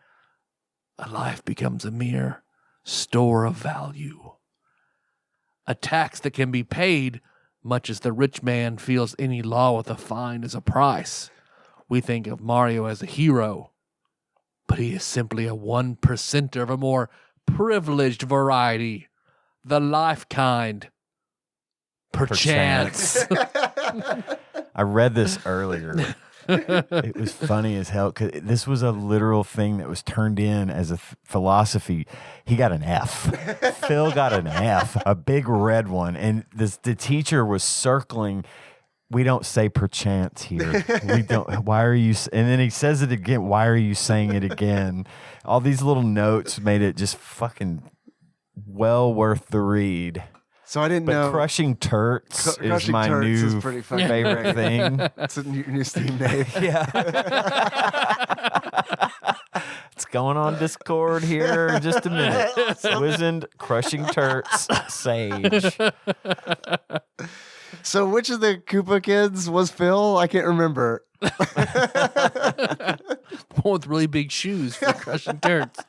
a life becomes a mere store of value. A tax that can be paid, much as the rich man feels any law with a fine is a price. We think of Mario as a hero, but he is simply a 1%er of a more privileged variety, the life kind. Perchance. I read this earlier. It was funny as hell because this was a literal thing that was turned in as a philosophy. He got an F. Phil got an F, a big red one, and the teacher was circling. We don't say perchance here. We don't. Why are you? And then he says it again. Why are you saying it again? All these little notes made it just fucking well worth the read. So I didn't But know. crushing turts is Crushing my turts new is pretty fucking favorite thing. It's a new Steam name. Yeah. It's going on Discord here in just a minute. Wizened, crushing turts, sage. So which of the Koopa kids was Phil? I can't remember. One with really big shoes for crushing turts.